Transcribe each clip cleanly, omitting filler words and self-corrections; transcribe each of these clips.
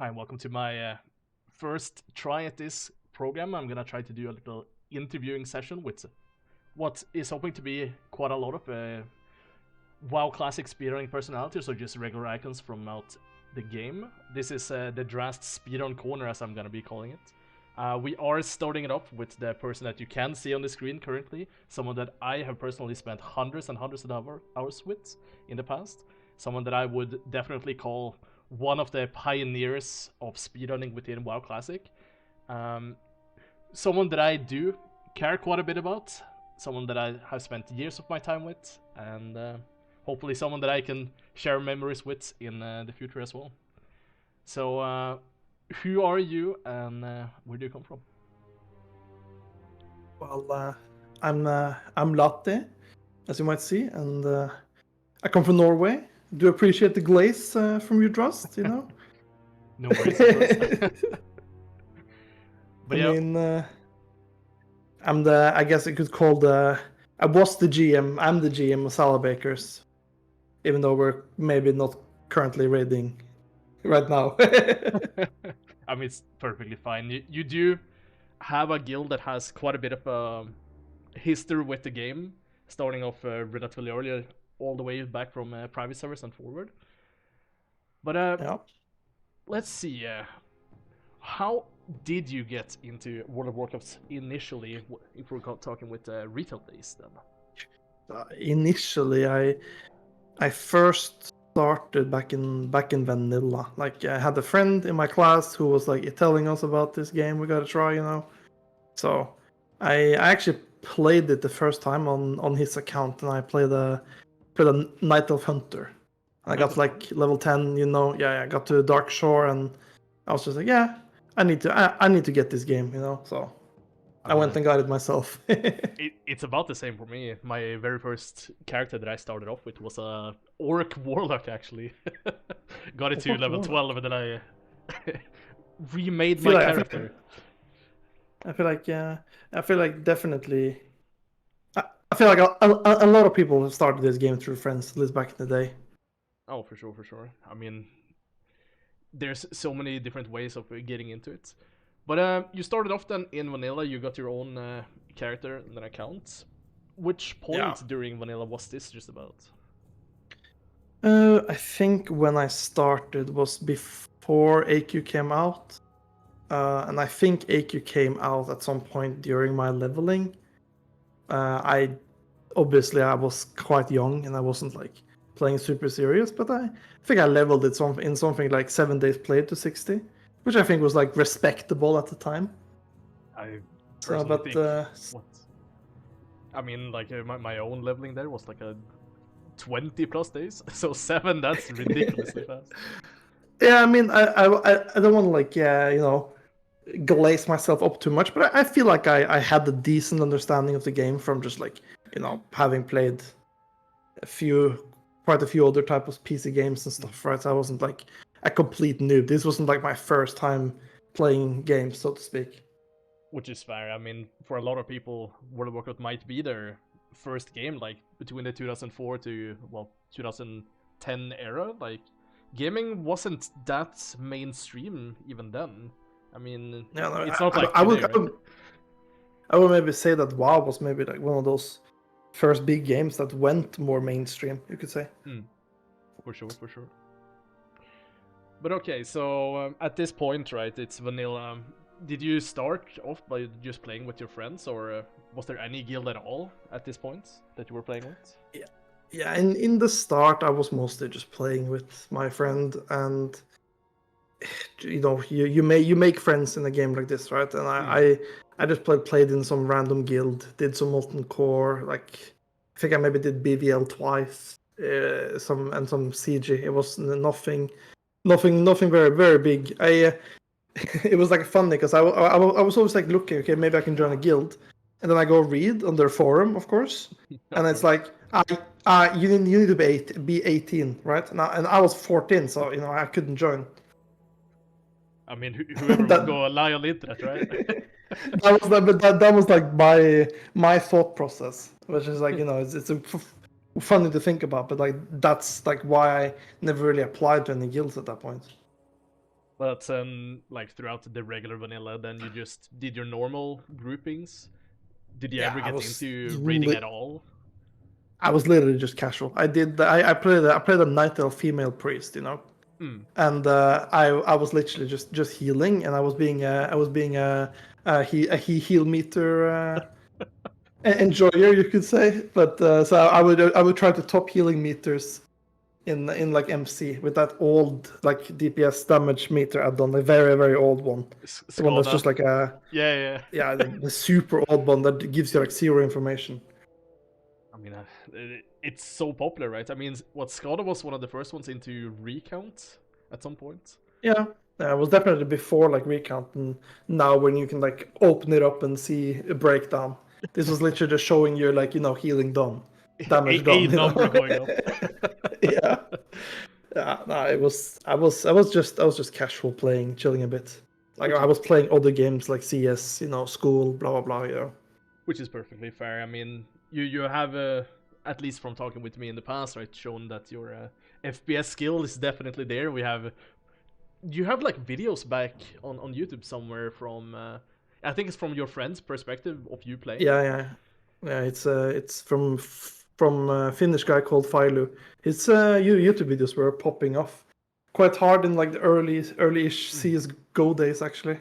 Hi, and welcome to my first try at this program. I'm gonna try to do a little interviewing session with what is hoping to be quite a lot of WoW Classic speedrunning personalities, or just regular icons from out the game. This is the Drast speedrun corner, as I'm gonna be calling it. We are starting it off with the person that you can see on the screen currently, someone that I have personally spent hundreds and hundreds of hours with in the past, someone that I would definitely call one of the pioneers of speedrunning within WoW Classic. Someone that I do care quite a bit about, someone that I have spent years of my time with, and hopefully someone that I can share memories with in the future as well. So, who are you, and where do you come from? Well, I'm Laty, as you might see, and I come from Norway. Do appreciate the glaze from your Drast, you know. No worries, of course. I But yeah, mean, I guess you could call I was the GM. I'm the GM of Salad Bakers, even though we're maybe not currently raiding right now. I mean, it's perfectly fine. You do have a guild that has quite a bit of history with the game, starting off relatively earlier, all the way back from private servers and forward. But Yeah. let's see. How did you get into World of Warcraft initially? If we're talking with retail days, then. Initially, I first started back in vanilla. Like I had a friend in my class who was like telling us about this game we gotta try, you know. So I actually played it the first time on his account, and I played a Night Elf Hunter. I got like level 10, you know. Yeah, I got to Dark Shore, and I was just like, yeah, I need to get this game, you know. So I I went mean, and got it myself. it's about the same for me. My very first character that I started off with was a Orc Warlock, actually. Got it to Orc level Warlock. 12, and then I remade feel my like character. I feel like definitely. I feel like a lot of people have started this game through friends, at least back in the day. Oh, for sure, for sure. I mean, there's so many different ways of getting into it. But you started off then in vanilla. You got your own character and an account. Which Yeah. point during vanilla was this just about? I think when I started was before AQ came out, and I think AQ came out at some point during my leveling. I obviously I was quite young and I wasn't like playing super serious, but I think I leveled it in something like 7 days played to 60, which I think was like respectable at the time. I So, personally but think what I mean, like my own leveling there was like a 20 plus days. So 7, that's ridiculously fast. yeah, I mean, I don't want to like you know, glaze myself up too much, but I feel like I had a decent understanding of the game from just like, you know, having played quite a few other types of PC games and stuff, right? So I wasn't like a complete noob. This wasn't like my first time playing games, so to speak. Which is fair. I mean, for a lot of people, World of Warcraft might be their first game, like between the 2004 to, well, 2010 era. Like, gaming wasn't that mainstream even then. I mean, Yeah, no, it's not like I today, would, right? I would maybe say that WoW was maybe like one of those first big games that went more mainstream, you could say. For sure, for sure. But okay, so at this point, right, it's vanilla. Did you start off by just playing with your friends, or was there any guild at all at this point that you were playing with? Yeah. In the start, I was mostly just playing with my friend, and you know, you make friends in a game like this, right? And I just played in some random guild, did some molten core, like I think I maybe did BVL twice, some CG. It was nothing very big. It was like funny because I was always like looking, okay, maybe I can join a guild, and then I go read on their forum, of course, Of and it's course. like you need to be 18, right? And I was 14, so you know I couldn't join. I mean, whoever would that go lie on the internet, right? that was like my thought process, which is like, you know, funny to think about, but like that's like why I never really applied to any guilds at that point. But like throughout the regular vanilla, then you just did your normal groupings. Did you Yeah, ever I get was into raiding at all? I was literally just casual. I played a knight elf female priest, Hmm. and I was literally just healing, and I was being a heal meter enjoyer, you could say. But so I would try to top healing meters in like MC with that old like DPS damage meter add-on, the very very old one, the one that's Skada. just like a Yeah, yeah. yeah the super old one that gives you like zero information. I mean, it's so popular, right? I mean, what Skada was one of the first ones into recount at some point. Yeah, it was definitely before like recount, and now when you can like open it up and see a breakdown. This was literally just showing you like healing done, damage A done. number going up. Yeah, yeah. No, I was just casual playing, chilling a bit. Like which I is was playing other games like CS, school, blah blah blah. which is perfectly fair. I mean, you have at least from talking with me in the past, right, shown that your FPS skill is definitely there. You have like videos back on YouTube somewhere from I think it's from your friend's perspective of you playing. Yeah, yeah, yeah. It's from a Finnish guy called Failu. His YouTube videos were popping off quite hard in like the early-ish CS:GO days. Actually,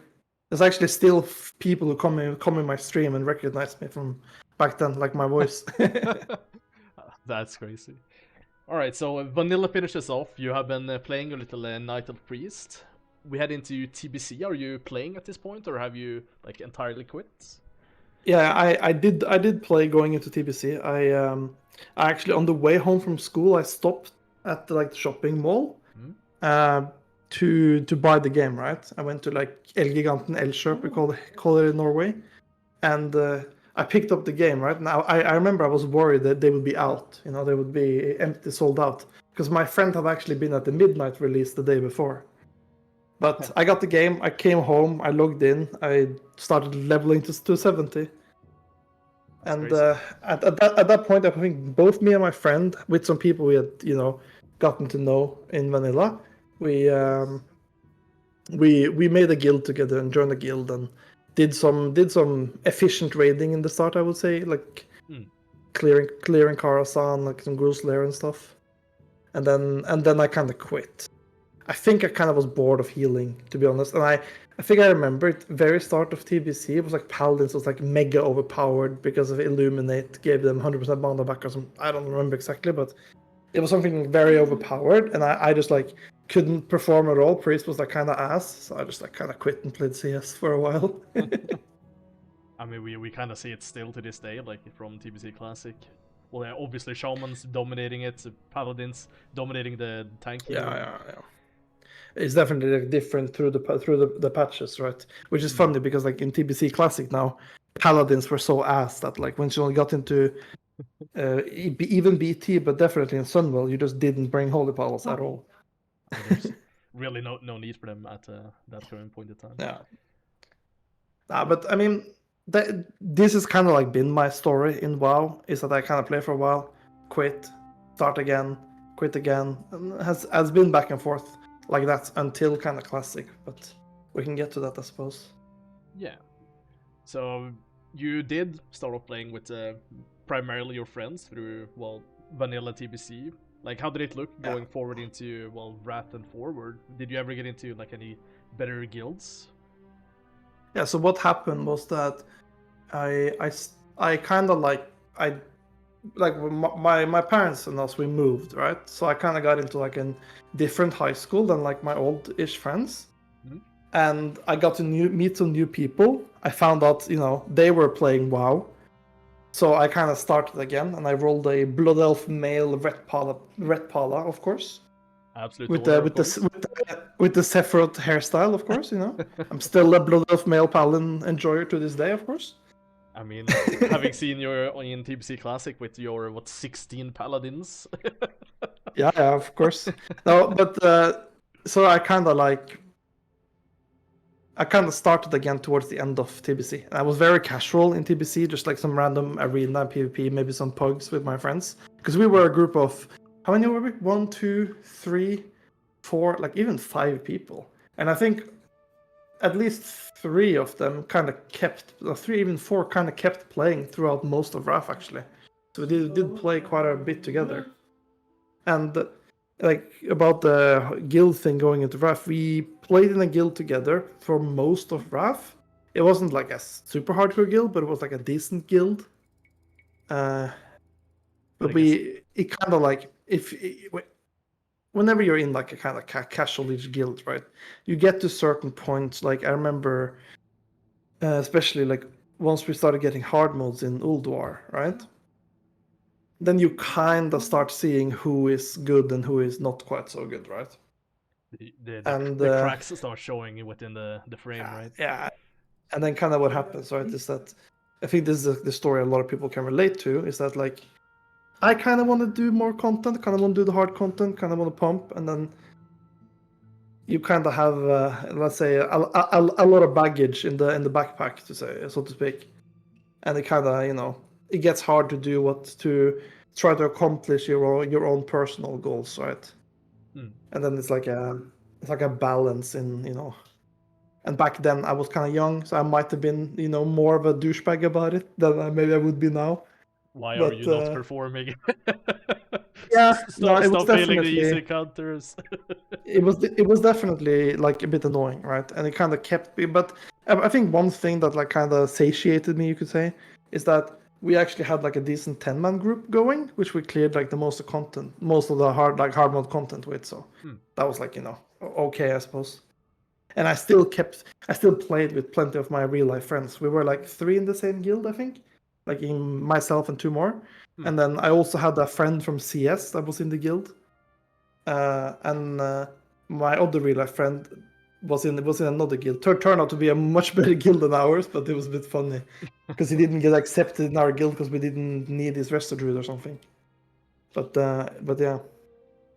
there's actually still people who come in my stream and recognize me from back then, like my voice. That's crazy. All right, so vanilla finishes off. You have been playing a little Knight of Priest. We head into TBC. Are you playing at this point, or have you like entirely quit? Yeah, I did play going into TBC. I actually on the way home from school I stopped at the shopping mall Hmm? uh, to buy the game. Right, I went to like Elgiganten Elkjøp, we call it in Norway, and I picked up the game. Right now, I remember I was worried that they would be out. They would be empty, sold out, because my friend had actually been at the midnight release the day before. But I got the game. I came home. I logged in. I started leveling to 270. That's And crazy. at that point, I think both me and my friend, with some people we had, gotten to know in Vanilla, we we made a guild together and joined a guild and did some efficient raiding in the start. I would say, like Hmm. clearing Karasan, like some Gruul Slayer and stuff. And then I kind of quit. I think I kind of was bored of healing, to be honest. And I think I remember it very start of TBC. It was like Paladins was like mega overpowered because of Illuminate gave them 100% mana back or something. I don't remember exactly, but it was something very overpowered. And I just like couldn't perform at all. Priest was like kind of ass. So I just like kind of quit and played CS for a while. I mean, we kind of see it still to this day, like from TBC Classic. Well, yeah, obviously shamans dominating it, paladins dominating the tank Yeah, healer. yeah. It's definitely like different through the patches, right? Which is Hmm. funny because like in TBC Classic now, paladins were so ass that like when you got into even BT, but definitely in Sunwell, you just didn't bring holy palace at all. I mean, there's really no need for them at that current point in time. Yeah, but I mean, this has kind of like been my story in WoW. Is that I kind of play for a while, quit, start again, quit again, and has been back and forth like that until kind of Classic. But we can get to that, I suppose. Yeah. So you did start off playing with primarily your friends through vanilla TBC. Like, how did it look Yeah. going forward into Wrath and Forward? Did you ever get into like any better guilds? Yeah, so what happened was that I kind of like my parents and us, we moved, right? So I kind of got into like a different high school than like my old-ish friends. Mhm. And I got to meet some new people. I found out, they were playing WoW. So I kind of started again, and I rolled a Blood Elf male Ret Pala, of course, Absolute with order, the of with the course. with the Sephiroth hairstyle, of course. I'm still a Blood Elf male Paladin enjoyer to this day, of course. I mean, having seen your in TBC Classic with your 16 paladins. Yeah, of course. No, but so I kind of started again towards the end of TBC. I was very casual in TBC, just like some random arena PvP, maybe some pugs with my friends. Because we were a group of, how many were we? 1, 2, 3, 4, like even 5 people. And I think at least 3 of them kind of kept, 3 even 4 kind of kept playing throughout most of RAF actually. So we did play quite a bit together. And like about the guild thing going into RAF, we played in a guild together for most of RAF. It wasn't like a super hardcore guild, but it was like a decent guild. But it kind of like whenever you're in like a kind of casual-ish guild, right? You get to certain points. Like I remember, especially like once we started getting hard modes in Ulduar, right? Then you kind of start seeing who is good and who is not quite so good, right? The cracks start showing within the frame, right? Yeah. And then kind of what happens, right, is that I think this is the story a lot of people can relate to, is that like I kind of want to do more content, kind of want to do the hard content, kind of want to pump, and then you kind of have, let's say, a lot of baggage in the backpack, to say, so to speak, and it kind of it gets hard to do to try to accomplish your own personal goals, right? And then it's like a balance in. And back then I was kind of young, so I might have been more of a douchebag about it than maybe I would be now. Why are you not performing? Yeah, no, it was Stop failing the definitely easy counters. it was definitely like a bit annoying, right? And it kind of kept me. But I think one thing that like kind of satiated me, you could say, is that we actually had like a decent 10-man group going, which we cleared like the most of content, most of the hard mode content with. So that was like okay, I suppose. And I still played with plenty of my real life friends. We were like 3 in the same guild, I think, like in myself and 2 more. And then I also had a friend from CS that was in the guild. And my other real life friend was in another guild. Turned out to be a much better guild than ours, but it was a bit funny because he didn't get accepted in our guild because we didn't need his resto druid or something. But yeah.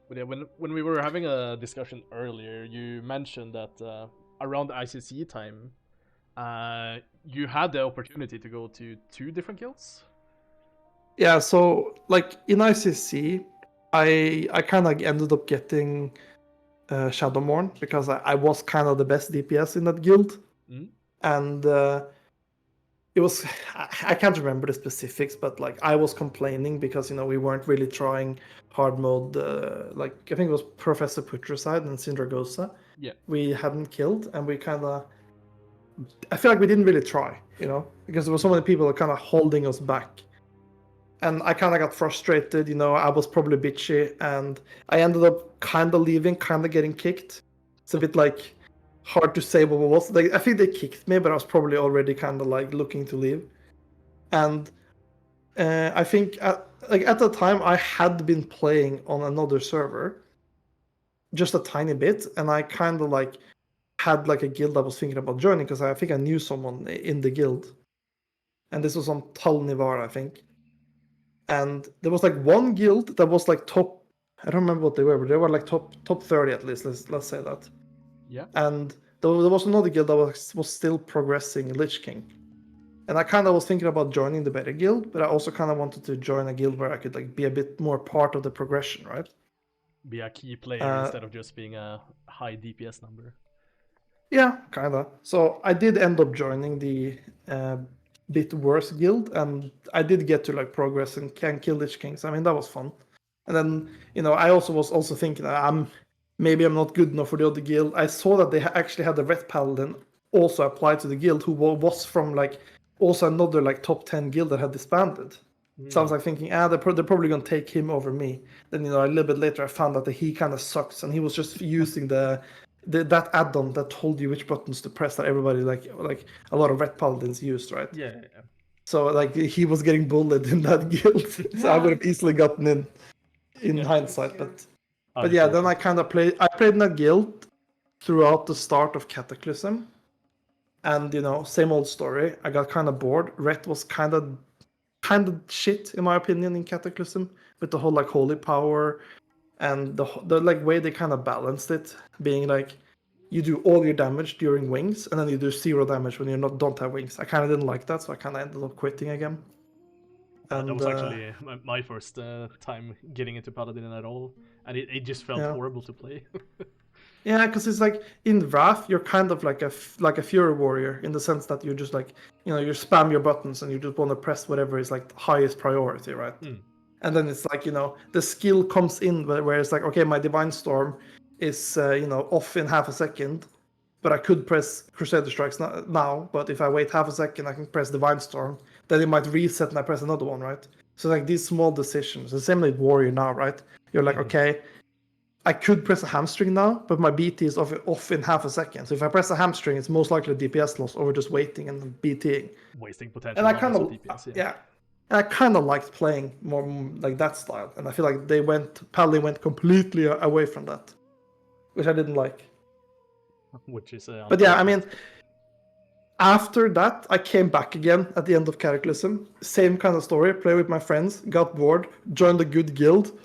But yeah, when we were having a discussion earlier, you mentioned that around ICC time, you had the opportunity to go to 2 different guilds. Yeah, so like in ICC, I kind of ended up getting Shadowmourne because I was kind of the best DPS in that guild, and it was I can't remember the specifics, but like I was complaining because we weren't really trying hard mode. Like I think it was Professor Putricide and Syndragosa. Yeah, we hadn't killed, and we kind of I feel like we didn't really try, because there were so many people that kind of holding us back. And I kind of got frustrated, I was probably bitchy, and I ended up kind of leaving, kind of getting kicked. It's a bit like hard to say what it was. Like, I think they kicked me, but I was probably already kind of like looking to leave. And I think at the time I had been playing on another server, just a tiny bit, and I kind of like had like a guild I was thinking about joining because I think I knew someone in the guild, and this was on Tal Nivar, I think. And there was like one guild that was like top. I don't remember what they were, but they were like top 30 at least. Let's say that. Yeah. And there was another guild that was still progressing Lich King, and I kind of was thinking about joining the better guild, but I also kind of wanted to join a guild where I could like be a bit more part of the progression, right? Be a key player instead of just being a high DPS number. Yeah, kind of. So I did end up joining the bit worse guild, and I did get to like progress and can kill Lich Kings. I mean, that was fun. And then I also was thinking maybe I'm not good enough for the other guild. I saw that they actually had the Red Paladin also applied to the guild, who was from like also another like top 10 guild that had disbanded. So I was like thinking, they're probably gonna take him over me. Then a little bit later I found out that he kind of sucks, and he was just using that add-on that told you which buttons to press that everybody like a lot of Red Paladins used, right? Yeah. So like he was getting bullied in that guild, so I would have easily gotten in hindsight. But yeah, then I kind of played in that guild throughout the start of Cataclysm, and same old story. I got kind of bored. Ret was kind of shit in my opinion in Cataclysm with the whole like holy power and the like way they kind of balanced it, being like you do all your damage during wings and then you do 0 damage when you don't have wings. I kind of didn't like that, so I kind of ended up quitting again. And that was actually my first time getting into Paladin at all, and it just felt horrible to play. Yeah, because it's like in Wrath, you're kind of like a Fury Warrior in the sense that you just like, you spam your buttons and you just want to press whatever is like the highest priority, right? And then it's like, the skill comes in where it's like, okay, my Divine Storm is, off in half a second, but I could press Crusader Strikes now, but if I wait half a second, I can press Divine Storm. Then it might reset and I press another one, right? So like these small decisions, the same with Warrior now, right? You're like, okay, I could press a hamstring now, but my BT is off in half a second. So if I press a hamstring, it's most likely a DPS loss over just waiting and BTing. Wasting And potential I kind numbers of of, DPS, yeah. And I kind of liked playing more like that style. And I feel like Pally went completely away from that, which I didn't like. Which is But yeah, I mean, after that, I came back again at the end of Cataclysm. Same kind of story. Play with my friends, got bored, joined a good guild,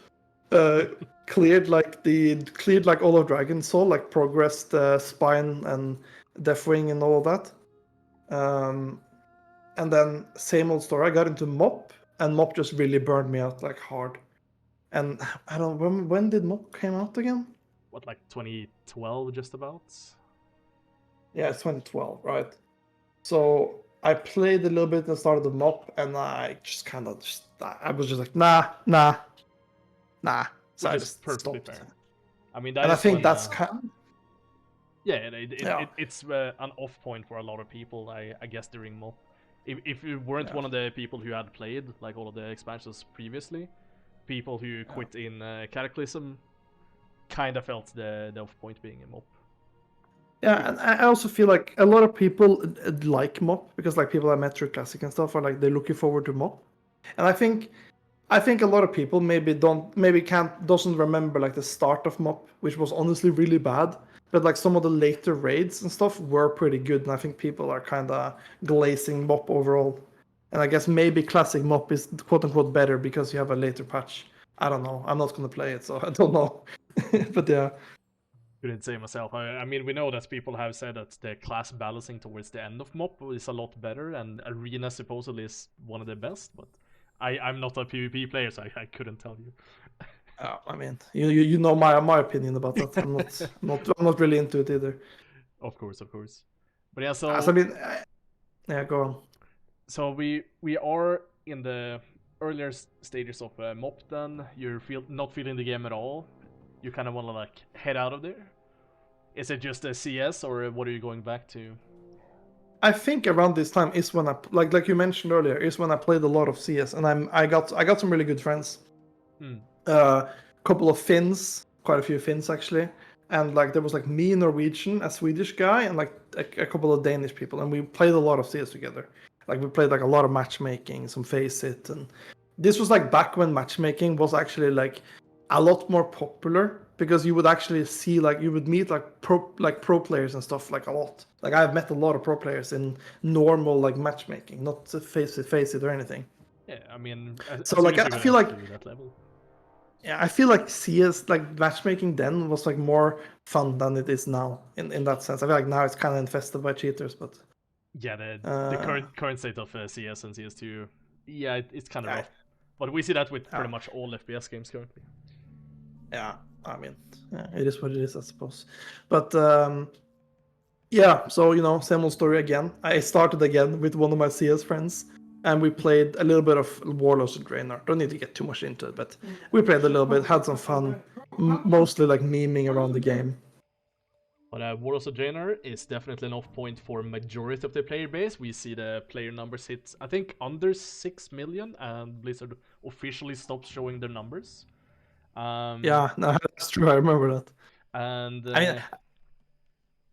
cleared like all of Dragon Soul, like progressed Spine and Deathwing and all of that. And then same old story. I got into MOP, and MOP just really burned me out like hard. And I don't when did MOP came out again? What, like 2012, just about? Yeah, it's 2012, right? So I played a little bit at the start of the MOP, and I just kind of I was just like nah. So Which I is just perfectly stopped. fair. I mean, that And I is think when, that's kind of, yeah, yeah. it's an off point for a lot of people, I guess, during MOP. If you weren't one of the people who had played like all of the expansions previously, people who quit in Cataclysm kind of felt the off point being in MOP. Yeah, and I also feel like a lot of people like MOP because like people I met through Classic and stuff are like they're looking forward to MOP, and I think a lot of people doesn't remember like the start of MOP, which was honestly really bad, but like some of the later raids and stuff were pretty good, and I think people are kind of glazing MOP overall, and I guess maybe Classic MOP is quote unquote better because you have a later patch. I don't know. I'm not gonna play it, so I don't know, but yeah. Couldn't say myself. I mean, we know that people have said that the class balancing towards the end of MOP is a lot better, and Arena supposedly is one of the best, but I'm not a PvP player, so I couldn't tell you. I mean, you know my opinion about that. I'm not really into it either. Of course. But yeah, As so I mean, yeah, go on. so we are in the earlier stages of MOP. Then you're not feeling the game at all. You kind of want to like head out of there. Is it just a CS, or what are you going back to? I think around this time is when I like you mentioned earlier is when I played a lot of CS, and I got some really good friends. Couple of Finns, quite a few Finns actually, and like there was like me, Norwegian, a Swedish guy, and like a couple of Danish people, and we played a lot of CS together. Like we played like a lot of matchmaking, some Face It, and this was like back when matchmaking was actually like a lot more popular because you would actually see like you would meet like pro players and stuff like a lot. Like I've met a lot of pro players in normal like matchmaking, not face it or anything. Yeah, I mean, as So soon like as you I got feel up like to that level. yeah, I feel like CS like matchmaking then was like more fun than it is now in that sense. I feel like now it's kind of infested by cheaters, but Yeah, the current state of CS and CS2, yeah, it's kind of yeah, rough. But we see that with yeah, pretty much all FPS games currently. yeah. I mean, yeah, it is what it is, I suppose. But yeah, so same old story again. I started again with one of my CS friends, and we played a little bit of Warlords of Draenor. Don't need to get too much into it, but we played a little bit, had some fun, mostly like memeing around the game. But Warlords of Draenor is definitely an off point for majority of the player base. We see the player numbers hit, I think, under 6 million, and Blizzard officially stops showing their numbers. Yeah, no, that's true. I remember that. And I mean,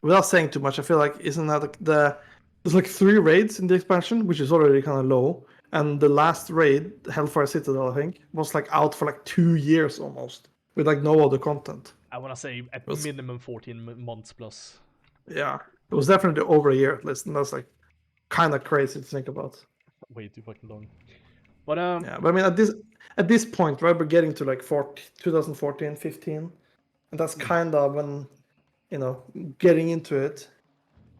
without saying too much, I feel like isn't that there's like 3 raids in the expansion, which is already kind of low, and the last raid, Hellfire Citadel, I think, was like out for like 2 years almost with like no other content. I want to say at Was minimum 14 months plus. Yeah, it was definitely over a year at least, and that's like kind of crazy to think about. Way too fucking long. But Yeah, but I mean at this point, right, we're getting to like 2014, 15, and that's kind of when getting into it,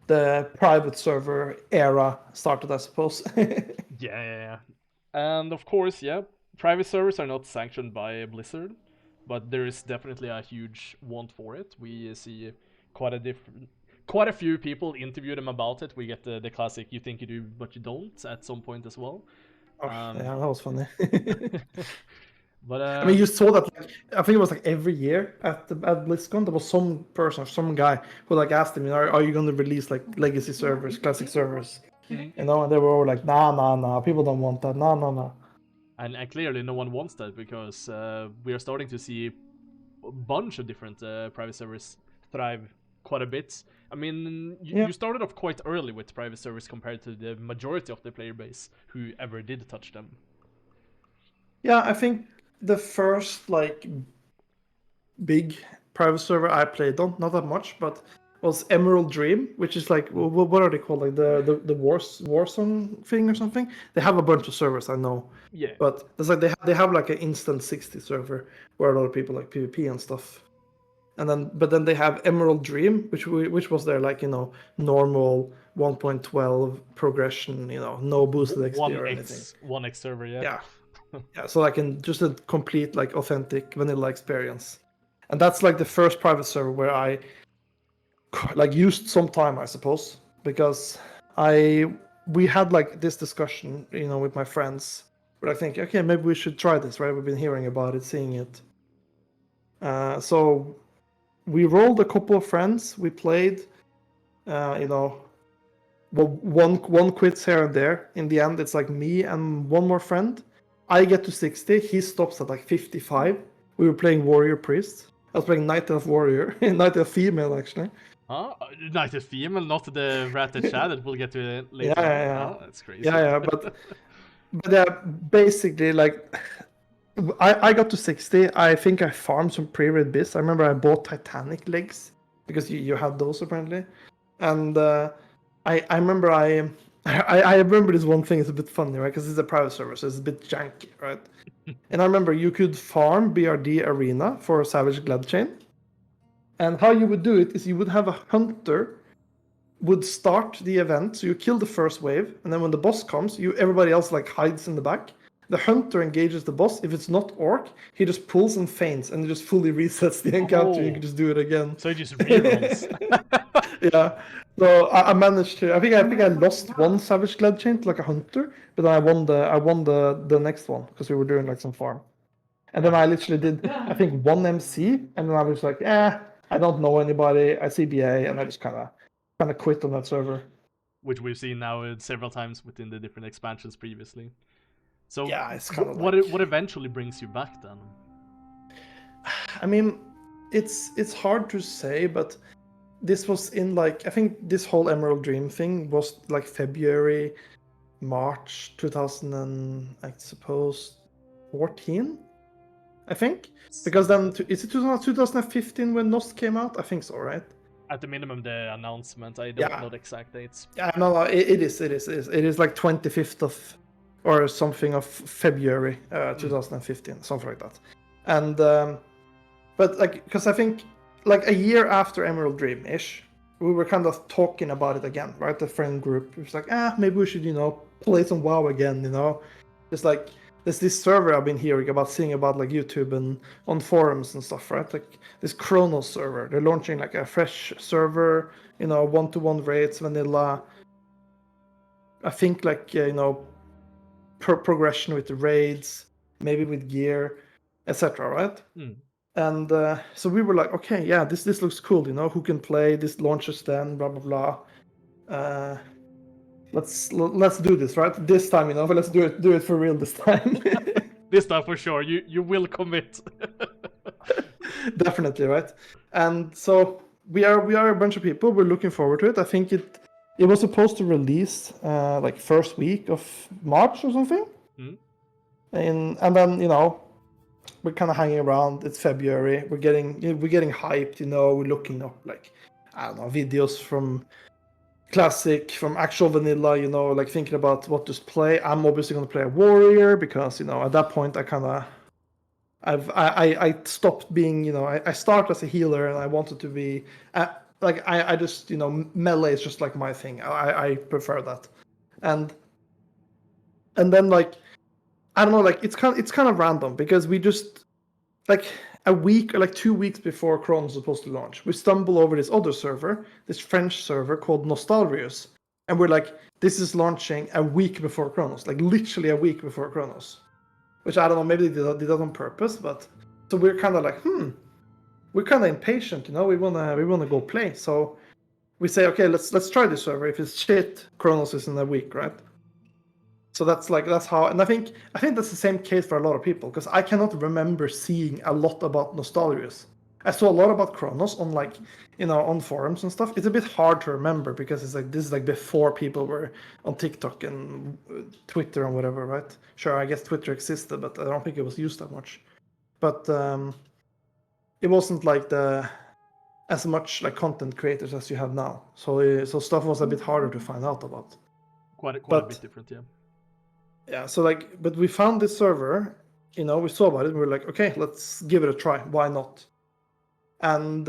the private server era started, I suppose. yeah. And of course, yeah, private servers are not sanctioned by Blizzard, but there is definitely a huge want for it. We see quite a few people interview them about it. We get the classic "you think you do, but you don't" at some point as well. Oh, yeah, that was funny. But I mean, you saw that. Like, I think it was like every year at BlizzCon, there was some person or some guy who like asked him, "Are you going to release like legacy servers, classic servers?" You know, and they were all like, "Nah, people don't want that. Nah." And clearly, no one wants that because we are starting to see a bunch of different private servers thrive quite a bit. I mean, you started off quite early with private servers compared to the majority of the player base who ever did touch them. Yeah, I think the first like big private server I played on, not that much, but was Emerald Dream, which is like what are they called? Like the Warzone thing or something. They have a bunch of servers, I know. Yeah. But it's like they have like an instant 60 server where a lot of people like PvP and stuff. And then they have Emerald Dream, which was their like, you know, normal 1.12 progression, you know, no boosted XP or anything. 1x server, yeah. Yeah, so like just a complete like authentic vanilla experience. And that's like the first private server where I like used some time, I suppose, because we had like this discussion, you know, with my friends, where I think, okay, maybe we should try this, right? We've been hearing about it, seeing it. So we rolled a couple of friends. We played, you know, well, one quits here and there. In the end, it's like me and one more friend. I get to 60. He stops at like 55. We were playing Warrior Priest. I was playing Knight of Warrior, Knight of Female actually. Huh? Knight of Female, not the Ratted Chad that we'll get to later. Yeah. Oh, that's crazy. Yeah, but yeah, basically like I got to 60. I think I farmed some pre-read bits. I remember I bought Titanic legs because you had those apparently, and I remember I remember this one thing is a bit funny, right? Because it's a private server, so it's a bit janky, right? And I remember you could farm BRD Arena for Savage Gladchain, and how you would do it is you would have a hunter would start the event, so you kill the first wave, and then when the boss comes, everybody else like hides in the back. The hunter engages the boss. If it's not orc, he just pulls and feints, and it just fully resets the encounter. You can just do it again. So he just reruns. Yeah. So I managed to. I think I lost one Savage Gladchain to like a hunter, but then I won the next one because we were doing like some farm. And then I literally did I think one MC, and then I was like, I don't know anybody. I CBA, and I just kind of quit on that server. Which we've seen now several times within the different expansions previously. So yeah, it's kind of what eventually brings you back then? I mean, it's hard to say, but this was in like I think this whole Emerald Dream thing was like February, March 2000 and I suppose 14, I think, because then is it 2015 when Nost came out? I think so, right? At the minimum, the announcement. I don't know the exact dates. Yeah, no, it is like 25th of or something of February 2015, something like that. And but like because I think like a year after Emerald Dream ish, we were kind of talking about it again, right? The friend group was like, maybe we should, you know, play some WoW again, you know. Just like there's this server I've been hearing about, seeing about like YouTube and on forums and stuff, right? Like this Chronos server. They're launching like a fresh server, you know, 1-to-1 rates, vanilla. I think like you know, progression with the raids, maybe with gear, etc. Right? And so we were like, okay, yeah, this looks cool. You know, who can play? This launches then, blah blah blah. Let's do this, right? This time, you know, but let's do it for real this time. This time for sure. You will commit. Definitely, right? And so we are a bunch of people. We're looking forward to it. I think it was supposed to release like first week of March or something. And then you know we're kind of hanging around. It's February. We're getting hyped. You know, we're looking up like I don't know videos from classic, from actual vanilla. You know, like thinking about what to play. I'm obviously going to play a warrior because you know at that point I stopped being, you know, I started as a healer and I wanted to be like I just, you know, melee is just like my thing. I prefer that. And then like I don't know, like it's kind of random because we just like a week or like 2 weeks before Cron was supposed to launch. We stumble over this other server, this French server called Nostalrius, and we're like, this is launching a week before Chronos, like literally a week before Chronos. Which I don't know, maybe they did that on purpose, but so we're kind of like, we're kind of impatient, you know. We wanna go play. So we say, okay, let's try this server. If it's shit, Chronos is in a week, right? So that's how, and I think that's the same case for a lot of people, because I cannot remember seeing a lot about Nostalrius. I saw a lot about Chronos on like, you know, on forums and stuff. It's a bit hard to remember because it's like this is like before people were on TikTok and Twitter and whatever, right? Sure, I guess Twitter existed, but I don't think it was used that much. But it wasn't like as much like content creators as you have now. So stuff was a bit harder to find out about. Quite a bit different, yeah. Yeah, so like, but we found this server, you know, we saw about it, and we were like, okay, let's give it a try. Why not? And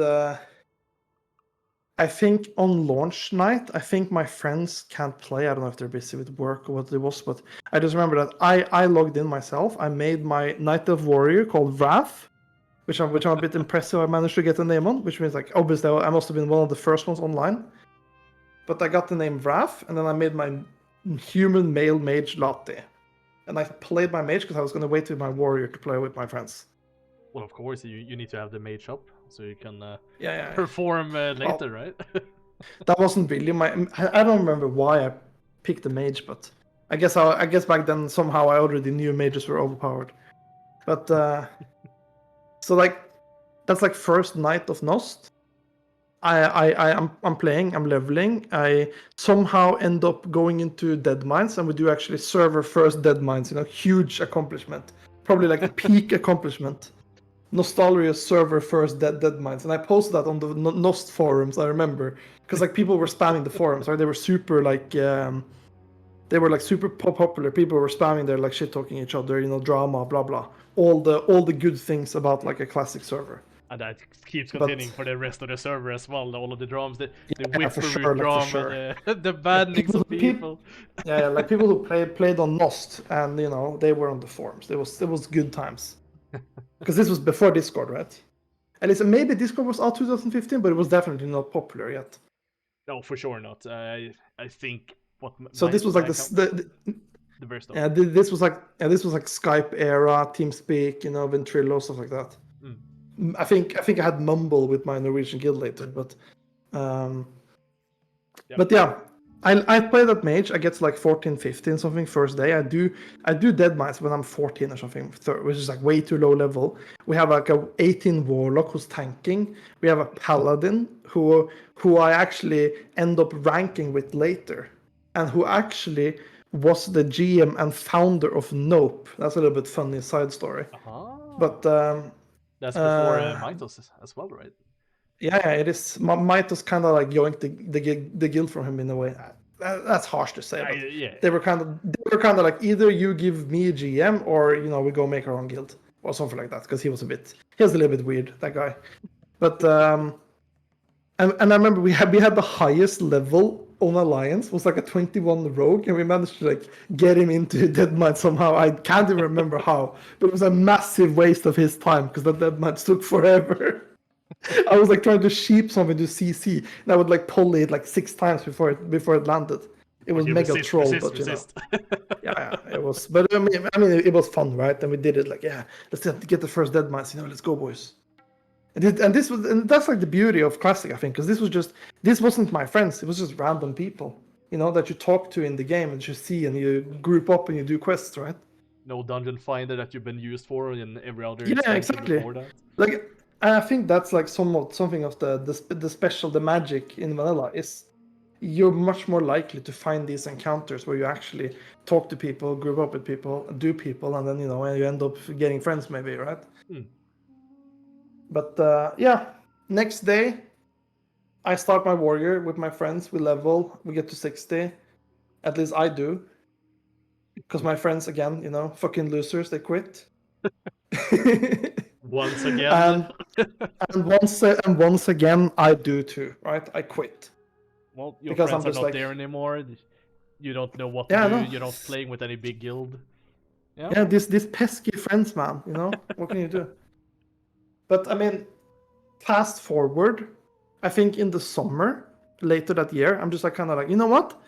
I think on launch night, I think my friends can't play. I don't know if they're busy with work or what it was, but I just remember that I logged in myself. I made my Knight of Warrior called Wrath, which I'm a bit impressive. I managed to get the name on, which means like obviously I must have been one of the first ones online. But I got the name Wrath, and then I made my human male mage Laty. And I played my mage because I was going to wait with my warrior to play with my friends. Well, of course, you need to have the mage up so you can yeah. perform later, right? That wasn't really I don't remember why I picked the mage, but I guess back then somehow I already knew mages were overpowered. But so like that's like first night of Nost. I'm playing, I'm leveling. I somehow end up going into Dead Mines, and we do actually server first Dead Mines, you know, huge accomplishment. Probably like peak accomplishment. Nostalrius server first Dead Mines. And I posted that on the Nost forums, I remember. Because like people were spamming the forums, right? They were super like super popular. People were spamming there like shit talking each other, you know, drama, blah blah. All the good things about like a classic server. And that keeps continuing for the rest of the server as well. All of the drums, the whipper sure, drama, sure. the bannings of people. Yeah, like people who played on Nost, and you know they were on the forums. It was good times. Because this was before Discord, right? At least maybe Discord was out 2015, but it was definitely not popular yet. No, for sure not. I think what. So this was like the very start. Yeah, this was like Skype era, TeamSpeak, you know, Ventrilo, stuff like that. I think I had Mumble with my Norwegian guild later, but but yeah, I play that mage. I get to like 14, 15 something first day. I do Dead Mines when I'm 14 or something, which is like way too low level. We have like a 18 warlock who's tanking. We have a paladin who I actually end up ranking with later, and who actually was the GM and founder of Nope. That's a little bit funny side story. But that's before Mythos as well, right? Yeah, it is. Mythos kind of like yoinked the guild from him in a way. That's harsh to say, but yeah. they were kind of like either you give me a GM or you know we go make our own guild or something like that, because he was a little bit weird, that guy. But and I remember we had the highest level on Alliance was like a 21 rogue, and we managed to like get him into Dead Mines somehow. I can't even remember how, but it was a massive waste of his time because that Dead Mines took forever. I was like trying to sheep something to CC, and I would like poly it like 6 times before it landed. It was mega troll, but you know, yeah, it was. But I mean, it was fun, right? And we did it like, yeah, let's get the first Dead Mines, you know, let's go, boys. And that's like the beauty of Classic, I think, because this wasn't my friends. It was just random people, you know, that you talk to in the game and you see, and you group up and you do quests, right? No dungeon finder that you've been used for in every other expansion exactly. Before that. Like, I think that's like something of the special, the magic in vanilla is you're much more likely to find these encounters where you actually talk to people, group up with people, do people, and then you know you end up getting friends, maybe, right? But yeah, next day I start my warrior with my friends. We level, we get to 60. At least I do, because my friends, again, you know, fucking losers, they quit. Once again. and once again, I do too, right? I quit. Well, your friends are not there anymore. You don't know what to do. No. You're not playing with any big guild. Yeah, these pesky friends, man. You know, what can you do? But I mean, fast forward, I think in the summer, later that year, I'm just like kind of like, you know what?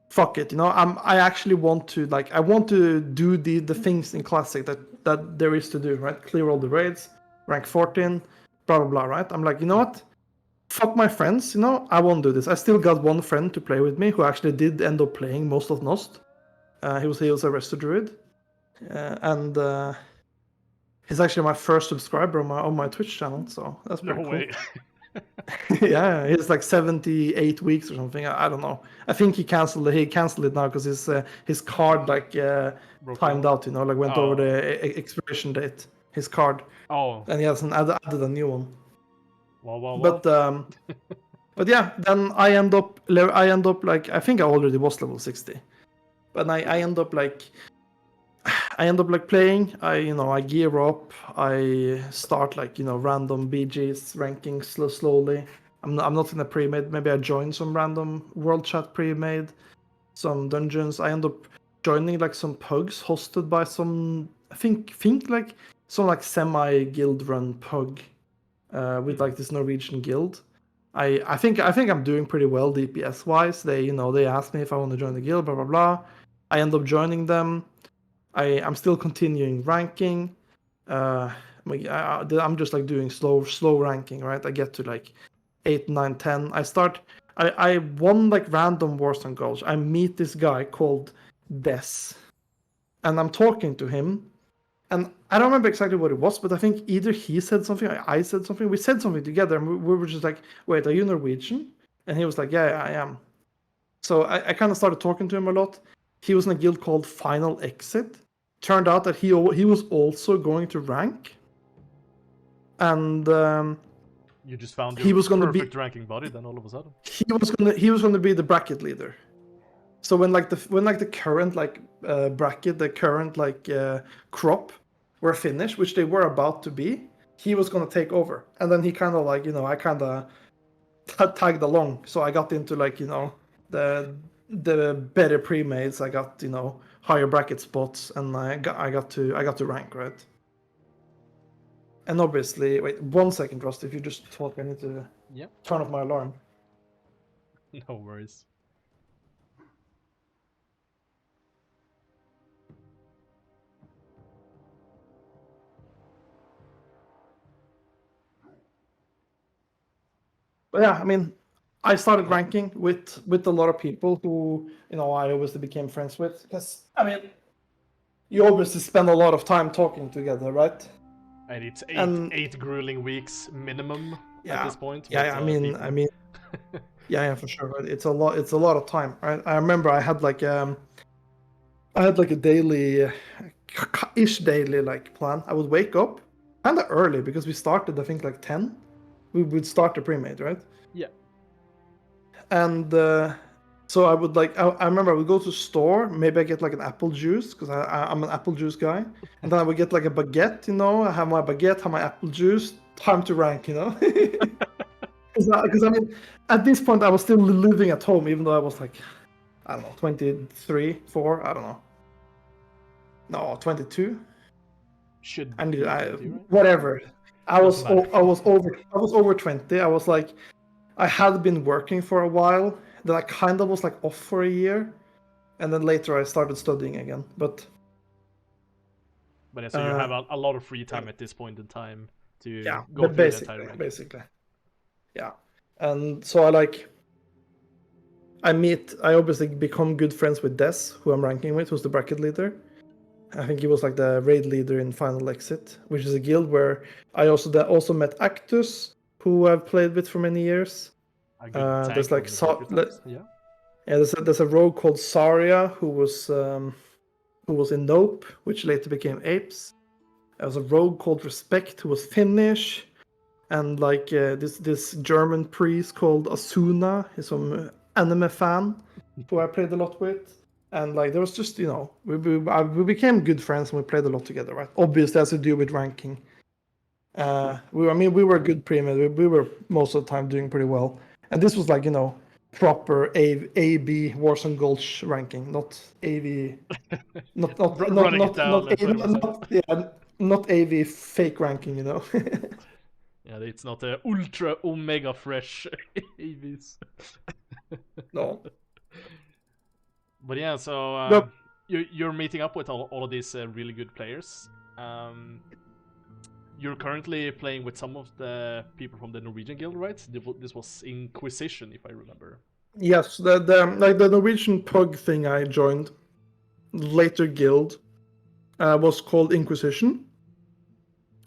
Fuck it, you know, I actually want to like I want to do the things in classic that there is to do, right? Clear all the raids, rank 14, blah blah blah, right? I'm like, you know what? Fuck my friends, you know, I won't do this. I still got one friend to play with me who actually did end up playing most of Nost. He was a resto druid, and he's actually my first subscriber on my Twitch channel, so that's pretty cool. way. Yeah, he's like 78 weeks or something. I don't know. I think he canceled it now because his card like timed out. You know, like went over the expiration date. His card. Oh. And he hasn't added a new one. Well. But yeah, then I end up like I think I already was level 60, but I end up like playing. I gear up. I start like random BGs ranking slowly. I'm not in a pre-made. Maybe I join some random world chat pre-made, some dungeons. I end up joining like some pugs hosted by some I think like some like semi guild run pug with like this Norwegian guild. I think I'm doing pretty well DPS wise. They asked me if I want to join the guild, blah blah blah. I end up joining them. I'm still continuing ranking. I'm just like doing slow ranking, right? I get to like 8, 9, 10. I won like random Warzone goals. I meet this guy called Des, and I'm talking to him, and I don't remember exactly what it was, but I think either he said something, or I said something. We said something together, and we were just like, "Wait, are you Norwegian?" And he was like, "Yeah, I am." So I kind of started talking to him a lot. He was in a guild called Final Exit. Turned out that he was also going to rank, and you just found your perfect ranking buddy. Then all of a sudden, he was going to be the bracket leader. So when the current bracket, the current crop were finished, which they were about to be, he was going to take over. And then he kind of I kind of tagged along. So I got into the better pre-mades. I got higher bracket spots, and I got to rank, right. And obviously, wait 1 second, Drast. If you just talk, I need to turn off my alarm. No worries. But yeah, I mean, I started ranking with a lot of people who I obviously became friends with, because I mean, you obviously spend a lot of time talking together, right? And it's eight grueling weeks minimum at this point. Yeah, I mean, yeah, for sure. Right? It's a lot of time, right? I remember I had like a daily plan. I would wake up kind of early because we started, I think, like 10. We would start the pre-made, right? Yeah. And so I would I remember I would go to store, maybe I get like an apple juice because I'm an apple juice guy, and then I would get like a baguette, I have my baguette, have my apple juice, time to rank, Because I mean, at this point I was still living at home, even though I was like, I don't know, 23, 4, I don't know. No, 22. Should I be 20, right? Whatever. I was over 20. I was like, I had been working for a while. Then I kind of was like off for a year, and then later I started studying again. But yeah, so you have a lot of free time at this point in time to go through the entire rank. Basically, yeah. And so I obviously become good friends with Des, who I'm ranking with, who's the bracket leader. I think he was like the raid leader in Final Exit, which is a guild where I also met Actus, who I've played with for many years. There's like there's a rogue called Saria who was in Nope, which later became Apes. There was a rogue called Respect who was Finnish, and like this German priest called Asuna. He's some anime fan who I played a lot with. And like there was just we became good friends and we played a lot together, right? Obviously, has to do with ranking. We were a good pre-made. We were most of the time doing pretty well, and this was like proper AB Warzone Gulch ranking, not AV, not AV fake ranking, Yeah, it's not a ultra omega fresh AVs. No. But yeah, so But you're meeting up with all of these really good players. You're currently playing with some of the people from the Norwegian guild, right? This was Inquisition, if I remember. yes, the Norwegian pug thing I joined, later guild, was called Inquisition.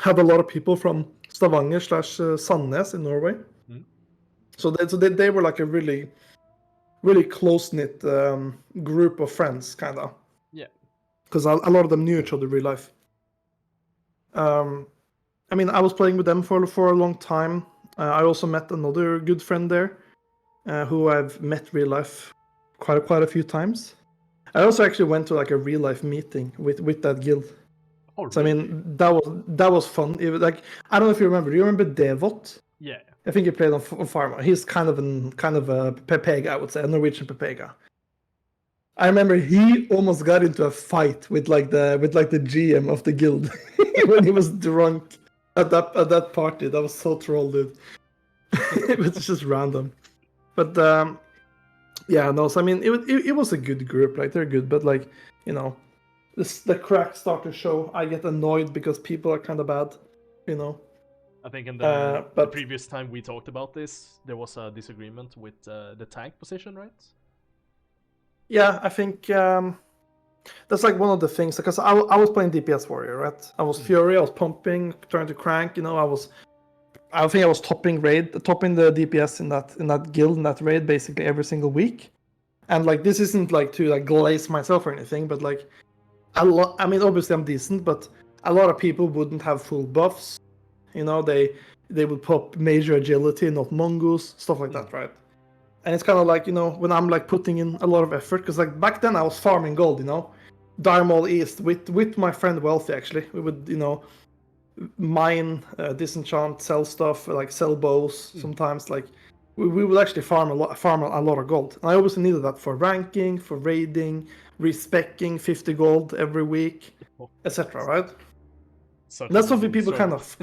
Had a lot of people from Stavanger / Sandnes in Norway. Mm. So they were like a really close knit group of friends, kind of. Yeah. Because a lot of them knew each other in real life. I mean, I was playing with them for a long time. I also met another good friend there, who I've met real life quite a few times. I also actually went to like a real life meeting with that guild. Oh, really? So I mean, that was fun. It was, like, I don't know if you remember. Do you remember Devot? Yeah. I think he played on Pharma. He's kind of a Pepega, I would say, a Norwegian Pepega. I remember he almost got into a fight with like the GM of the guild when he was drunk at that party. That was so troll, dude. It was just random. But yeah, no. So I mean, it was a good group. Like they're good, but like, you know, the cracks start to show. I get annoyed because people are kind of bad, you know. I think in but the previous time we talked about this, there was a disagreement with the tank position, right? Yeah, I think that's like one of the things, because I was playing DPS warrior, right? I was Fury, I was pumping, trying to crank, you know. I think I was topping the DPS in that guild, in that raid, basically every single week. And like, this isn't like to like glaze myself or anything, but like I mean, obviously I'm decent, but a lot of people wouldn't have full buffs. You know, they would pop major agility, not mongoose, stuff like that, right? And it's kind of like, you know, when I'm like putting in a lot of effort, because like back then I was farming gold, you know, Diamond East with my friend Wealthy. Actually, we would, you know, mine, disenchant, sell stuff, like sell bows. Sometimes like we would actually farm a lot of gold. And I obviously needed that for ranking, for raiding, respecking 50 gold every week, etc. Right? And that's something people kind of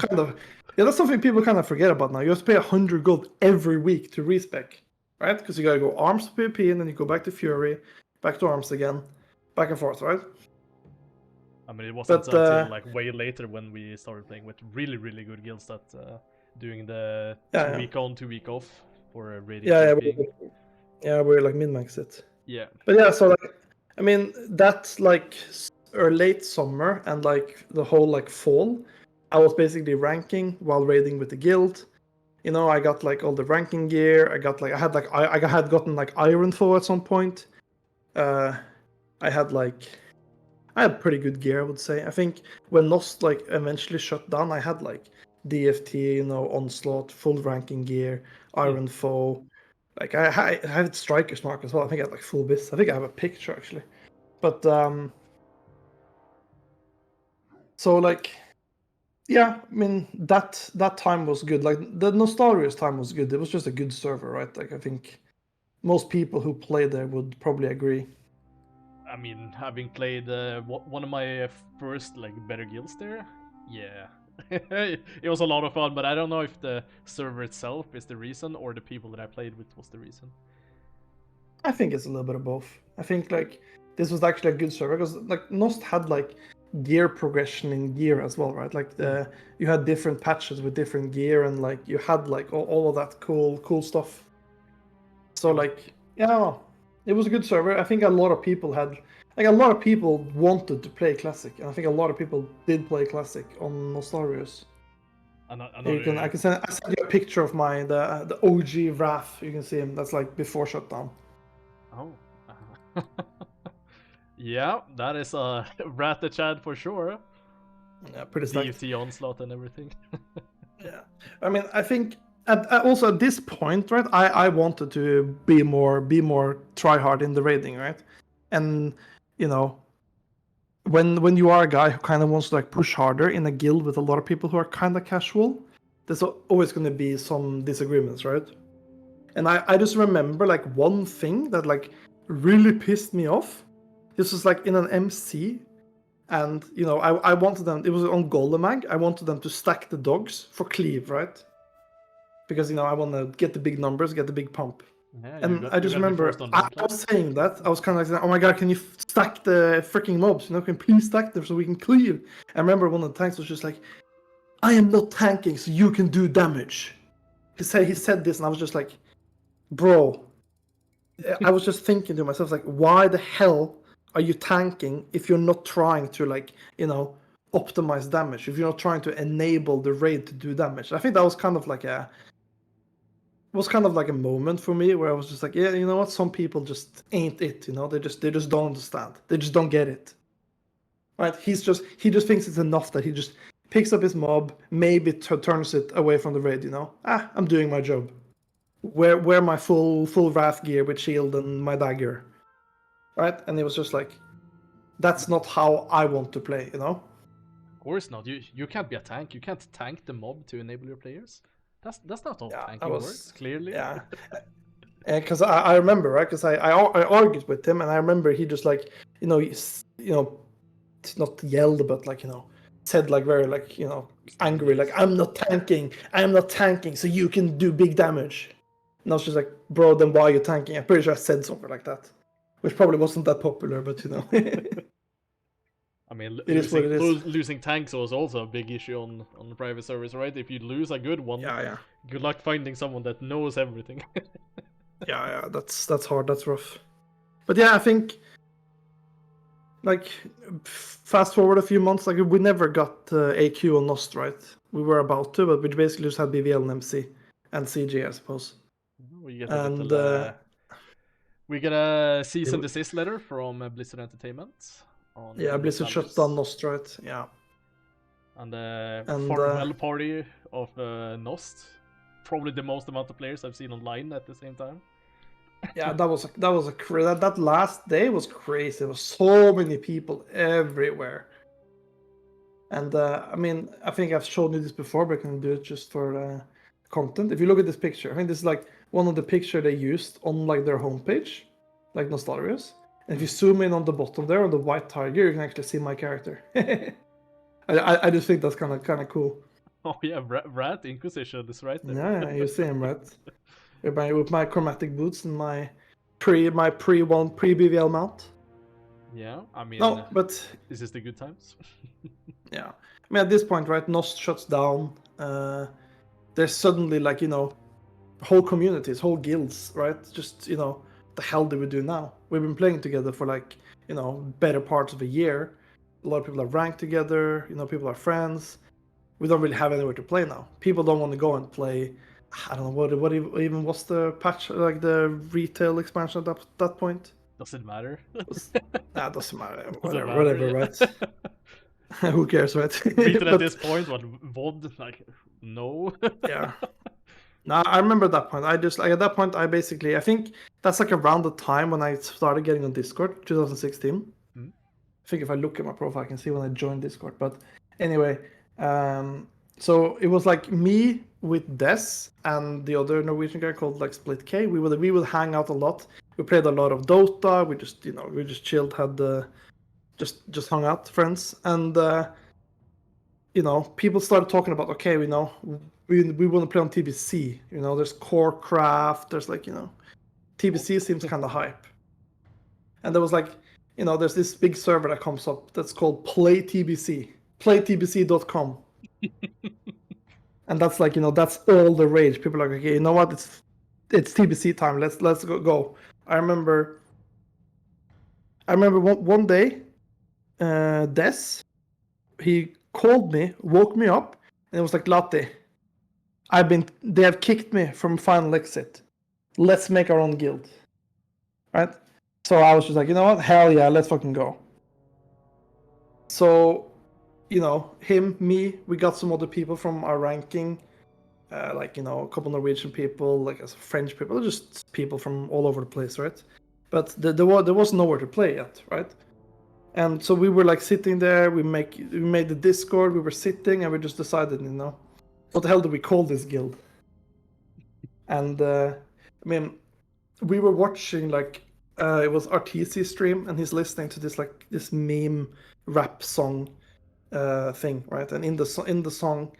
yeah, that's something people kind of forget about now. You have to pay 100 gold every week to respec, right? Because you gotta go arms to PvP, and then you go back to Fury, back to arms again, back and forth, right? I mean, it wasn't until like way later when we started playing with really, really good guilds that doing the 2 week on, 2 week off for raiding. We're like min-max it. Yeah. But yeah, so like, I mean, that's like or late summer and like the whole like fall, I was basically ranking while raiding with the guild. You know, I got like all the ranking gear. I had gotten like iron foe at some point. I had pretty good gear, I would say. I think when Nost like eventually shut down, I had like DFT, you know, onslaught, full ranking gear, iron foe. Like I had striker's mark as well. I think I had like full bis. I think I have a picture actually. But so like, yeah, I mean that time was good. Like the Nostalrius time was good. It was just a good server, right? Like I think most people who play there would probably agree. I mean, having played one of my first like better guilds there, yeah, it was a lot of fun. But I don't know if the server itself is the reason or the people that I played with was the reason. I think it's a little bit of both. I think like this was actually a good server because like Nost had like gear progression in gear as well, right? Like you had different patches with different gear, and like you had like all of that cool stuff. So like, yeah, it was a good server. I think a lot of people wanted to play Classic, and I think a lot of people did play Classic on Nostalrius. I can send you a picture of the OG Wrath. You can see him. That's like before shutdown. Oh. Yeah, that is a Ratachad for sure. Yeah, pretty stacked. DFT onslaught and everything. Yeah, I mean, I think also at this point, right? I wanted to be more try hard in the raiding, right? And you know, when you are a guy who kind of wants to like push harder in a guild with a lot of people who are kind of casual, there's always going to be some disagreements, right? And I just remember like one thing that like really pissed me off. This was like in an MC, and you know, I wanted them. It was on Golemag. I wanted them to stack the dogs for cleave, right? because I want to get the big numbers, get the big pump. Yeah, And I just remember I was saying that. I was kind of like, oh my god, can you stack the freaking mobs? Can you please stack them so we can clear? I remember one of the tanks was just like, I am not tanking, so you can do damage. He said this, and I was just like, bro. I was just thinking to myself, like, why the hell are you tanking if you're not trying to, like, optimize damage? If you're not trying to enable the raid to do damage? I think that was kind of like a moment for me where I was just like, yeah, you know what? Some people just ain't it, They just don't understand. They just don't get it. Right? He just thinks it's enough that he just picks up his mob, maybe turns it away from the raid, I'm doing my job. Wear my full wrath gear with shield and my dagger. Right? And it was just like, that's not how I want to play, Of course not. You can't be a tank. You can't tank the mob to enable your players. That's not how tanking works, clearly. Yeah. Because I remember, right? Because I argued with him, and I remember he just like, not yelled, but like, said like very like, angry, like, I'm not tanking, so you can do big damage. And I was just like, bro, then why are you tanking? I'm pretty sure I said something like that, which probably wasn't that popular, but I mean, losing tanks was also a big issue on the private servers, right? If you lose a good one, good luck finding someone that knows everything. yeah, that's hard, that's rough. But yeah, I think, like, fast forward a few months, like, we never got AQ on Nost, right? We were about to, but we basically just had BVL and MC and CG, I suppose. We get a cease and desist letter from Blizzard Entertainment. Blizzard shut down Nost, right? Yeah. And farewell party of Nost. Probably the most amount of players I've seen online at the same time. Yeah, that last day was crazy. There was so many people everywhere. And I mean, I think I've shown you this before, but I can do it just for content. If you look at this picture, I think this is like one of the pictures they used on like their homepage, like Nostalrius. And if you zoom in on the bottom there, on the white tiger, you can actually see my character. I just think that's kind of cool. Oh yeah, Rat Inquisition is right there. Yeah, you see him, right? With my chromatic boots and my pre-BVL mount. Yeah, I mean, no, but this is the good times. Yeah, I mean, at this point, right, Nost shuts down. There's suddenly like, whole communities, whole guilds, right? Just, the hell do we do now? We've been playing together for like, better parts of a year. A lot of people are ranked together, people are friends. We don't really have anywhere to play now. People don't want to go and play. I don't know what even was the patch, like the retail expansion at that point. Doesn't matter. Doesn't matter. Whatever, right? Who cares, right? Retail at this point, what VOD? Like, no. Yeah. No, I remember that point. I just like at that point, I think that's like around the time when I started getting on Discord, 2016. I think if I look at my profile, I can see when I joined Discord. But anyway, so it was like me with Des and the other Norwegian guy called like Split K. We would hang out a lot. We played a lot of Dota. We just chilled, had just hung out, friends, and people started talking about, okay, we want to play on TBC. There's Corecraft. There's like, TBC seems kind of hype, and there was like, there's this big server that comes up that's called PlayTBC, playtbc.com. And that's like, that's all the rage. People are like, okay, you know what? It's TBC time. Let's go. I remember one day, Des, he called me, woke me up, and it was like, Laty, they have kicked me from Final Exit. Let's make our own guild. Right? So I was just like, you know what? Hell yeah, let's fucking go. So, him, me, we got some other people from our ranking, like, a couple Norwegian people, like French people, just people from all over the place, right? But there was nowhere to play yet, right? And so we were like sitting there, we made the Discord, we were sitting, and we just decided, what the hell do we call this guild? And I mean, we were watching like, it was RTC stream, and he's listening to this meme rap song thing, right? And in the song,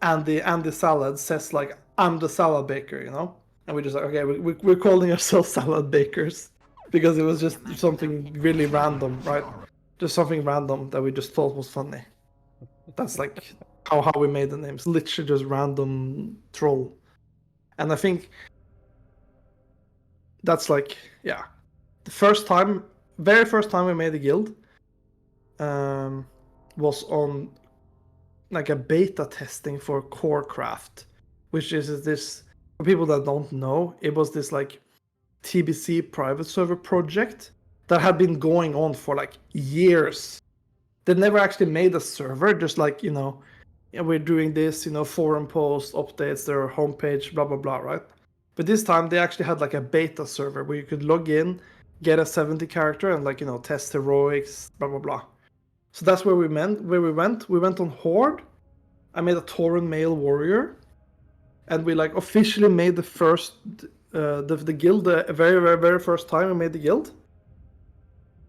Andy Salad says like, I'm the salad baker, you know? And we just like, okay, we're calling ourselves salad bakers because it was just something really random, right? Just something random that we just thought was funny. That's like how we made the names. Literally just random troll. And I think that's like, yeah. The very first time we made a guild was on like a beta testing for Corecraft, which is this, for people that don't know, it was this like TBC private server project that had been going on for like years. They never actually made a server, just like, yeah, we're doing this, forum posts, updates, their homepage, blah, blah, blah, right? But this time they actually had like a beta server where you could log in, get a 70 character and like, test heroics, blah, blah, blah. So that's where we went. We went on Horde. I made a Tauren male warrior. And we like officially made the first, the guild, the very, very, very first time we made the guild.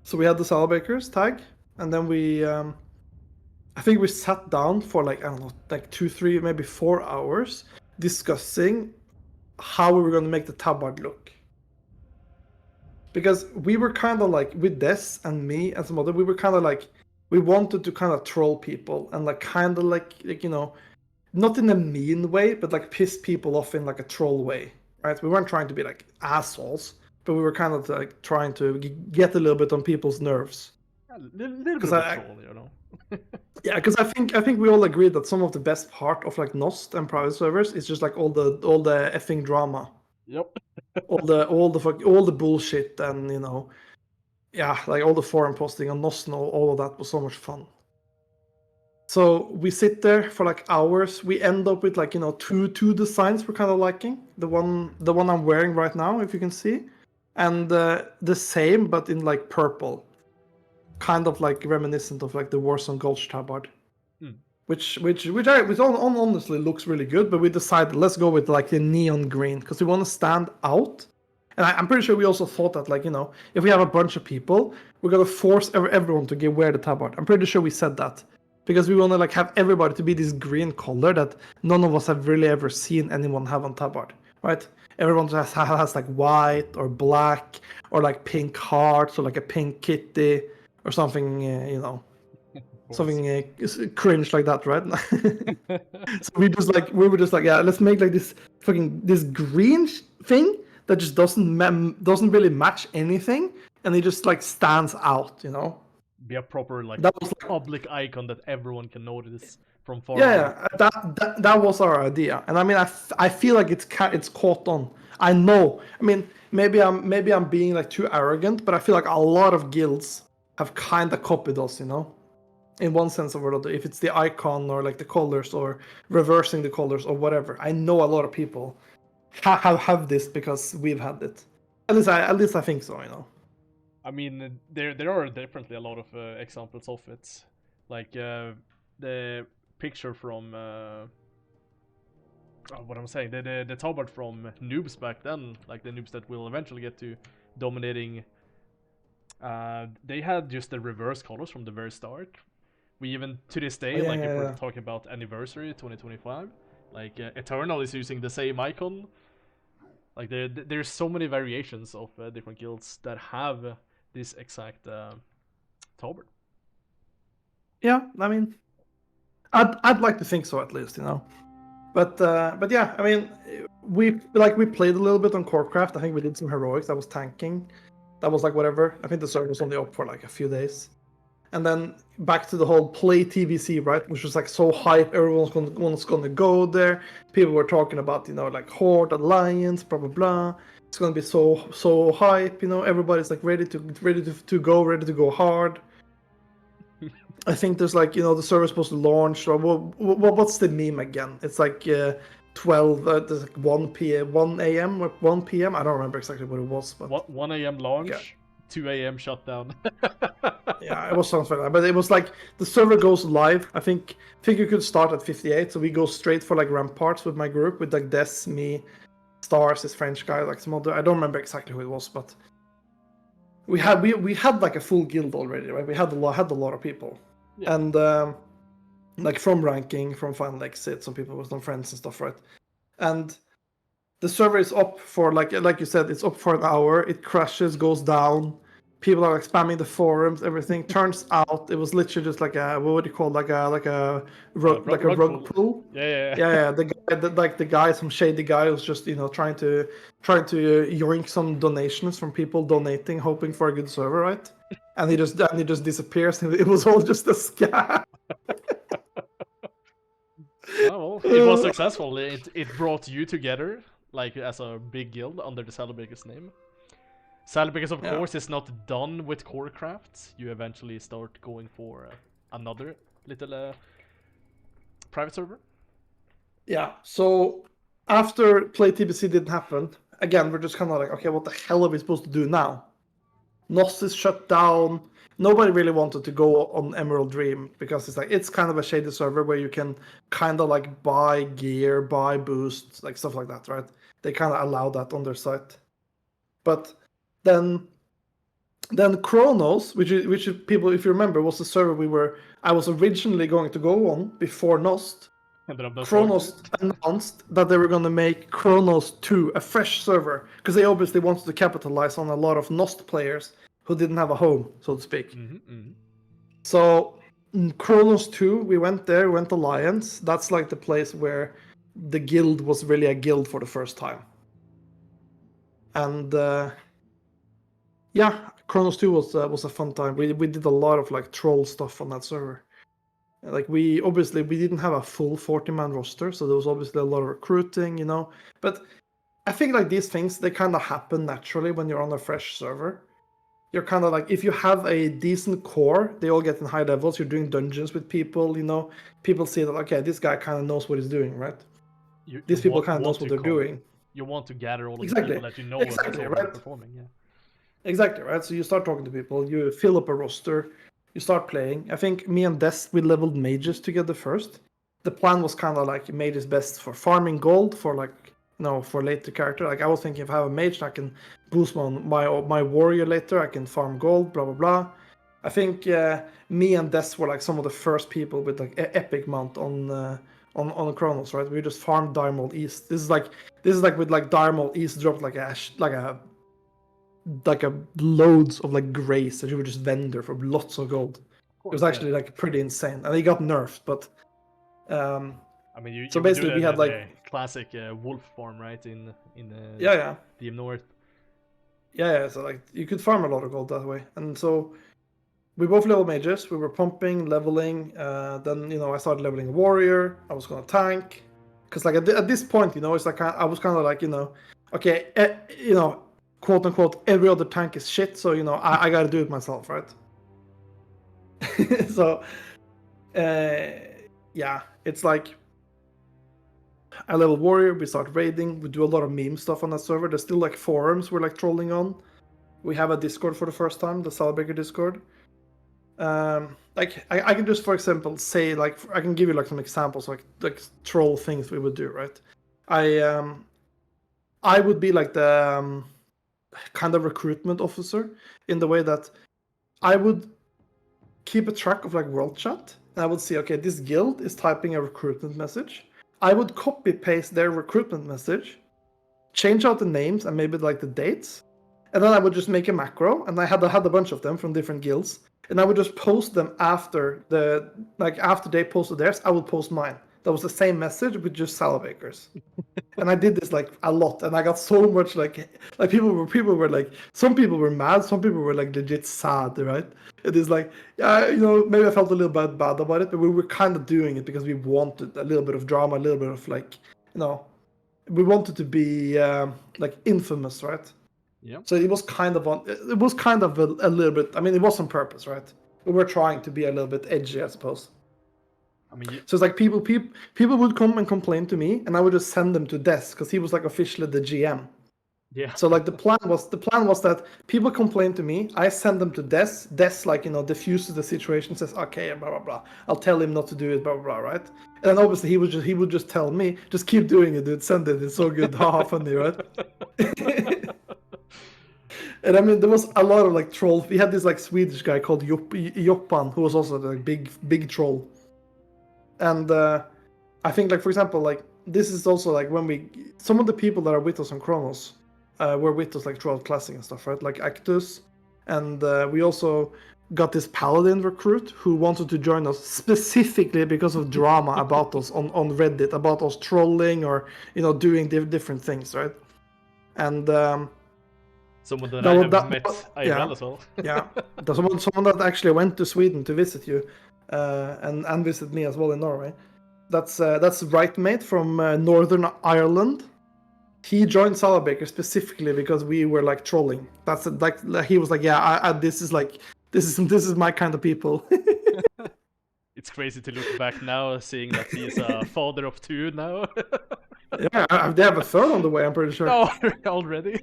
So we had the Salabakers tag. And then I think we sat down for like, I don't know, like 2, 3, maybe 4 hours discussing how we were going to make the tabard look. Because we were kind of like, with Des and me and some other, we were kind of like, we wanted to kind of troll people and like kind of like, not in a mean way, but like piss people off in like a troll way, right? We weren't trying to be like assholes, but we were kind of like trying to get a little bit on people's nerves. A little bit of a troll, you know. Yeah, because I think we all agree that some of the best part of like Nost and private servers is just like all the effing drama. Yep. all the bullshit and yeah, like all the forum posting on Nost and all of that was so much fun. So we sit there for like hours. We end up with like two designs we're kind of liking. The one I'm wearing right now, if you can see, and the same but in like purple, kind of like reminiscent of like the Warzone Gulch tabard, which honestly looks really good. But we decided let's go with like the neon green because we want to stand out. And I'm pretty sure we also thought that like if we have a bunch of people, we're gonna force everyone to wear the tabard. I'm pretty sure we said that. Because we want to like have everybody to be this green color that none of us have really ever seen anyone have on tabard, right? Everyone has like white or black or like pink hearts or like a pink kitty or something, something cringe like that, right? So we were just like, yeah, let's make like this green thing that just doesn't really match anything, and it just like stands out, Be a proper like that was like, public icon that everyone can notice from far away. Yeah, that was our idea, and I mean, I feel like it's caught on. I know. I mean, maybe I'm being like too arrogant, but I feel like a lot of guilds have kind of copied us, in one sense or another. If it's the icon or like the colors or reversing the colors or whatever, I know a lot of people have this because we've had it. At least I think so, I mean, there are definitely a lot of examples of it, like the picture from what I'm saying, the tabard from noobs back then, like the noobs that will eventually get to dominating. They had just the reverse colors from the very start. We even to this day, if we're talking about anniversary 2025, like Eternal is using the same icon. Like there's so many variations of different guilds that have this exact tabard. Yeah, I mean, I'd like to think so at least, But yeah, I mean, we played a little bit on Corecraft. I think we did some heroics. That was tanking. That was like whatever. I think the server was only up for like a few days. And then back to the whole play TBC, right? Which was like so hype. Everyone's gonna go there. People were talking about, like Horde, Alliance, blah blah blah. It's gonna be so hype, Everybody's like ready to go hard. I think there's like, the server's supposed to launch. Or what's the meme again? It's like 12, there's like 1 p.m., 1 a.m. or 1 p.m. I don't remember exactly what it was. But 1 a.m. launch, yeah. 2 a.m. shutdown. Yeah, it was something like that. But it was like the server goes live. I think you could start at 58. So we go straight for like ramparts with my group with like Des, me, Stars, this French guy, like some other. I don't remember exactly who it was, but we had like a full guild already, right? We had a lot of people. And like from ranking, from final exit, some people with some friends and stuff, right? and the server is up for like you said, it's up for an hour. It crashes, goes down. People are like spamming the forums. Everything turns out it was literally just like a what would you call it? Like a rug pull. Yeah. Yeah. The guy, some shady guy, was just trying to yoink some donations from people donating, hoping for a good server, right? And he just disappears. It was all just a scam. Oh, well, it was successful. It brought you together, like as a big guild under the Salabreakers name. Salabreakers, of course, is not done with core crafts. You eventually start going for another little private server. Yeah. So after Play TBC didn't happen, again we're just kind of like, okay, what the hell are we supposed to do now? Nost is shut down. Nobody really wanted to go on Emerald Dream because it's kind of a shady server where you can kind of like buy gear, buy boosts, like stuff like that, right? They kind of allow that on their site. But then Chronos, which people, if you remember, was the server I was originally going to go on before Nost. Chronos announced that they were going to make Chronos 2 a fresh server because they obviously wanted to capitalize on a lot of Nost players who didn't have a home, so to speak. So Chronos 2, we went Alliance. That's like the place where the guild was really a guild for the first time. And Chronos 2 was a fun time. We did a lot of like troll stuff on that server. Like we didn't have a full 40-man roster, so there was obviously a lot of recruiting, But I think like these things, they kind of happen naturally when you're on a fresh server. You're kind of like, if you have a decent core, they all get in high levels. You're doing dungeons with people, People see that, okay, this guy kind of knows what he's doing, right? These people kind of knows what they're doing. You want to gather all of the people that you know exactly, right? Performing, yeah. Exactly, right? So you start talking to people, you fill up a roster, you start playing. I think me and Drast, we leveled mages together first. The plan was kind of like mages best for farming gold, for like, for later character. Like I was thinking if I have a mage, I can boost my warrior later, I can farm gold, blah, blah, blah. I think me and Drast were like some of the first people with like epic mount on Chronos, right? We just farmed Diamond East. This is like with like Diamond East dropped like a loads of like grace that you would just vendor for lots of gold. It was actually like pretty insane, and he got nerfed. But I mean, you so basically we had like classic wolf farm, right? In DM North. Yeah. So like you could farm a lot of gold that way, and so we both level mages. We were pumping, leveling. Then I started leveling a warrior. I was gonna tank, because like at this point, it's like I was kind of like okay, quote unquote, every other tank is shit, so I gotta do it myself, right? So it's like I level warrior, we start raiding, we do a lot of meme stuff on that server. There's still like forums we're like trolling on. We have a Discord for the first time, the Salabreaker Discord. Like I can just, for example, say like I can give you like some examples like troll things we would do, right? I would be like the kind of recruitment officer, in the way that I would keep a track of like world chat, and I would see, okay, this guild is typing a recruitment message. I would copy paste their recruitment message, change out the names and maybe like the dates, and then I would just make a macro, and I had a bunch of them from different guilds, and I would just post them after they posted theirs, I would post mine. That was the same message with just Salabreakers. And I did this like a lot, and I got so much like people were like, some people were mad, some people were like legit sad, right? It is like, maybe I felt a little bit bad about it, but we were kind of doing it because we wanted a little bit of drama, a little bit of like, we wanted to be like infamous, right? Yeah. So it was kind of a little bit. I mean, it was on purpose, right? We were trying to be a little bit edgy, I suppose. I mean, so it's like people would come and complain to me, and I would just send them to Drast because he was like officially the GM. Yeah. So like the plan was that people complain to me, I send them to Drast. Drast like diffuses the situation, says okay, blah blah blah. I'll tell him not to do it, blah blah blah, right? And then obviously he would just tell me, just keep doing it, dude. Send it. It's so good, haha, funny, right? And I mean, there was a lot of like trolls. We had this like Swedish guy called Joppan, who was also like big troll. And I think, like, for example, like this is also like when some of the people that are with us on Chronos were with us like throughout Classic and stuff, right? Like Actus, and we also got this Paladin recruit who wanted to join us specifically because of drama about us on Reddit, about us trolling or doing different things, right? And someone that I have met IRL as well. Yeah, someone that actually went to Sweden to visit you, and visit me as well in Norway. That's Rightmate from Northern Ireland. He joined Salabaker specifically because we were like trolling. That's like he was like, yeah, this is my kind of people. It's crazy to look back now, seeing that he's a father of 2 now. Yeah, they have a third on the way. I'm pretty sure. Oh, already?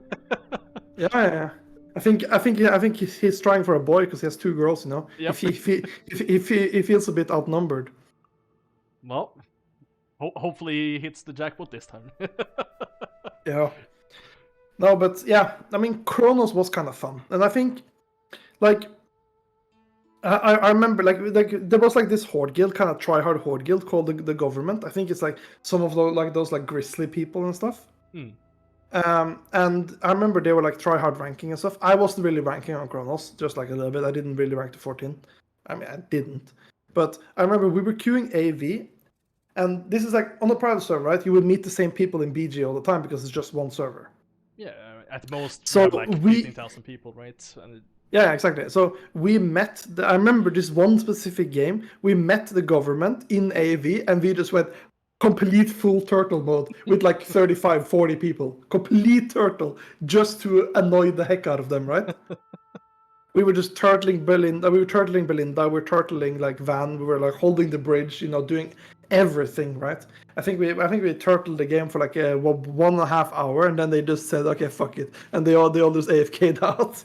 Yeah. I think he's trying for a boy because he has 2 girls. Yep. If he feels a bit outnumbered. Well, hopefully he hits the jackpot this time. Yeah. No, but yeah, I mean, Chronos was kind of fun, and I think, like, I remember like there was like this horde guild, kind of try-hard horde guild called the Government. I think it's like some of those like grizzly people and stuff. And I remember they were like try-hard ranking and stuff. I wasn't really ranking on Chronos, just like a little bit. I didn't really rank to 14. I mean, I didn't. But I remember we were queuing AV, and this is like on a private server, right? You would meet the same people in BG all the time because it's just one server. Yeah, at most so you have like 15,000 people, right? And yeah, exactly. So we met, I remember this one specific game, we met the Government in AV, and we just went complete full turtle mode with like 35, 40 people. Complete turtle, just to annoy the heck out of them, right? We were just turtling Belinda, we were turtling like Van, we were like holding the bridge, doing everything, right? I think we turtled the game for like 1.5 hours, and then they just said, okay, fuck it, and they all just AFK'd out.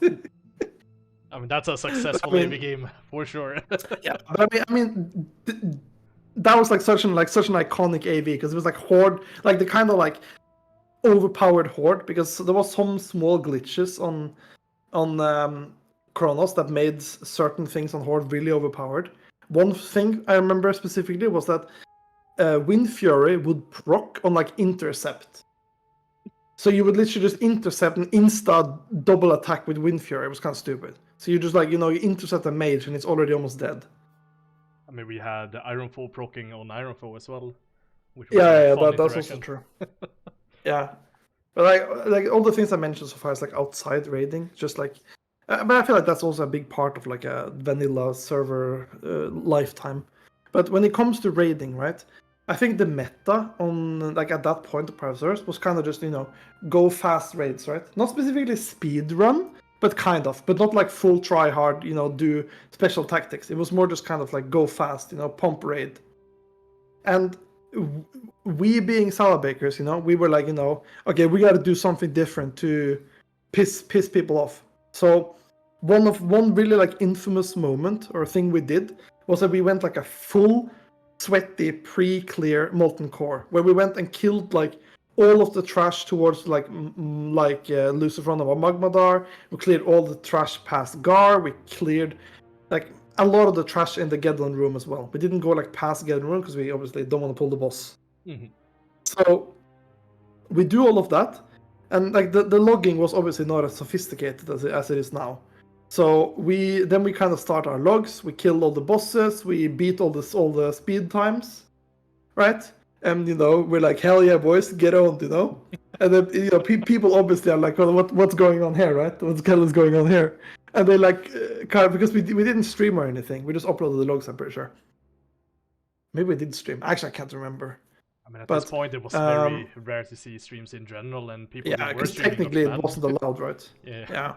I mean, that's a successful AV game for sure. Yeah, but I mean, that was like such an iconic AV because it was like horde, like the kind of like overpowered horde, because there was some small glitches on Chronos that made certain things on horde really overpowered. One thing I remember specifically was that Wind Fury would proc on like intercept. So you would literally just intercept and insta double attack with Wind Fury. It was kind of stupid. So you just like, you intercept a mage and it's already almost dead. I mean, we had Ironfoe procking on Ironfoe as well. Which was that's also true. Yeah. But like all the things I mentioned so far is like outside raiding, just like, but I feel like that's also a big part of like a vanilla server lifetime. But when it comes to raiding, right? I think the meta on like at that point of private servers was kind of just go fast raids, right? Not specifically speed run, but kind of, but not like full try hard, do special tactics. It was more just kind of like go fast, pump raid. And we being Salabakers, we were like, okay, we got to do something different to piss people off. So one really like infamous moment or thing we did was that we went like a full sweaty pre-clear molten core where we went and killed like all of the trash towards like Luciferon of Magmadar. We cleared all the trash past Gar. We cleared like a lot of the trash in the Gedlin room as well. We didn't go like past Gedlin room because we obviously don't want to pull the boss. Mm-hmm. So we do all of that, and like the logging was obviously not as sophisticated as it is now. So we kind of start our logs. We kill all the bosses. We beat all the speed times, right? And we're like, hell yeah, boys, get on, And then people obviously are like, well, what's going on here, right? What's going on here? And they like, kind of, because we didn't stream or anything. We just uploaded the logs. I'm pretty sure. Maybe we did stream. Actually, I can't remember. I mean, at this point, it was very rare to see streams in general, and people were because streaming technically it wasn't allowed, right? Yeah.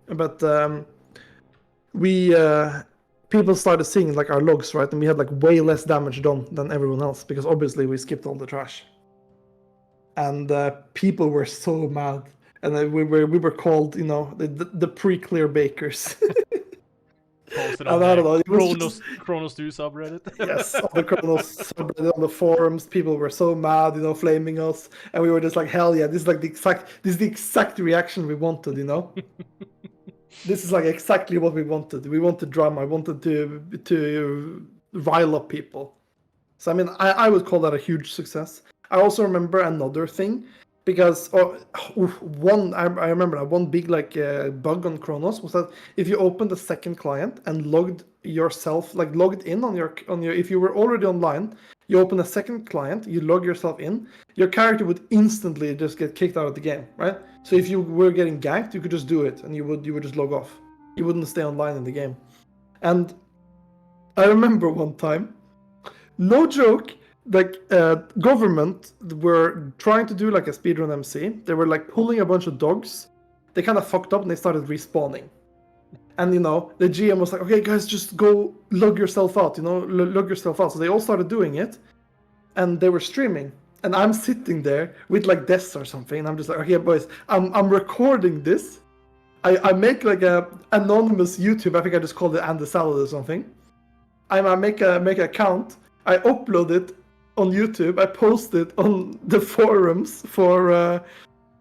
But people started seeing like our logs, right? And we had like way less damage done than everyone else because obviously we skipped all the trash. And people were so mad, and we were called, the pre-clear bakers. Posted on the Chronos 2 subreddit. Yes, on the Chronos subreddit, on the forums, people were so mad, flaming us, and we were just like, hell yeah, this is the exact reaction we wanted, This is like exactly what we wanted. We wanted drama. I wanted to rile up people. So I mean, I would call that a huge success. I also remember another thing because I remember that one big bug on Chronos was that if you opened the second client and logged in on your if you were already online, you open a second client, you log yourself in, your character would instantly just get kicked out of the game, right? So if you were getting ganked, you could just do it and you would just log off. You wouldn't stay online in the game. And I remember one time, no joke, government were trying to do like a speedrun MC. They were like pulling a bunch of dogs. They kind of fucked up and they started respawning. And the GM was like, okay guys, just go log yourself out, log yourself out. So they all started doing it and they were streaming. And I'm sitting there with like desks or something. And I'm just like, okay boys, I'm recording this. I make like a anonymous YouTube, I think I just called it Andy Salad or something. I make an account, I upload it on YouTube, I post it on the forums for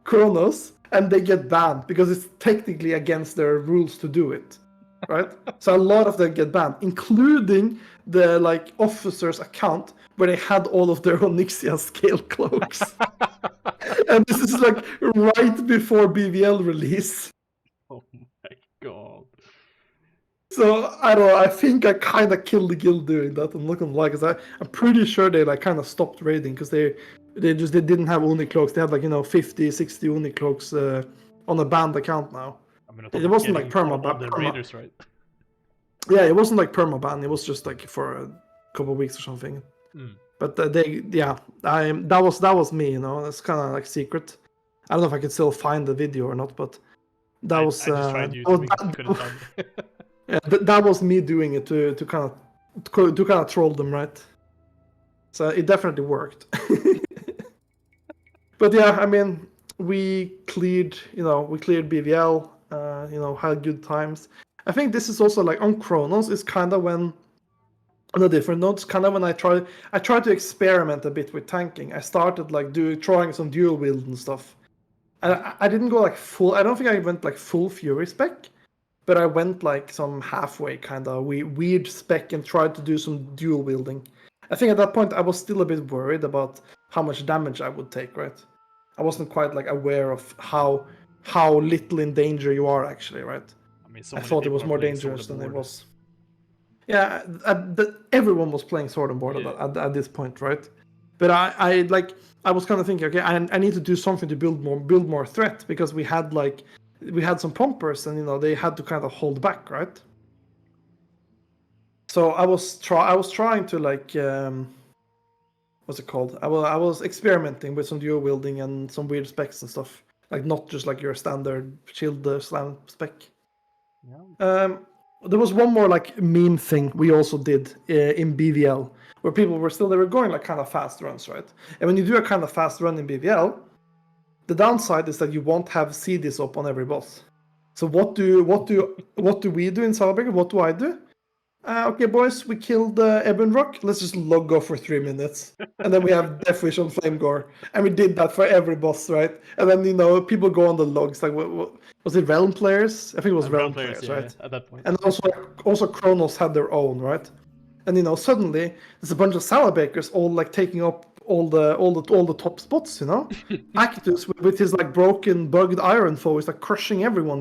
Chronos, and they get banned because it's technically against their rules to do it, right? So a lot of them get banned, including the officer's account where they had all of their Onyxia scale cloaks. And this is like right before BVL release. Oh my god. So I don't know. I think I kind of killed the guild doing that. I'm not gonna lie, because I'm pretty sure they kind of stopped raiding because they didn't have Oni cloaks. They had 50, 60 Oni cloaks on a banned account now. I mean, it wasn't like all the raiders, right? Yeah, it wasn't like perma ban. It was just like for a couple of weeks or something. Mm. But that was me. That's kind of like secret. I don't know if I could still find the video or not, but that was. I just tried YouTube, couldn't find it. Yeah, that was me doing it to kind of troll them, right? So it definitely worked. But yeah, I mean, we cleared BVL, had good times. I think this is also like on Chronos is kind of when, on a different note, it's kind of when I tried to experiment a bit with tanking. I started trying some dual wield and stuff. And I didn't go full. I don't think I went full Fury spec. But I went some halfway kind of weird spec and tried to do some dual wielding. I think at that point I was still a bit worried about how much damage I would take, right? I wasn't quite aware of how little in danger you are actually, right? I mean, I thought it was more dangerous than it was. Yeah, everyone was playing Sword and Board at this point, right? But I was kind of thinking, okay, I need to do something to build more threat, because we had some pumpers and they had to kind of hold back, right? So I was trying to what's it called? I was experimenting with some dual wielding and some weird specs and stuff, not just your standard shield slam spec. Yeah. There was one more meme thing we also did in BVL where people were going kind of fast runs, right? And when you do a kind of fast run in BVL, the downside is that you won't have CDs up on every boss. So what do we do in Saltbringer? What do I do? Okay, boys, we killed Ebon Rock. Let's just log off for 3 minutes, and then we have Deathwish on Flame Gore, and we did that for every boss, right? And then people go on the logs. What was it? Realm players? I think it was Realm players, right? Yeah, at that point. And also Chronos had their own, right? And suddenly there's a bunch of salad bakers all taking up all the top spots, Actus with his broken bugged iron foe is crushing everyone,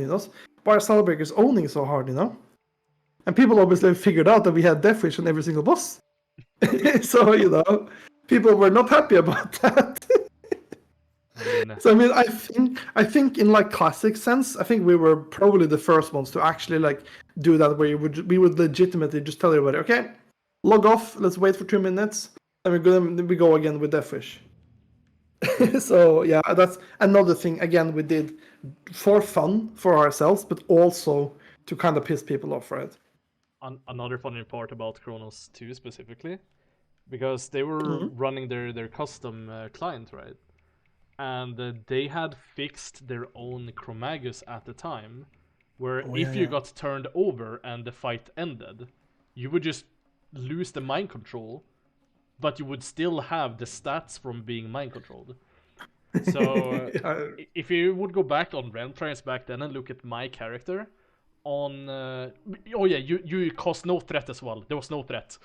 Why are Salabreakers owning so hard, And people obviously figured out that we had Deathwish on every single boss. So, people were not happy about that. So I mean, I think in classic sense, I think we were probably the first ones to actually do that, where we would legitimately just tell everybody, okay, log off, let's wait for 2 minutes. And we go again with Deathwish. So yeah, that's another thing again we did for fun for ourselves, but also to kind of piss people off, right? Another funny part about Chronos 2 specifically, because they were running their custom client, right? And they had fixed their own Chromagus at the time, where if you got turned over and the fight ended, you would just lose the mind control, but you would still have the stats from being mind controlled. So if you would go back on Realm Players back then and look at my character on you caused no threat as well. There was no threat.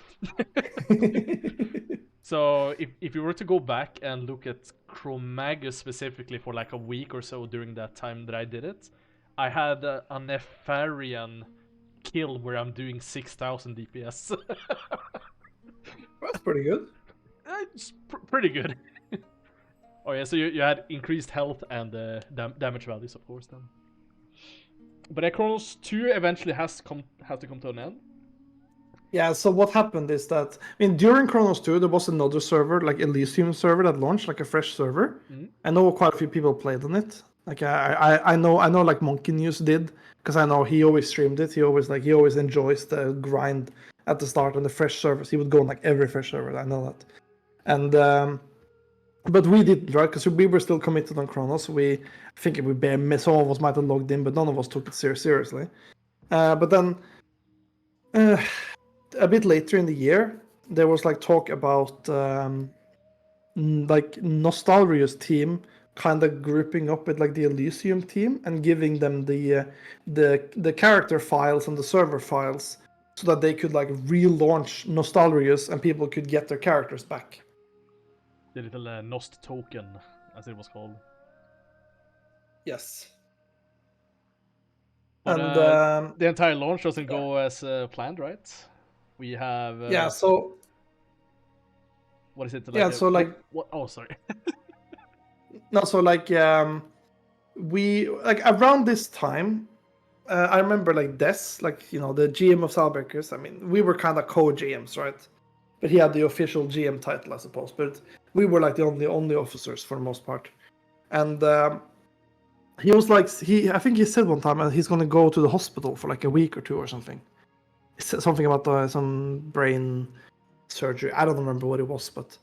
So if you were to go back and look at Chromagus specifically for like a week or so during that time that I did it, I had a Nefarian kill where I'm doing 6,000 DPS. That's pretty good. It's pretty good. Oh yeah, so you had increased health and damage values, of course, then. But Chronos 2 eventually has to come to an end. Yeah, so what happened is that, I mean, during Chronos 2, there was another server, like Elysium server that launched, like a fresh server. I know quite a few people played on it. Like I know like Monkey News did, because I know he always streamed it. He always enjoys the grind at the start on the fresh servers. He would go on like every fresh server. I know that. And but we didn't, right? Because we were still committed on Chronos. I think some of us might have logged in, but none of us took it seriously. But then a bit later in the year, there was like talk about like Nostalrius team kind of grouping up with like the Elysium team and giving them the character files and the server files so that they could like relaunch Nostalrius and people could get their characters back. The little Nost token, as it was called. Yes. But And the entire launch doesn't go as planned, right? We have yeah. So what is it? Like yeah. So like what? Oh, sorry. No. So like we like around this time. I remember like Des, like you know the GM of Salbreakers. I mean, we were kind of co-GMs, right? But he had the official GM title, I suppose. But we were like the only officers for the most part. And he was like, I think he said one time he's gonna go to the hospital for like a week or two or something. He said something about some brain surgery. I don't remember what it was, but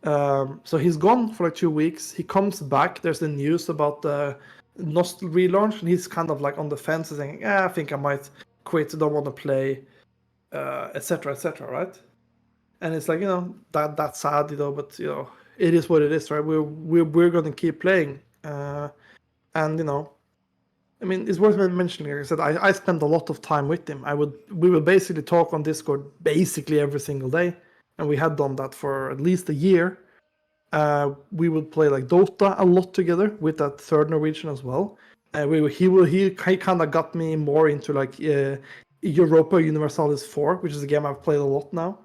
so he's gone for like 2 weeks. He comes back. There's the news about the Nost relaunch, and he's kind of like on the fence, saying, "Yeah, I think I might quit. Don't want to play, etc., etc." Right? And it's like, you know, that's sad, you know, but you know, it is what it is, right? We're going to keep playing, and you know, I mean, it's worth mentioning. Like I said, I spent a lot of time with him. We would basically talk on Discord basically every single day, and we had done that for at least a year. We would play like Dota a lot together with that third Norwegian as well. He kind of got me more into like Europa Universalis 4, which is a game I've played a lot now,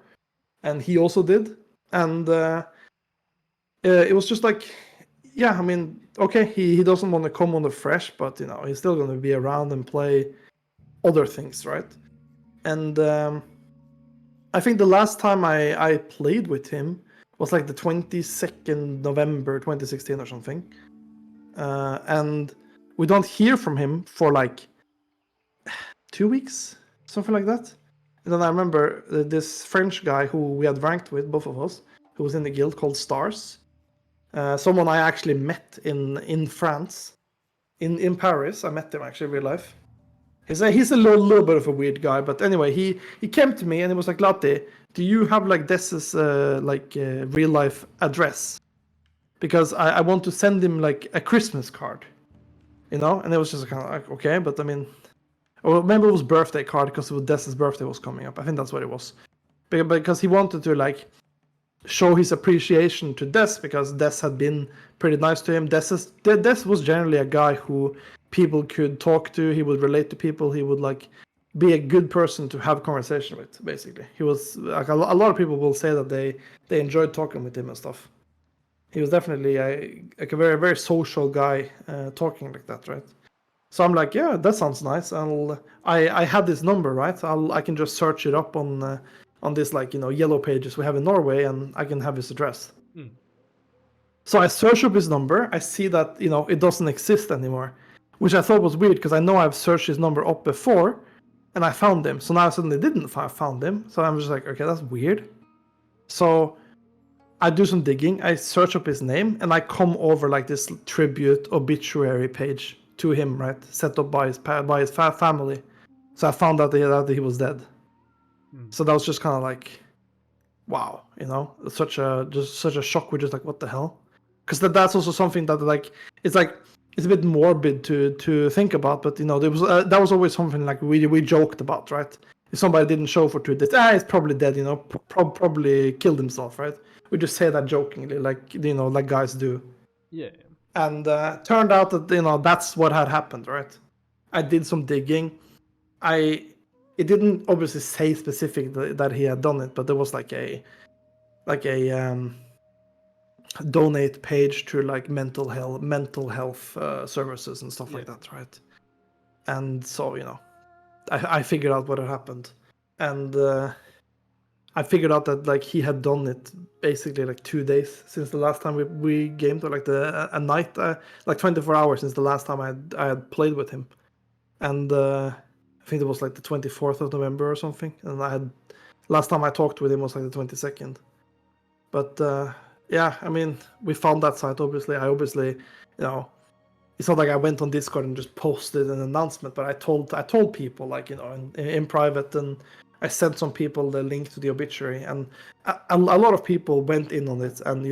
and he also did. And it was just like, yeah, I mean, okay, he doesn't want to come on the fresh, but you know, he's still going to be around and play other things, right? And I think the last time I played with him was like the 22nd November 2016 or something. And we don't hear from him for like 2 weeks, something like that. And then I remember this French guy who we had ranked with, both of us, who was in the guild called Stars. Someone I actually met in France, in Paris. I met him actually in real life. He's a little bit of a weird guy, but anyway, he came to me and he was like, "Laty, do you have like Des's real life address? Because I want to send him like a Christmas card, you know?" And it was just kind of like, okay, but I mean, or maybe it was birthday card because Des's birthday was coming up. I think that's what it was, because he wanted to like show his appreciation to Des because Des had been pretty nice to him. Des was generally a guy who people could talk to. He would relate to people. He would like be a good person to have conversation with. Basically, he was like a lot of people will say that they enjoyed talking with him and stuff. He was definitely a very very social guy, talking like that, right? So I'm like, yeah, that sounds nice. I had this number, right? I can just search it up on this like, you know, yellow pages we have in Norway, and I can have his address. So I search up his number. I see that, you know, it doesn't exist anymore, which I thought was weird because I know I've searched his number up before and I found him. So now I suddenly didn't found him. So I'm just like, okay, that's weird. So I do some digging. I search up his name and I come over like this tribute obituary page to him, right? Set up by his family. So I found out that he was dead. So that was just kind of like, wow, you know, such a shock. We're just like, what the hell? Because that's also something that like it's a bit morbid to think about, but you know, there was that was always something like we joked about, right? If somebody didn't show for 2 days, he's probably dead, you know, probably killed himself, right? we just say that jokingly, like like guys do. Yeah. And turned out that that's what had happened, right? I did some digging. It didn't obviously say specifically that he had done it, but there was like a donate page to like mental health services and stuff like that, right? And so I figured out what had happened, and I figured out that like he had done it basically like 2 days since the last time we gamed, or like a night, like 24 hours since the last time I had played with him, and I think it was like the 24th of November or something, and last time I talked with him was like the 22nd. But yeah, I mean, we found that site. Obviously, it's not like I went on Discord and just posted an announcement, but I told people, like, in private, and I sent some people the link to the obituary, and a lot of people went in on it and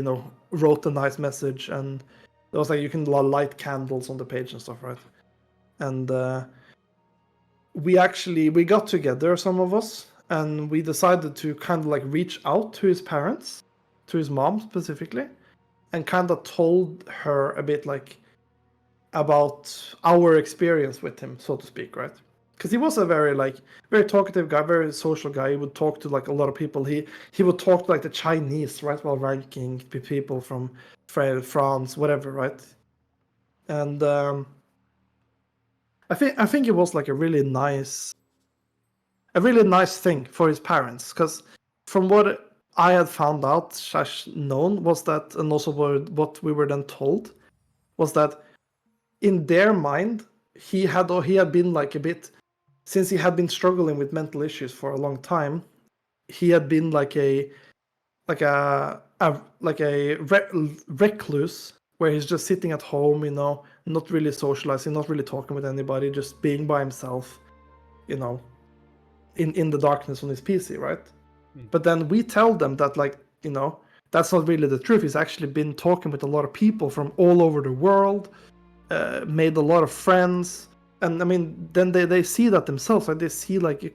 wrote a nice message, and it was like you can light candles on the page and stuff, right? And we got together, some of us, and we decided to kind of like reach out to his parents, to his mom specifically, and kind of told her a bit like about our experience with him, so to speak, right? Because he was a very talkative guy, very social guy. He would talk to like a lot of people. He would talk to like the Chinese, right, while ranking people from France, whatever, right? And I think it was like a really nice thing for his parents, because from what I had found out / known was that, and also what we were then told, was that in their mind he had been like a bit, since he had been struggling with mental issues for a long time, he had been like a recluse, where he's just sitting at home, not really socializing, not really talking with anybody, just being by himself, in the darkness on his PC, right? But then we tell them that, like, that's not really the truth. He's actually been talking with a lot of people from all over the world, made a lot of friends, and I mean, then they see that themselves. Like, they see, like,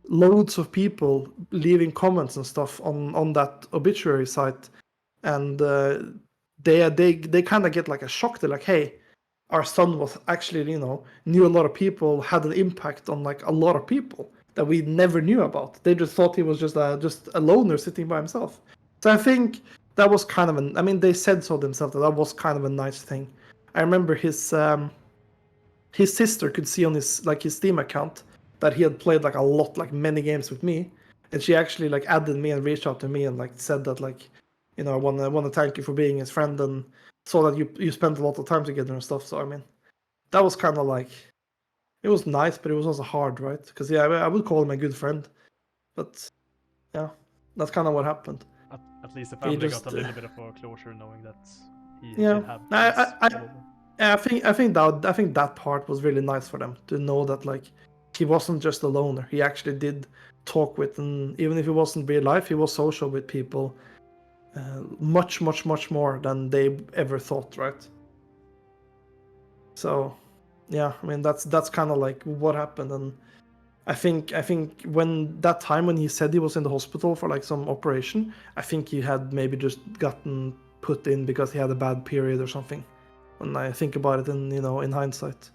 loads of people leaving comments and stuff on that obituary site, and they kind of get like a shock. They're like, hey, our son was actually, knew a lot of people, had an impact on like a lot of people that we never knew about. They just thought he was just a loner sitting by himself. So I think that was kind of I mean, they said so themselves, that was kind of a nice thing. I remember his sister could see on his Steam account that he had played like a lot, like many games with me, and she actually like added me and reached out to me and like said that, like, I want to thank you for being his friend, and saw that you spent a lot of time together and stuff. So I mean, that was kind of like, it was nice, but it was also hard, right? Because yeah, I would call him a good friend, but yeah, that's kind of what happened. At least the family got a little bit of a closure, knowing that he Yeah, did have this I think that part was really nice for them, to know that, like, he wasn't just a loner. He actually did talk with, and even if he wasn't real life, he was social with people, much more than they ever thought, right? So yeah, I mean, that's kind of like what happened. And I think when that time when he said he was in the hospital for like some operation, I think he had maybe just gotten put in because he had a bad period or something, when I think about it in hindsight.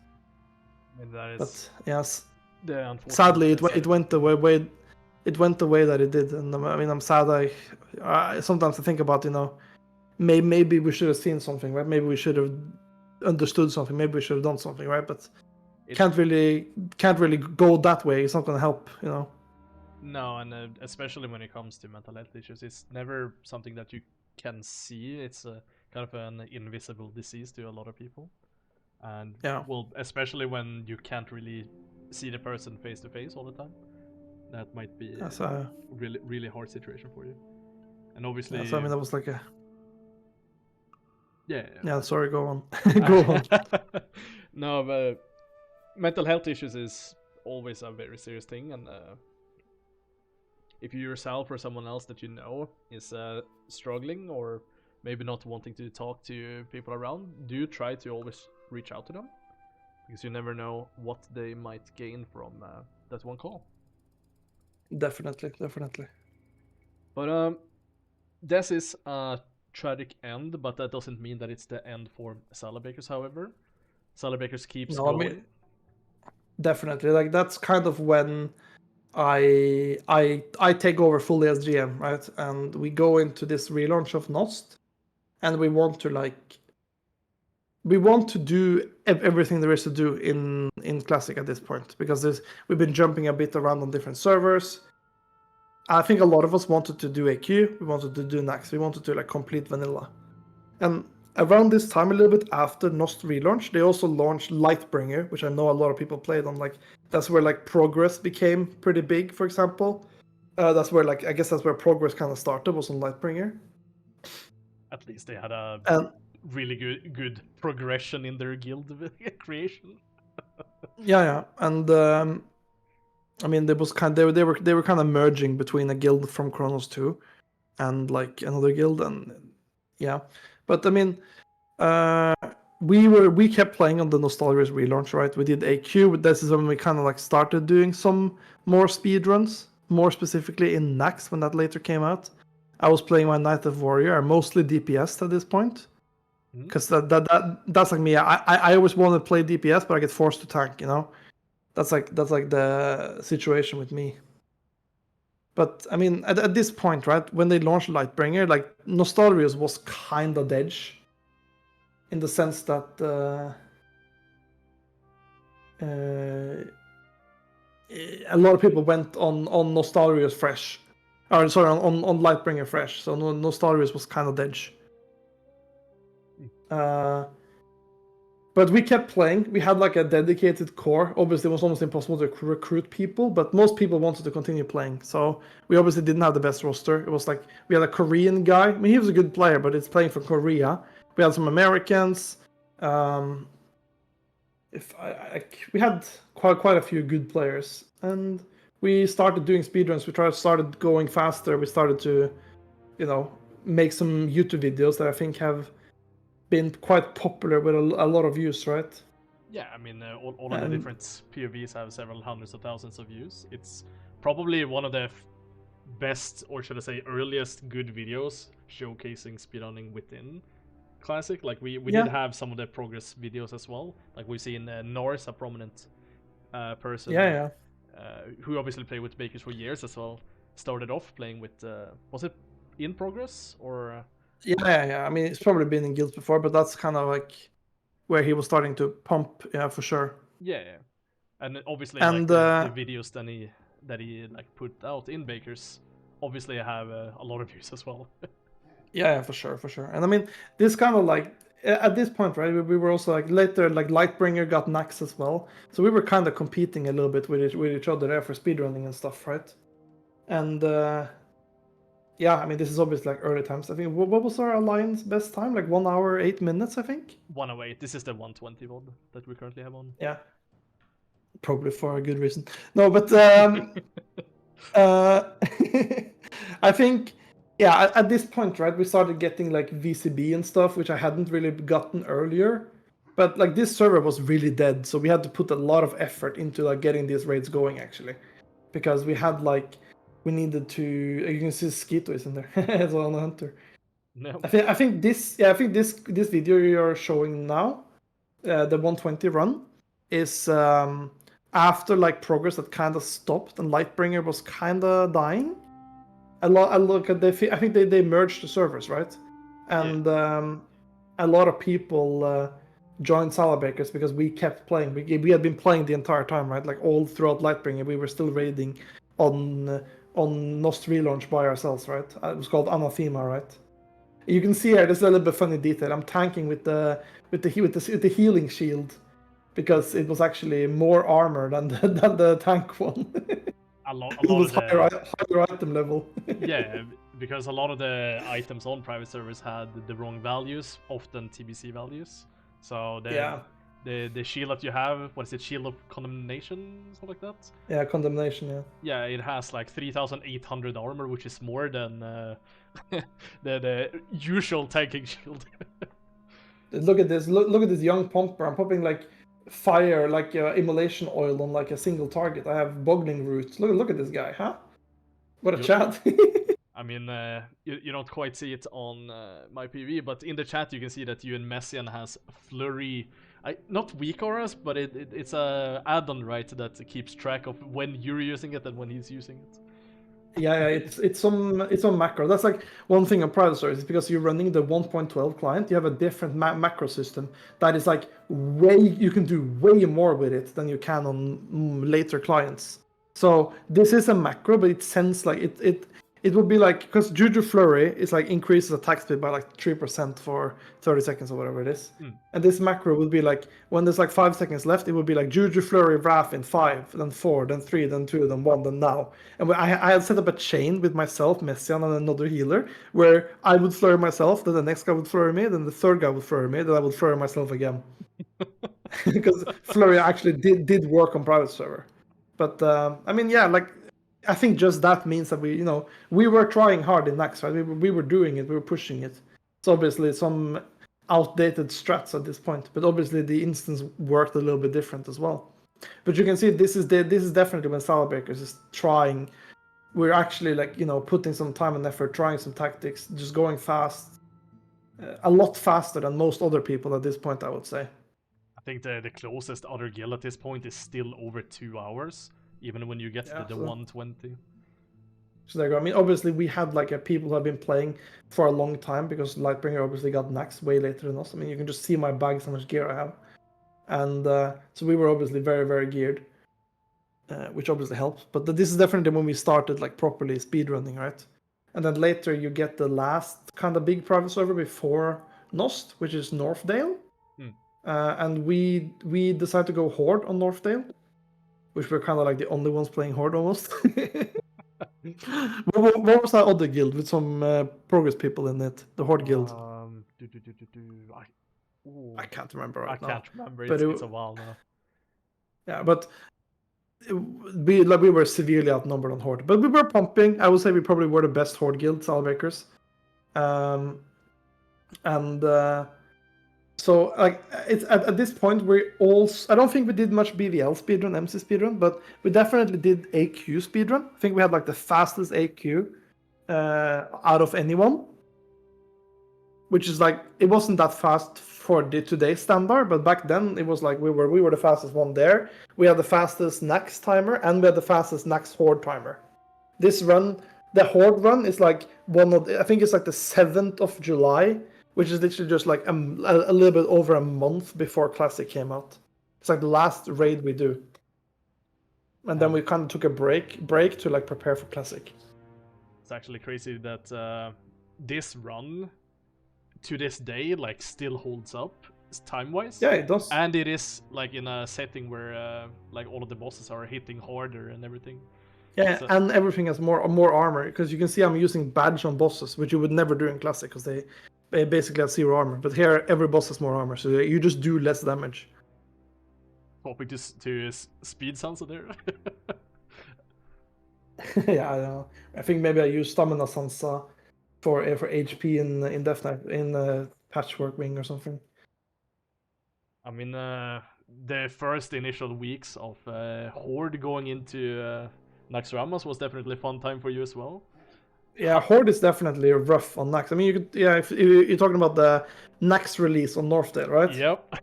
And that is, but yes, sadly it went the way that it did. And I mean, I'm sad. Sometimes I think about, maybe we should have seen something, right? Maybe we should have understood something. Maybe we should have done something, right? But can't really go that way. It's not going to help, No, and especially when it comes to mental health issues, it's never something that you can see. It's kind of an invisible disease to a lot of people, and well, especially when you can't really see the person face to face all the time, that might be a really hard situation for you. And obviously, so I mean, that was like a yeah. Sorry, go on. Go on. No, but mental health issues is always a very serious thing, and if you yourself or someone else that you know is struggling, or maybe not wanting to talk to people around, do try to always reach out to them, because you never know what they might gain from that one call. Definitely. But This is a tragic end, but that doesn't mean that it's the end for Salad Bakers. However, Salad Bakers keeps No, I mean going. definitely like that's kind of when I take over fully as GM, right? And we go into this relaunch of Nost, and we want to do everything there is to do in Classic at this point because we've been jumping a bit around on different servers. I think a lot of us wanted to do AQ, we wanted to do Naxx, we wanted to like complete vanilla. And around this time, a little bit after Nost relaunch, they also launched Lightbringer, which I know a lot of people played on. Like that's where like Progress became pretty big, for example. That's where like I guess that's where Progress kind of started was on Lightbringer. At least they had a And really good progression in their guild creation. yeah, and I mean they was kind they were kind of merging between a guild from Chronos 2 and like another guild, and yeah, but I mean uh we kept playing on the Nostalrius relaunch, right? We did AQ, but this is when we kind of like started doing some more speedruns, more specifically in Naxx when that later came out. I was playing my Knight of Warrior. I mostly DPS at this point because that's like me. I always want to play DPS, but I get forced to tank. You know, that's like the situation with me. But I mean, at this point, right, when they launched Lightbringer, like Nostalrius was kind of dead in the sense that a lot of people went on Nostalrius fresh, or sorry, on Lightbringer fresh. So Nostalrius was kind of dead. But we kept playing. We had like a dedicated core. Obviously, it was almost impossible to recruit people, but most people wanted to continue playing. So we obviously didn't have the best roster. It was like we had a Korean guy. I mean, he was a good player, but it's playing for Korea. We had some Americans. We had quite a few good players, and we started doing speedruns. Started going faster. We started to, make some YouTube videos that I think have been quite popular with a lot of views, right? Yeah, I mean, all of the different POVs have several hundreds of thousands of views. It's probably one of the best, or should I say, earliest good videos showcasing speedrunning within Classic. Like we did have some of the progress videos as well. Like we've seen Norse, a prominent person, who obviously played with Bakers for years as well, started off playing with was it in progress or? Yeah. I mean, it's probably been in guilds before, but that's kind of like where he was starting to pump. Yeah, for sure. Yeah. And obviously, and like the videos that he like put out in Bakers, obviously have a lot of views as well. yeah, for sure. And I mean, this kind of like at this point, right? We were also like later, like Lightbringer got Naxx as well, so we were kind of competing a little bit with each other there for speedrunning and stuff, right? And yeah, I mean, this is obviously like early times. I think what was our alliance best time? Like 1 hour 8 minutes, I think. 108. This is the 120 VOD that we currently have on. Yeah, probably for a good reason. No, but I think yeah, at this point, right, we started getting like VCB and stuff, which I hadn't really gotten earlier. But like this server was really dead, so we had to put a lot of effort into like getting these raids going actually, because we needed to. You can see Skeeto is in there as well on the hunter. No. I think this video you're showing now, the 120 run, is after like progress that kind of stopped and Lightbringer was kind of dying. I look at I think they merged the servers, right? And a lot of people joined Salabakers because we kept playing. We had been playing the entire time, right? Like all throughout Lightbringer, we were still raiding on Nost relaunch by ourselves, right? It was called Anathema, right? You can see here, there's a little bit funny detail. I'm tanking with the healing shield because it was actually more armor than the tank one. a lot It was of the higher item level. yeah, because a lot of the items on private servers had the wrong values, often TBC values. So the shield that you have, what is it, shield of condemnation, something like that? Yeah, condemnation. Yeah. Yeah, it has like 3,800 armor, which is more than the usual tanking shield. Look at this! Look at this young pumper. I'm popping like fire, like immolation oil on like a single target. I have boggling roots. Look at this guy, huh? What a chat. I mean, you don't quite see it on my PV, but in the chat you can see that you and Messian has flurry. Not weak auras, but it's a add-on, right, that keeps track of when you're using it and when he's using it. Yeah, it's on macro. That's like one thing on private servers is because you're running the 1.12 client, you have a different macro system that is like you can do way more with it than you can on later clients. So this is a macro, but it sends like it would be like, because Juju Flurry is like increases attack speed by like 3% for 30 seconds or whatever it is. And this macro would be like, when there's like 5 seconds left, it would be like Juju Flurry Wrath in 5, then 4, then 3, then 2, then 1, then now. And I had set up a chain with myself, Messian, and another healer, where I would flurry myself, then the next guy would flurry me, then the third guy would flurry me, then I would flurry myself again. Because flurry actually did work on private server. But I mean, yeah, like, I think just that means that we were trying hard in Naxx, right? We were doing it, we were pushing it. So obviously some outdated strats at this point, but obviously the instance worked a little bit different as well. But you can see this is definitely when Salabakers is trying. We're actually like putting some time and effort, trying some tactics, just going fast, a lot faster than most other people at this point, I would say. I think the closest other guild at this point is still over 2 hours. Even when you get to the 120. So there you go. I mean, obviously we had like people who have been playing for a long time, because Lightbringer obviously got Naxx way later than us. I mean, you can just see my bag, how much gear I have. And so we were obviously very, very geared, which obviously helps. But this is definitely when we started like properly speedrunning, right? And then later you get the last kind of big private server before Nost, which is Northdale. And we decided to go Horde on Northdale, which were kind of like the only ones playing Horde almost. What was that other guild with some progress people in it? The Horde guild. I can't remember right now. I can't remember. It's a while now. Yeah, but we were severely outnumbered on Horde, but we were pumping. I would say we probably were the best Horde guild, Salabakers. So like it's at this point I don't think we did much BVL speedrun, MC speedrun, but we definitely did AQ speedrun. I think we had like the fastest AQ out of anyone, which is like, it wasn't that fast for today's standard, but back then it was like we were the fastest one there. We had the fastest Naxx timer, and we had the fastest Naxx Horde timer. This run, the Horde run, is like I think it's like the 7th of July. Which is literally just like a little bit over a month before Classic came out. It's like the last raid we do. And then we kind of took a break to like prepare for Classic. It's actually crazy that this run, to this day, like still holds up time-wise. Yeah, it does. And it is like in a setting where like all of the bosses are hitting harder and everything. Yeah, so, and everything has more armor, because you can see I'm using badge on bosses, which you would never do in Classic, because they basically have 0 armor. But here, every boss has more armor, so you just do less damage. Hoping to speed Sansa there. Yeah, I don't know. I think maybe I use Stamina Sansa for HP in Death Knight, in Patchwork Wing or something. I mean, the first initial weeks of Horde going into Naxx Ramos was definitely a fun time for you as well. Yeah, Horde is definitely rough on Naxx. I mean, if you're talking about the Naxx release on Northdale, right? Yep.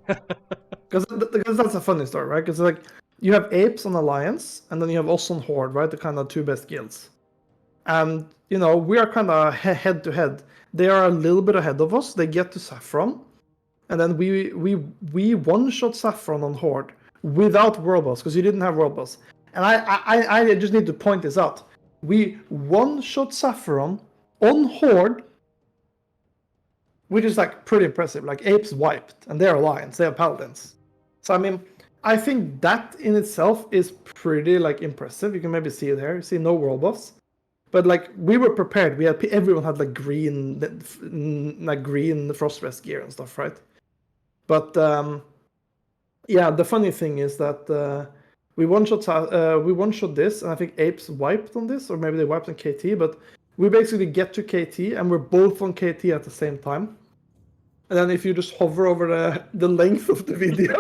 Because that's a funny story, right? Because like you have Apes on Alliance, and then you have us on Horde, right? The kind of 2 best guilds. And we are kind of head to head. They are a little bit ahead of us. They get to Saffron, and then we one-shot Saffron on Horde without World Boss, because you didn't have World Boss. And I just need to point this out. We one-shot Saffron on Horde, which is like pretty impressive. Like Apes wiped, and they're Alliance, they're Paladins. So I mean, I think that in itself is pretty like impressive. You can maybe see it here. You see no world buffs, but like we were prepared. Everyone had like green frost rest gear and stuff, right? But yeah, the funny thing is that. We one-shot this, and I think Apes wiped on this, or maybe they wiped on KT, but we basically get to KT, and we're both on KT at the same time. And then if you just hover over the length of the video,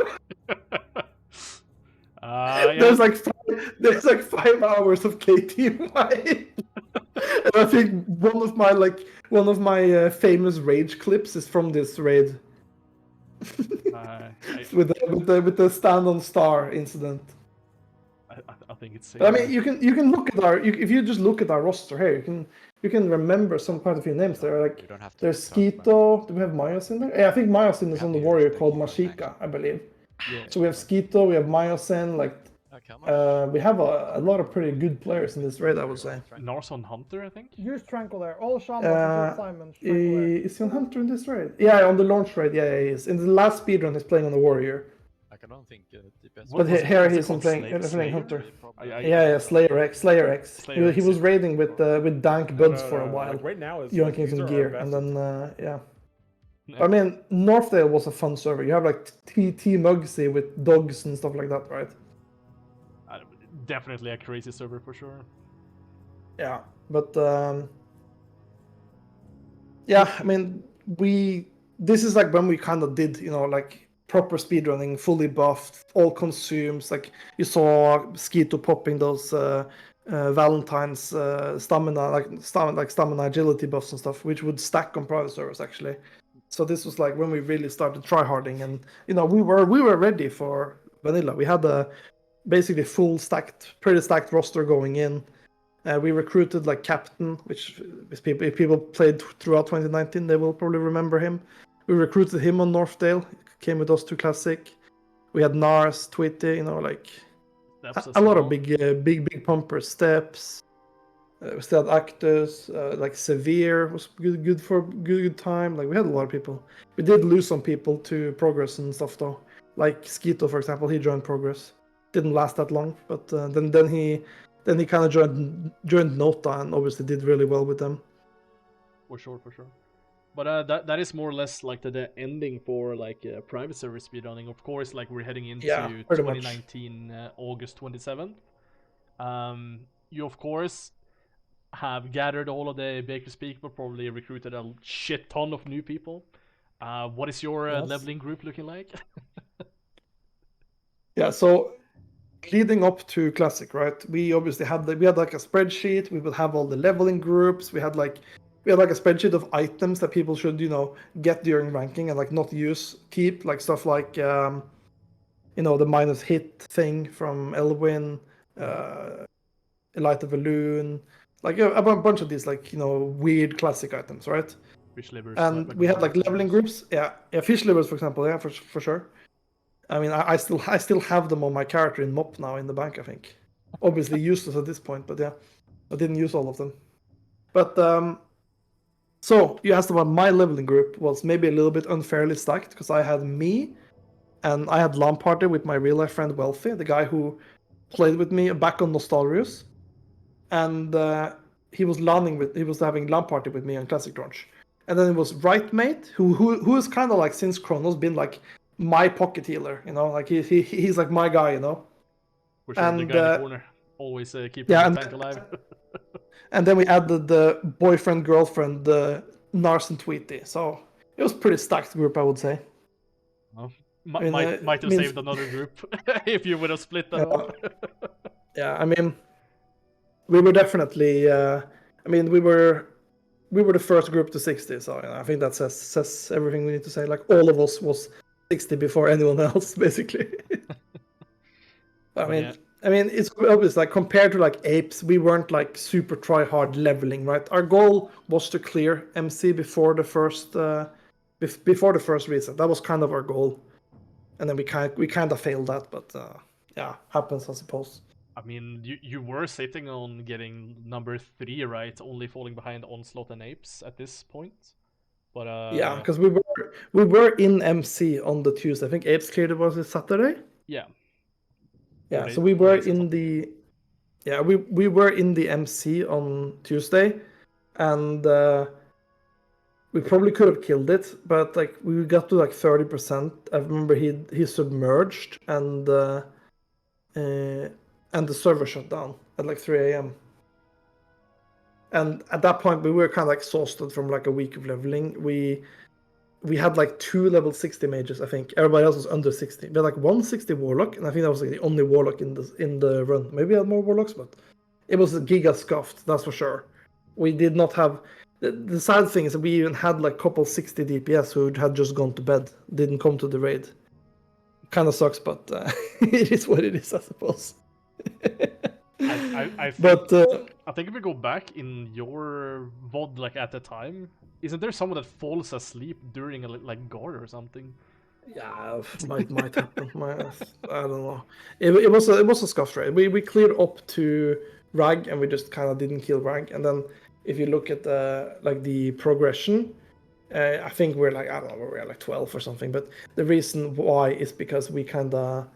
yeah. there's like 5 hours of KT wipe. And I think one of my famous rage clips is from this raid. with the stand on star incident. I think it's. I mean, you can look at if you just look at our roster here, you can remember quite a few names there. Like there's Skeeto. Do we have Myos in there? Yeah, I think Myosin is on the warrior called Mashika, I believe. Yeah. So we have Skeeto, we have Myosin, like we have a lot of pretty good players in this raid, I would say. Narson Hunter, I think. Use Tranquil there. All Shaman, Simon. Is he on Hunter in this raid? Yeah, on the launch raid, yeah, he is. In the last speedrun, he's playing on the warrior. I don't think but here he's playing Hunter. Yeah, Slayer X. He was raiding with Dank Buds for a while. Like right now, yoinking some gear, and then yeah. I mean, Northdale was a fun server. You have like T Mugsy with dogs and stuff like that, right? Definitely a crazy server for sure. Yeah, but yeah, I mean, this is like when we kind of did, like proper speedrunning, fully buffed, all consumes. Like you saw Skeeto popping those Valentine's stamina agility buffs and stuff, which would stack on private servers actually. So this was like when we really started tryharding, and we were ready for vanilla. We had a basically pretty stacked roster going in. We recruited like Captain, which if people played throughout 2019, they will probably remember him. We recruited him on Northdale. Came with us to Classic. We had Nars, Tweety, like a lot of big pumpers, Steps. We still had Actus, like Severe was good for good time. Like we had a lot of people. We did lose some people to Progress and stuff though. Like Skeeto, for example, he joined Progress. Didn't last that long, but then he kind of joined Nota and obviously did really well with them. For sure. But that is more or less like the ending for like private server speedrunning. Of course, like we're heading into 2019 August 27th. You of course have gathered all of the Baker's Peak, but probably recruited a shit ton of new people. What is your leveling group looking like? Yeah, so leading up to Classic, right? We obviously had like a spreadsheet. We would have all the leveling groups. We had like a spreadsheet of items that people should get during ranking and like not keep, like stuff like the minus hit thing from Elwyn, Light of a Loon, like a bunch of these like weird classic items, right? Fish livers. And we had like leveling groups. Yeah, fish livers, for example. Yeah, for sure. I mean, I still have them on my character in MOP now in the bank, I think. Obviously useless at this point, but yeah, I didn't use all of them. But so you asked about my leveling group was maybe a little bit unfairly stacked because I had me, and I had LAN party with my real life friend Wealthy, the guy who played with me back on Nostalrius, and he was having LAN party with me on Classic Launch, and then it was Rightmate, who is kind of like since Chronos been like my pocket healer, like he's like my guy, For sure, and the guy in the corner, always keeping the tank alive. And then we added the boyfriend girlfriend, the Nars and Tweety, so it was pretty stacked group, I would say. Well, might have saved another group if you would have split them up. Yeah, I mean, we were definitely. We were the first group to 60, so I think that says everything we need to say. Like all of us was 60 before anyone else, basically. I mean, it's obvious. Like compared to like apes, we weren't like super try hard leveling, right? Our goal was to clear MC before the first reset. That was kind of our goal, and then we kind of failed that, but yeah, happens, I suppose. I mean, you were sitting on getting number 3, right? Only falling behind Onslaught and Apes at this point. But yeah, because we were in MC on the Tuesday. I think Apes cleared it was Saturday. Yeah. Yeah, so we were in the we were in the MC on Tuesday, and we probably could have killed it, but like we got to like 30%. I remember he submerged and the server shut down at like 3 a.m. And at that point we were kind of like exhausted from like a week of leveling. We had like 2 level 60 mages, I think. Everybody else was under 60. We had like 160 warlock, and I think that was like the only warlock in the run. Maybe we had more warlocks, but it was a giga scuffed, that's for sure. We did not have. The sad thing is that we even had like couple 60 DPS who had just gone to bed, didn't come to the raid. Kind of sucks, but it is what it is, I suppose. I think, But I think if we go back in your VOD like at the time, isn't there someone that falls asleep during a like guard or something? yeah, might happen. I don't know. It was a scuff raid. We cleared up to Rag and we just kind of didn't kill Rag. And then if you look at the progression, I think we're like, I don't know, we're like 12 or something. But the reason why is because we kind of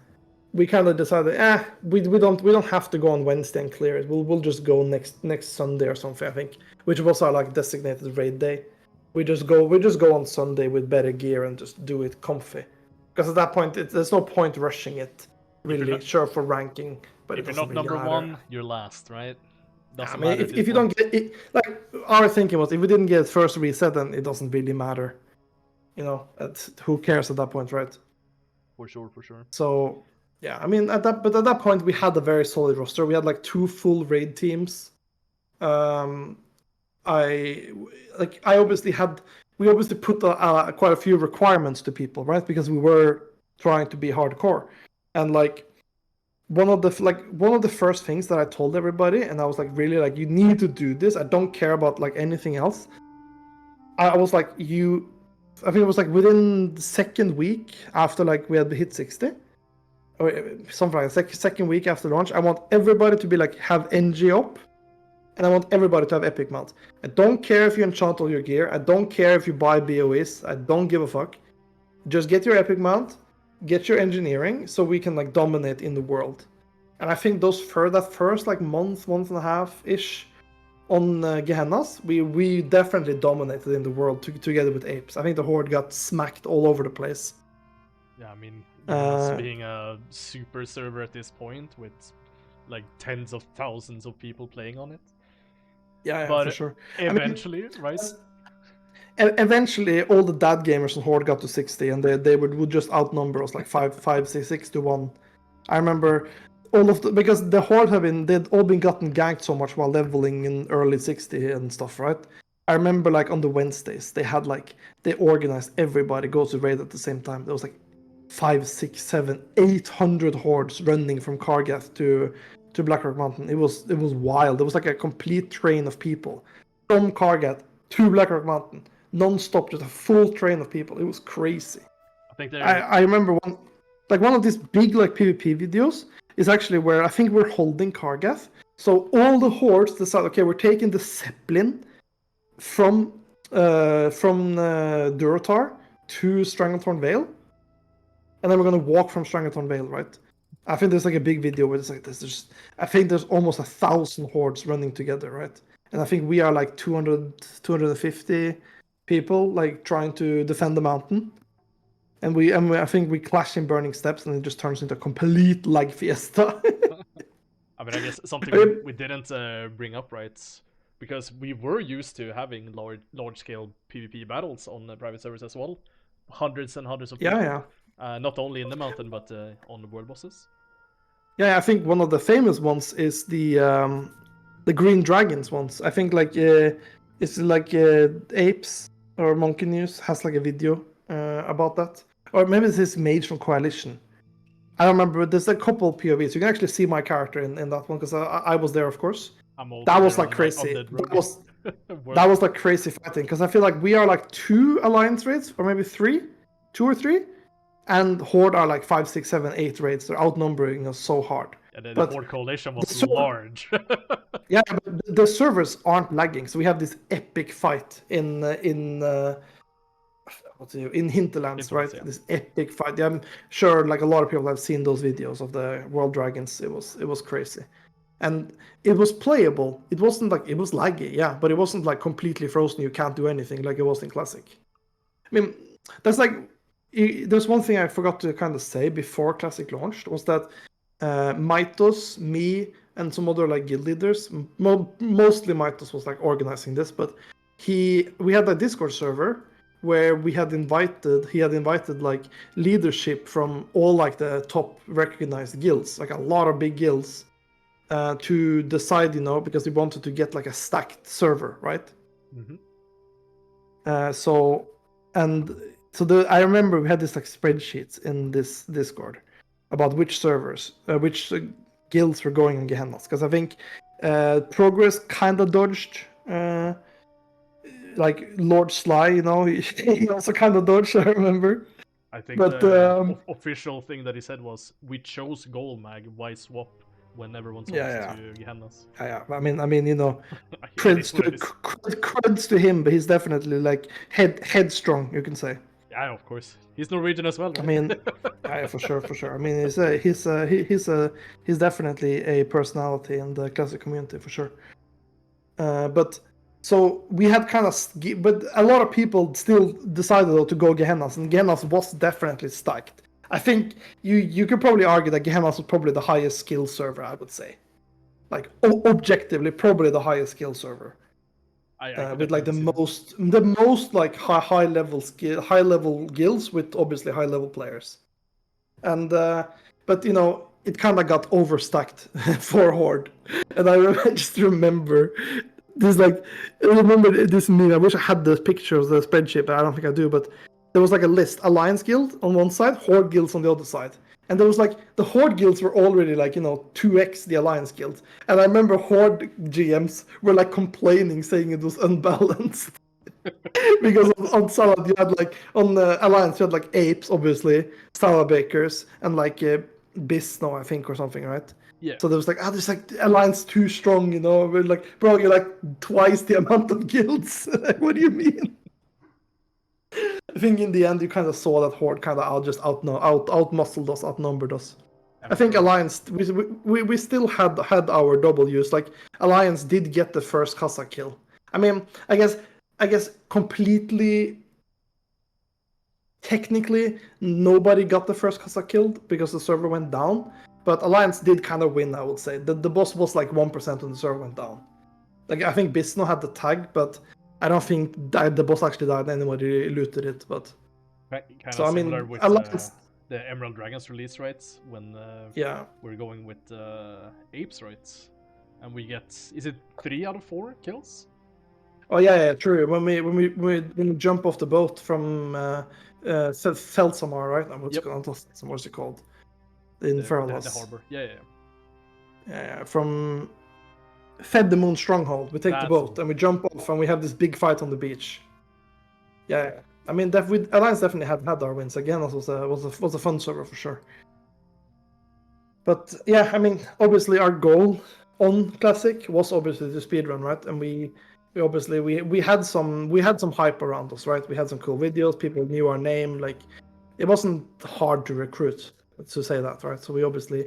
decided, we don't have to go on Wednesday and clear it. We'll just go next Sunday or something. I think, which was our like designated raid day. We just go on Sunday with better gear and just do it comfy. Because at that point, there's no point rushing it. Really, sure for ranking, but if it you're doesn't not really number matter. one, you're last, right? Doesn't I mean, matter if you don't get it, like our thinking was, if we didn't get first reset, then it doesn't really matter. You know, who cares at that point, right? For sure, for sure. So yeah, I mean, at that point, we had a very solid roster. We had like 2 full raid teams. We obviously put quite a few requirements to people, right? Because we were trying to be hardcore, and like one of the first things that I told everybody, and I was like, really, like, you need to do this. I don't care about like anything else. I was like, I think it was like within the second week after like we had hit 60, or something like that, second week after launch, I want everybody to be like have NG up. And I want everybody to have epic mount. I don't care if you enchant all your gear. I don't care if you buy BOEs. I don't give a fuck. Just get your epic mount, get your engineering, so we can like dominate in the world. And I think that first like month and a half ish on Gehennas, we definitely dominated in the world together with apes. I think the horde got smacked all over the place. Yeah, I mean, us being a super server at this point with like tens of thousands of people playing on it. Yeah, but for sure. Eventually, right? Eventually, all the dad gamers on Horde got to 60, and they would just outnumber us like 6 to 1. I remember because the Horde they'd all been gotten ganked so much while leveling in early 60 and stuff, right? I remember like on the Wednesdays, they organized everybody goes to raid at the same time. There was like 5, 6, 7, 800 hordes running from Kargath to Blackrock Mountain. It was wild. There was like a complete train of people from Kargath to Blackrock Mountain, non-stop, just a full train of people. It was crazy. I remember one of these big like PvP videos is actually where I think we're holding Kargath. So all the hordes decide, okay, we're taking the Zeppelin from Durotar to Stranglethorn Vale, and then we're gonna walk from Stranglethorn Vale, right? I think there's like a big video where it's like this. I think there's almost 1,000 hordes running together, right? And I think we are like 250 people like trying to defend the mountain. And I think we clash in Burning Steps, and it just turns into a complete lag fiesta. I mean, I guess something we didn't bring up, right? Because we were used to having large-scale PvP battles on private servers as well. Hundreds and hundreds of people. Yeah. Not only in the mountain, but on the world bosses. Yeah, I think one of the famous ones is the Green Dragons ones. I think like it's like Apes or Monkey News has like a video about that. Or maybe this is Mage from Coalition. I don't remember, but there's a couple POVs. You can actually see my character in that one, because I was there, of course. That was like crazy. That was like crazy fighting, because I feel like we are like 2 alliance raids, or maybe 3, 2 or 3, and Horde are like 5, 6, 7, 8 raids. They're outnumbering us so hard. Yeah, the Horde coalition was large. Yeah, but the servers aren't lagging, so we have this epic fight in Hinterlands, right? Yeah. This epic fight. Yeah, I'm sure like a lot of people have seen those videos of the World Dragons. It was crazy. And it was playable. It wasn't like, it was laggy, yeah, but it wasn't like completely frozen. You can't do anything like it was in Classic. I mean, there's one thing I forgot to kind of say before Classic launched, was that Mitos, me, and some other like guild leaders, mostly Mitos was like organizing this, but we had a Discord server where he had invited like leadership from all like the top recognized guilds, like a lot of big guilds. to decide, because we wanted to get like a stacked server, right? Mm-hmm. I remember we had this like spreadsheets in this Discord about which servers, which guilds were going in Gehennas, because I think Progress kind of dodged. Like Lord Sly, he also kind of dodged. I remember. I think But the official thing that he said was, "We chose Gold Mag. Why swap when everyone swaps to Gehennas?" Yeah. I mean, creds It is. creds to him, but he's definitely like headstrong, you can say. Yeah, of course. He's Norwegian as well, right? I mean, yeah, for sure. I mean, he's definitely a personality in the classic community for sure. But so we had but a lot of people still decided though to go Gehennas, and Gehennas was definitely stacked. I think you could probably argue that Gehennas was probably the highest skill server, I would say. Like objectively, probably the highest skill server. With like the most like high level guilds with obviously high level players. And but it kind of got overstacked for Horde, and I just remember this meme. I wish I had the picture of the spreadsheet, but I don't think I do. But there was like a list: Alliance Guild on one side, Horde guilds on the other side. And there was like the Horde guilds were already like 2x the Alliance guilds. And I remember Horde GMs were like complaining, saying it was unbalanced. Because on Salad you had like on the Alliance you had like apes, obviously, salad bakers, and like Bisno, I think, or something, right? Yeah. So there was like, there's like Alliance too strong, We're like, bro, you're like twice the amount of guilds. What do you mean? I think in the end you kind of saw that Horde kind of outmuscled us, outnumbered us. I think Alliance, we still had our W's. Like Alliance did get the first Kazakh kill. I mean, I guess completely, technically, nobody got the first Kazakh killed because the server went down. But Alliance did kind of win, I would say. The boss was like 1% when the server went down. Like I think Bisno had the tag, but I don't think the boss actually died. Anybody looted it, but kind of similar with the Emerald Dragons release, right? When we're going with apes, right? And we get, is it 3 out of 4 kills? Oh yeah, true. When we jump off the boat from Felsamar, right? What's it called? In Feralos. The harbor. Yeah. From Fed the Moon Stronghold. We take the boat and we jump off and we have this big fight on the beach. Yeah. I mean, Alliance definitely had our wins. Again, this was a fun server for sure. But yeah, I mean, obviously our goal on Classic was obviously to speedrun, right? And we obviously had some hype around us, right? We had some cool videos. People knew our name. Like, it wasn't hard to recruit, to say that, right? So we obviously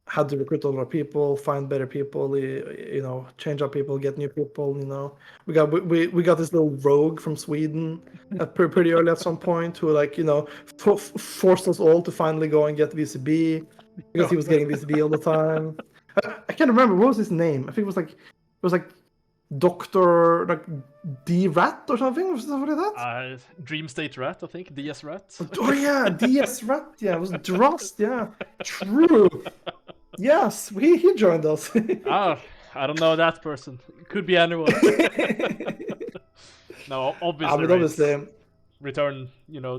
had to recruit a lot of people, find better people, change our people, get new people. We got this little rogue from Sweden pretty early at some point who forced us all to finally go and get VCB because he was getting VCB all the time. I can't remember what was his name. I think it was like Doctor D Rat or something. Was something like that? Dream State Rat, I think. DS Rat. Oh yeah, DS Rat. Yeah, it was Drast. Yeah, true. Yes, he joined us. I don't know that person. It could be anyone. No, obviously. Return,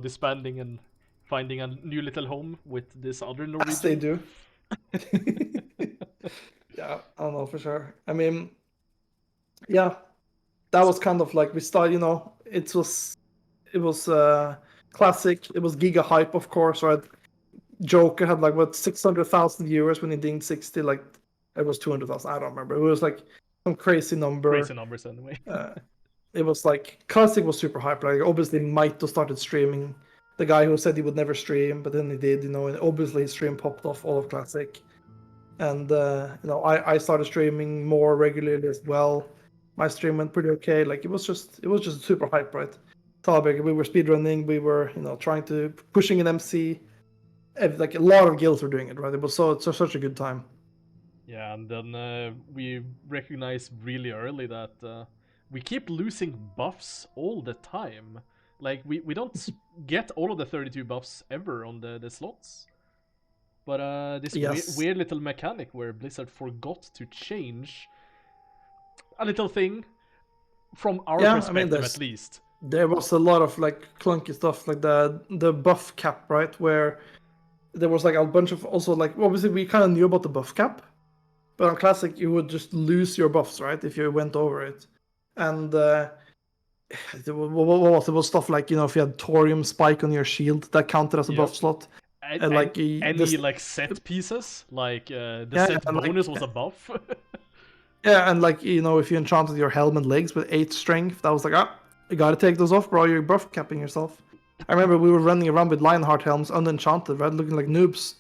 disbanding and finding a new little home with this other Norwegian. Yes, they do. Yeah, I don't know for sure. I mean, yeah, that was kind of like we started. It was Classic. It was giga hype, of course, right? Joker had 600,000 viewers when he dinged 60. Like it was 200,000. I don't remember. It was like some crazy number. Crazy numbers anyway. It was like Classic was super hype. Like obviously Maito started streaming. The guy who said he would never stream, but then he did. And obviously his stream popped off all of Classic. And I started streaming more regularly as well. My stream went pretty okay. Like it was just super hype, right? We were speedrunning. We were trying to pushing an MC. Like a lot of guilds were doing it, right? It was such a good time. Yeah, and then we recognized really early that we keep losing buffs all the time. Like we don't get all of the 32 buffs ever on the slots. But this Yes. weird little mechanic where Blizzard forgot to change a little thing from our Yeah, I perspective, mean, at least. there was a lot of like clunky stuff, like the buff cap, right? Where there was like a bunch of also like obviously we kind of knew about the buff cap, but on classic you would just lose your buffs, right, if you went over it. And what was it? Was stuff like, if you had thorium spike on your shield, that counted as a buff Yep. slot. And Like any like set pieces, like the yeah, set and, bonus like, was a buff. yeah, and like if you enchanted your helm and legs with 8 strength, that was like, you gotta take those off, bro. You're buff capping yourself. I remember we were running around with Lionheart helms unenchanted, right, looking like noobs.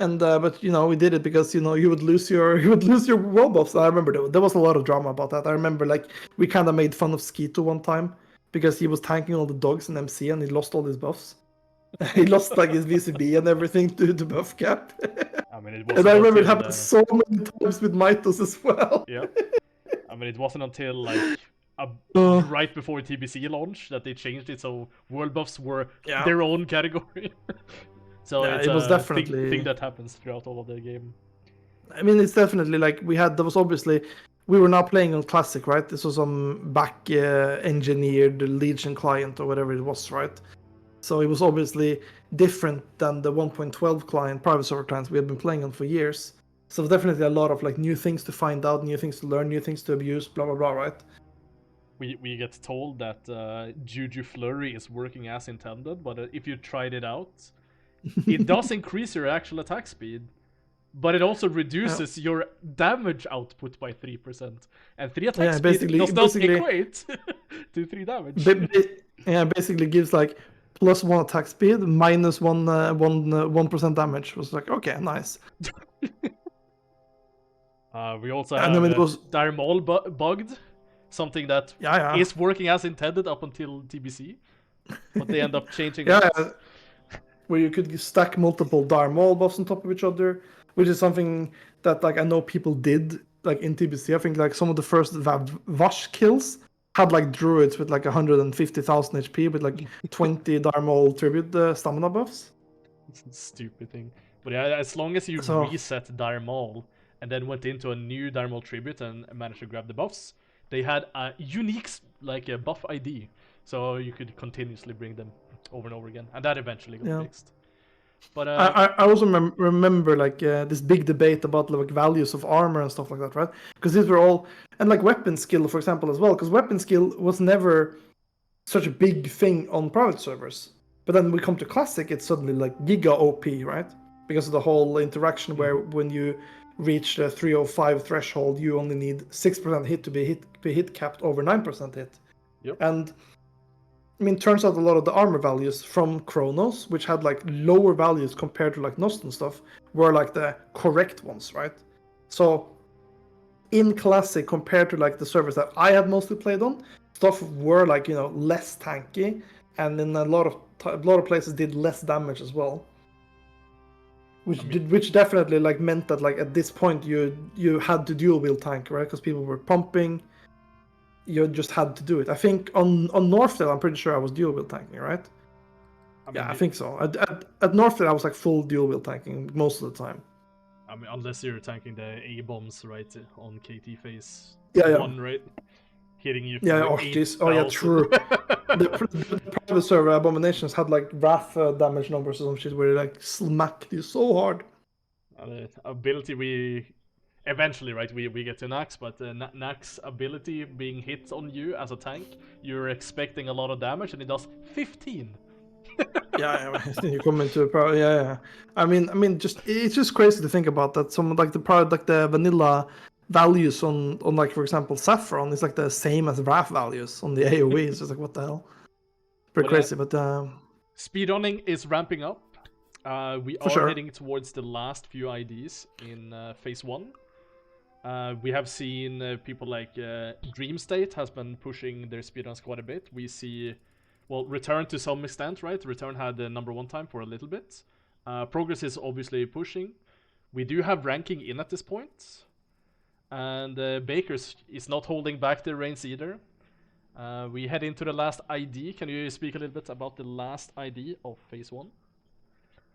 And but we did it because you would lose your world buffs. I remember there was a lot of drama about that. I remember like we kind of made fun of Skeeto one time because he was tanking all the dogs in MC and he lost all his buffs. He lost like his VCB and everything to buff cap. I mean, it And wasn't I remember it until happened so many times with Mitos as well. yeah. I mean, it wasn't until like right before TBC launch that they changed it so world buffs were Yeah. their own category. So Yeah, it's it was a definitely thing that happens throughout all of the game. I mean, it's definitely like there was obviously, we were now playing on Classic, right? This was some back engineered Legion client or whatever it was, right? So it was obviously different than the 1.12 client, private server clients we had been playing on for years. So definitely a lot of like new things to find out, new things to learn, new things to abuse, blah blah blah, right? We get told that Juju Flurry is working as intended, but if you tried it out, it does increase your actual attack speed, but it also reduces your damage output by 3%. And 3 attack speed does not equate to 3 damage. Yeah, basically gives like +1 attack speed, minus 1% damage. It was like, okay, nice. We also have it was Darmol bugged, something that is working as intended up until TBC, but they end up changing that. Where you could stack multiple Darmol buffs on top of each other, which is something that like I know people did like in TBC. I think like some of the first Vash kills had like druids with like 150,000 HP with like 20 Darmol tribute stamina buffs. It's a stupid thing. But yeah, as long as you reset Darmol and then went into a new Darmol tribute and managed to grab the buffs, they had a unique like a buff ID, so you could continuously bring them over and over again, and that eventually got fixed. But I also remember like this big debate about like values of armor and stuff like that, right? Because these were all, and like weapon skill, for example, as well. Because weapon skill was never such a big thing on private servers. But then we come to classic, it's suddenly like giga OP, right? Because of the whole interaction where when you reach the 305 threshold, you only need 6% hit to be hit capped over 9% hit. Yep. And I mean, turns out a lot of the armor values from Chronos, which had like lower values compared to like Nost and stuff, were like the correct ones, right? So in Classic, compared to like the servers that I had mostly played on, stuff were like less tanky, and in a lot of places did less damage as well. Which definitely like meant that like at this point you had to dual wield tank, right? Because people were pumping. You just had to do it. I think on Northdale, I'm pretty sure I was dual wield tanking, right? I think so. At Northdale, I was like full dual wield tanking most of the time. I mean, unless you're tanking the A bombs, right, on KT phase 1, right? Hitting you for 8,000. Oh yeah, true. the private server Abominations had like wrath damage numbers or some shit where it like smacked you so hard. The ability we eventually, right, we get to Naxx, but Naxx ability being hit on you as a tank, you're expecting a lot of damage, and it does 15. Yeah, you come into a pro. Yeah. I mean, it's just crazy to think about that. Some like the vanilla values on like for example Saffron is like the same as Wrath values on the AOE. It's just like what the hell, pretty crazy. But speedrunning is ramping up. We are heading towards the last few IDs in phase 1. We have seen people like Dream State has been pushing their speedruns quite a bit. We see, well, Return to some extent, right? Return had the #1 time for a little bit. Progress is obviously pushing. We do have ranking in at this point. And Bakers is not holding back their reins either. We head into the last ID. Can you speak a little bit about the last ID of phase 1?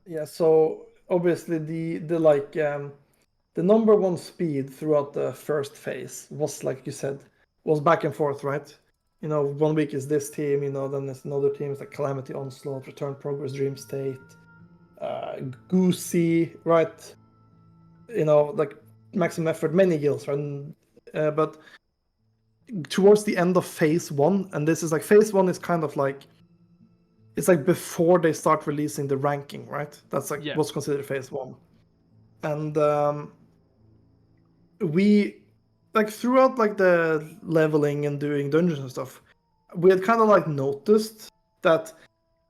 Yeah, so obviously the number one speed throughout the first phase was, like you said, was back and forth, right? You know, 1 week is this team, you know, then there's another team, it's like Calamity, Onslaught, Return, Progress, Dream State, Goosey, right? You know, like Maximum Effort, many guilds, right? But towards the end of phase 1, and this is like, phase 1 is kind of like, it's like before they start releasing the ranking, right? That's like what's considered phase 1. And we, like, throughout like the leveling and doing dungeons and stuff, we had kind of like noticed that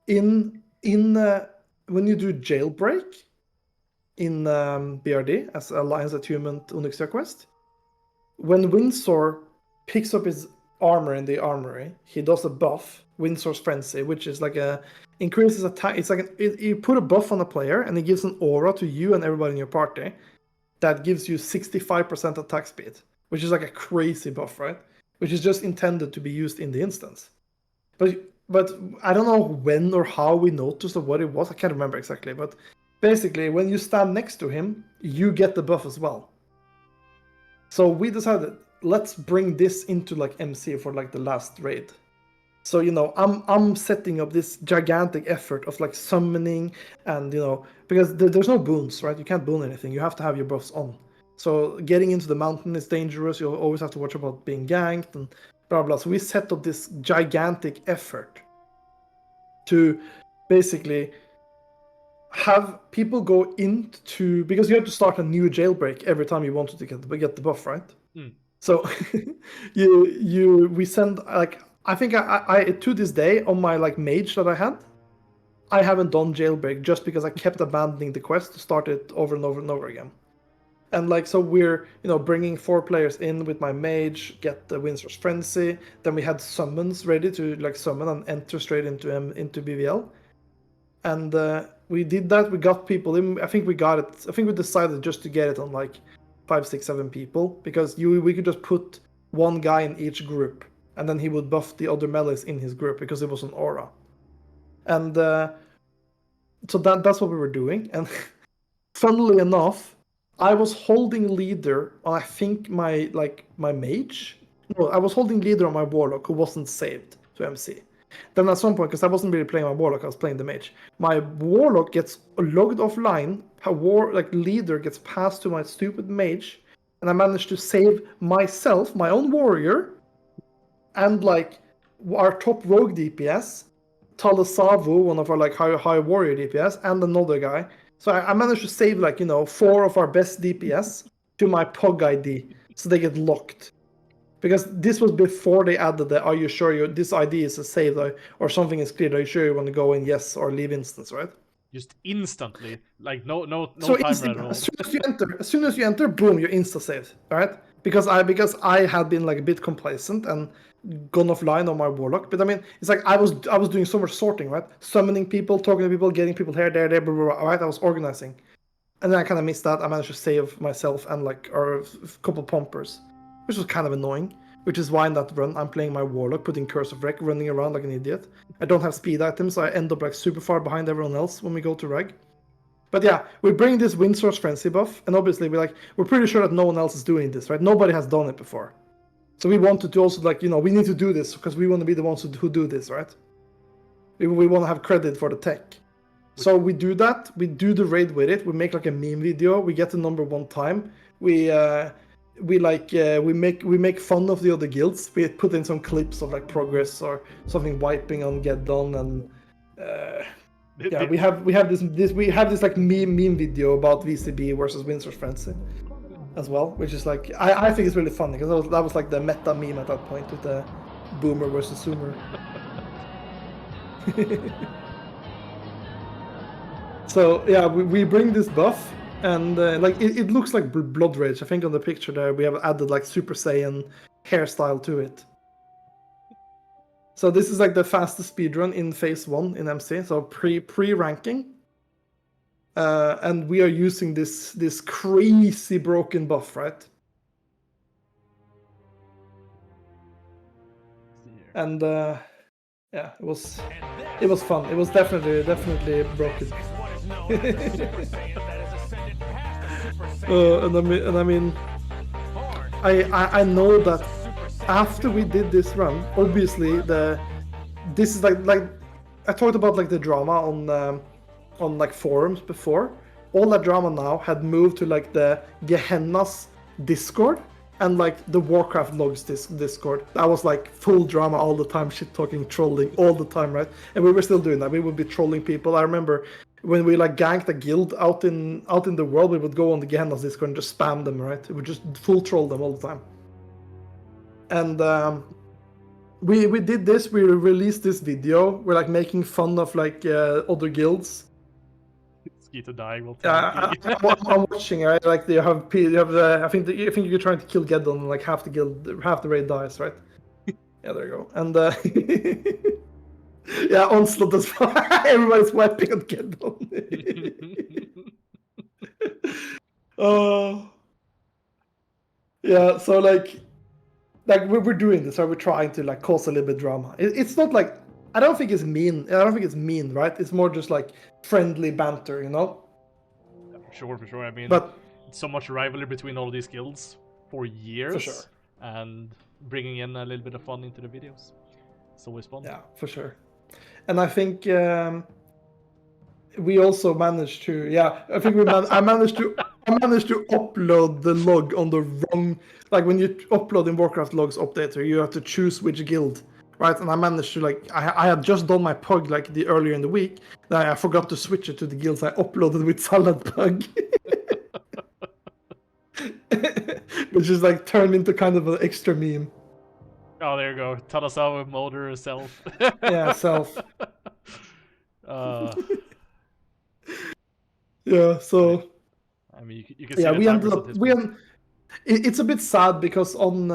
in when you do jailbreak in BRD as Alliance Attunement Onyxia quest, when Windsor picks up his armor in the armory, he does a buff, Windsor's Frenzy, which is like increases attack. It's like you put a buff on a player and it gives an aura to you and everybody in your party that gives you 65% attack speed, which is like a crazy buff, right? Which is just intended to be used in the instance. But I don't know when or how we noticed or what it was. I can't remember exactly. But basically, when you stand next to him, you get the buff as well. So we decided, let's bring this into like MC for like the last raid. So, you know, I'm setting up this gigantic effort of like summoning and, you know, because there's no boons, right? You can't boon anything. You have to have your buffs on. So getting into the mountain is dangerous. You always have to watch about being ganked and blah, blah. So we set up this gigantic effort to basically have people go into, because you have to start a new jailbreak every time you wanted to get the buff, right? So we send, like, I think I to this day on my like mage that I haven't done jailbreak just because I kept abandoning the quest to start it over and over and over again. And like, so we're, you know, bringing 4 players in with my mage, get the Windsor's Frenzy. Then we had summons ready to like summon and enter straight into BVL. And we did that. We got people in. I think we got it. I think we decided just to get it on like 5, 6, 7 people, because we could just put one guy in each group, and then he would buff the other melees in his group because it was an aura. And so that's what we were doing. And funnily enough, I was holding leader on, I think, my mage. No, I was holding leader on my warlock who wasn't saved to MC. Then at some point, because I wasn't really playing my warlock, I was playing the mage. My warlock gets logged offline. Leader gets passed to my stupid mage, and I managed to save myself, my own warrior, and like our top rogue DPS, Talasavu, one of our like high warrior DPS, and another guy. So I managed to save 4 of our best DPS to my POG ID, so they get locked. Because this was before they added the, are you sure this ID is a save or something is cleared? Are you sure you want to go in yes or leave instance, right? Just instantly, like no so timer at all. As soon as you enter, boom, you're insta saved, right? Because I had been like a bit complacent and gone offline on my warlock. But I mean, it's like I was doing so much sorting, right? Summoning people, talking to people, getting people here, there, blah, blah, blah, right? I was organizing, and then I kind of missed that. I managed to save myself and like a couple pumpers, which was kind of annoying. Which is why in that run I'm playing my warlock, putting Curse of Wreck, running around like an idiot. I don't have speed items, so I end up like super far behind everyone else when we go to reg. But yeah, we bring this Windsor's Frenzy buff, and obviously we're pretty sure that no one else is doing this, right? Nobody has done it before. So we wanted to also we need to do this because we want to be the ones who do this, right? We want to have credit for the tech. So we do that, we do the raid with it, we make like a meme video, we get the number 1 time, we make fun of the other guilds. We put in some clips of like progress or something wiping on get done, and we have this like meme video about VCB versus Windsor's Frenzy as well, which is like I think it's really funny because that was like the meta meme at that point with the boomer versus zoomer. So yeah, we bring this buff. And it looks like Blood Rage. I think on the picture there we have added like Super Saiyan hairstyle to it. So this is like the fastest speedrun in phase 1 in MC. So pre-ranking, and we are using this crazy broken buff, right? And yeah, it was fun. It was definitely broken. I mean, I know that after we did this run, obviously this is like I talked about like the drama on like forums before. All that drama now had moved to like the Gehenna's Discord and like the Warcraft logs Discord. That was like full drama all the time, shit talking, trolling all the time, right? And we were still doing that. We would be trolling people. I remember when we like ganked a guild out in the world, we would go on the Gehenna's Discord and just spam them, right? We would just full troll them all the time. And we did this. We released this video. We're like making fun of like other guilds. Skeeter dying will I'm watching, right? Like you have I think you're trying to kill Geddon, and like half the raid dies, right? Yeah, there you go. And yeah, Onslaught as well. Everybody's wiping on Geddon. Yeah, so like we're doing this, right? We're trying to like cause a little bit of drama. It's not like I don't think it's mean, right? It's more just like friendly banter, you know? For sure. I mean, but so much rivalry between all these guilds for years, for sure. And bringing in a little bit of fun into the videos. It's always fun. Yeah, for sure. And I think we also managed to. Yeah, I think I managed to upload the log on the wrong. Like when you upload in Warcraft logs updater, you have to choose which guild. Right, and I managed to like I had just done my pug like earlier in the week. Then I forgot to switch it to the guilds I uploaded with Salad Pug, which is like turned into kind of an extra meme. Oh, there you go. Tadasawa motor self. Yeah, self. Yeah, so. I mean, you can see. Yeah, we ended up. It's a bit sad because on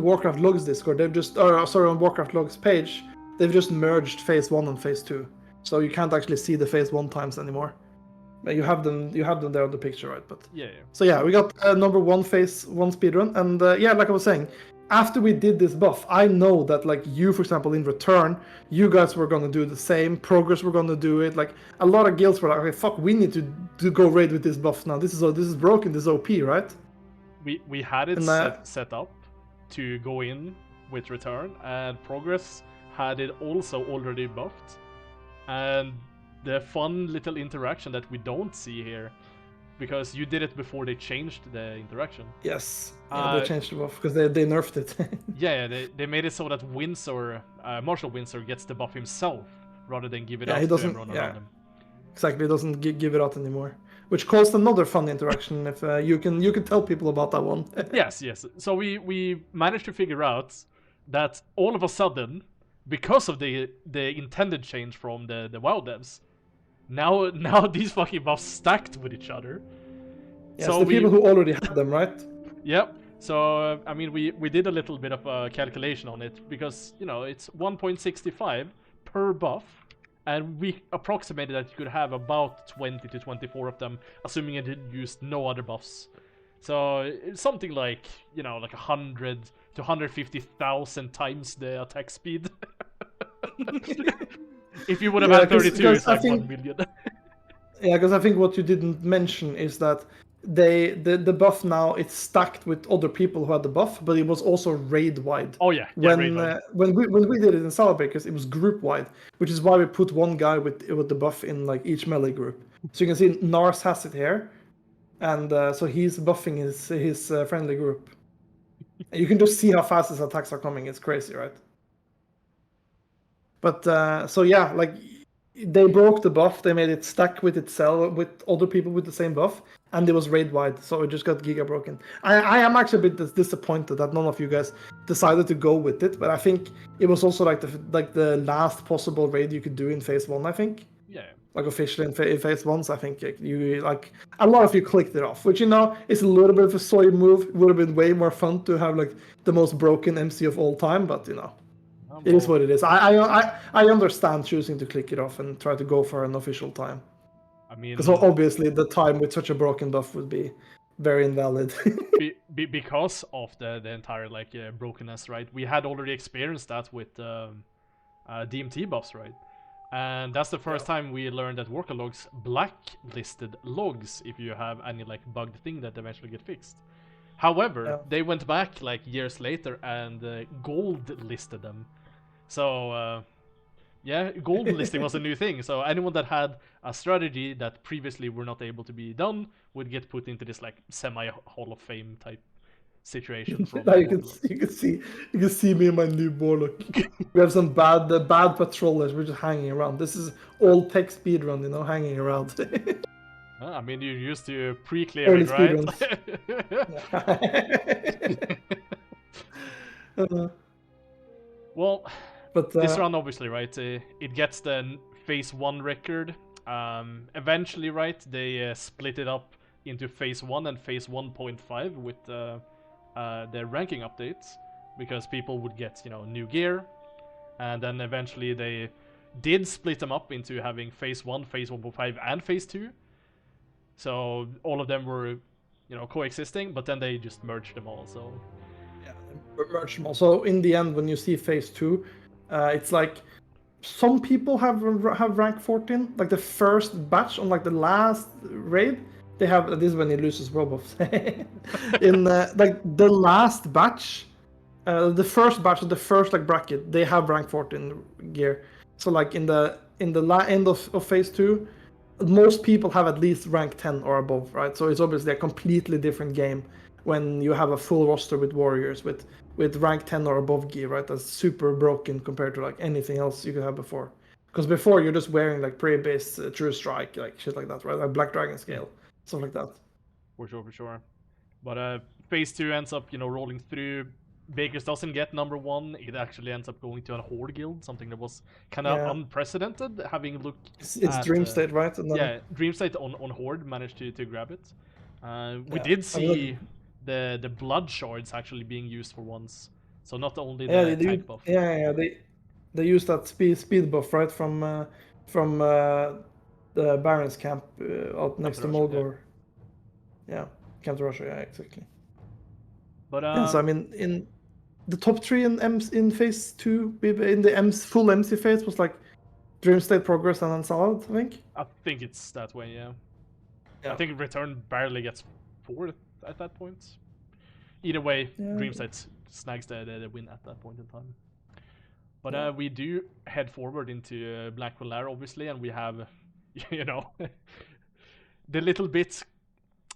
Warcraft Logs Discord, they've just, on Warcraft Logs page, they've just merged Phase 1 and Phase 2. So you can't actually see the Phase 1 times anymore. You have them there on the picture, right? But yeah. So yeah, we got number 1 Phase 1 speedrun, and yeah, like I was saying, after we did this buff, I know that like you, for example, in return, you guys were gonna do the same. Progress were gonna do it. Like a lot of guilds were like, okay, fuck, we need to go raid with this buff now. This is broken. This is OP, right? We had it set up to go in with return, and Progress had it also already buffed. And the fun little interaction that we don't see here, because you did it before they changed the interaction. Yes, yeah, they changed the buff because they nerfed it. Yeah, they made it so that Marshal Windsor gets the buff himself rather than give it out to everyone around him. Exactly, he doesn't give it out anymore. Which caused another fun interaction. If you can tell people about that one. Yes. So we managed to figure out that all of a sudden, because of the intended change from the WoW devs, now these fucking buffs stacked with each other. Yes, so the people who already had them, right? Yep. So I mean, we did a little bit of a calculation on it because it's 1.65 per buff. And we approximated that you could have about 20 to 24 of them, assuming it used no other buffs. So it's something like, like 100 to 150,000 times the attack speed. If you would have had 32, it's like 1 million. Yeah, because I think what you didn't mention is that the buff now, it's stacked with other people who had the buff, but it was also raid wide. Oh yeah, when we did it in Salabakers, it was group wide, which is why we put one guy with the buff in like each melee group. So you can see Nars has it here, and so he's buffing his friendly group. And you can just see how fast his attacks are coming. It's crazy, right? But so yeah, like they broke the buff. They made it stack with itself with other people with the same buff, and it was raid wide, so it just got giga broken. I am actually a bit disappointed that none of you guys decided to go with it, but I think it was also like the last possible raid you could do in Phase 1. I think. Yeah. Like officially in Phase 1, so I think you like a lot of you clicked it off, which is a little bit of a soy move. It would have been way more fun to have like the most broken MC of all time, but it is what it is. I understand choosing to click it off and try to go for an official time. I mean, because obviously the time with such a broken buff would be very invalid. Because of the entire brokenness, right? We had already experienced that with DMT buffs, right? And that's the first time we learned that worker logs blacklisted logs if you have any like bugged thing that eventually get fixed. However, they went back like years later and gold listed them. So yeah, gold listing was a new thing. So anyone that had a strategy that previously were not able to be done would get put into this like semi Hall of Fame type situation. From you can see me in my new Warlock. We have some bad patrollers. We're just hanging around. This is all tech speedrun, you know, hanging around. I mean, you're used to pre-clearing, right? Well, but this run obviously, right? It gets the phase 1 record. Eventually, right? They split it up into phase 1 and phase 1.5 with their ranking updates, because people would get, you know, new gear, and then eventually they did split them up into having phase 1, phase 1.5, and phase 2. So all of them were, you know, coexisting, but then they just merged them all. So yeah, merged them all. So in the end, when you see phase 2, it's like some people have rank 14, like the first batch on like the last raid. They have, this is when he loses robots. In like the last batch, the first batch of the first like bracket, they have rank 14 gear. So like in the end of phase 2, most people have at least rank 10 or above, right? So it's obviously a completely different game when you have a full roster with warriors with rank 10 or above gear, right? That's super broken compared to like anything else you could have before. Because before you're just wearing like pre-base true strike, like shit like that, right? Like Black Dragon scale. Stuff like that. For sure. But phase 2 ends up, you know, rolling through. Bakers doesn't get number 1. It actually ends up going to a Horde guild, something that was kind of unprecedented. Having looked it's Dream State, right? And then... Yeah, Dream State on Horde managed to grab it. We did see the blood shards actually being used for once. So not only the tank buff. They used that speed buff, right, from the Baron's camp out next to Mulgore. Yeah, Camp to Russia, yeah, exactly. But so I mean, in the top 3 in phase 2, in the full MC phase was like Dream State, Progress, and then Salad, I think. I think it's that way, yeah. I think Return barely gets 4th at that point. Either way, Dream State snags the win at that point in time. But we do head forward into Black Valera, obviously, and we have, you know, the little bit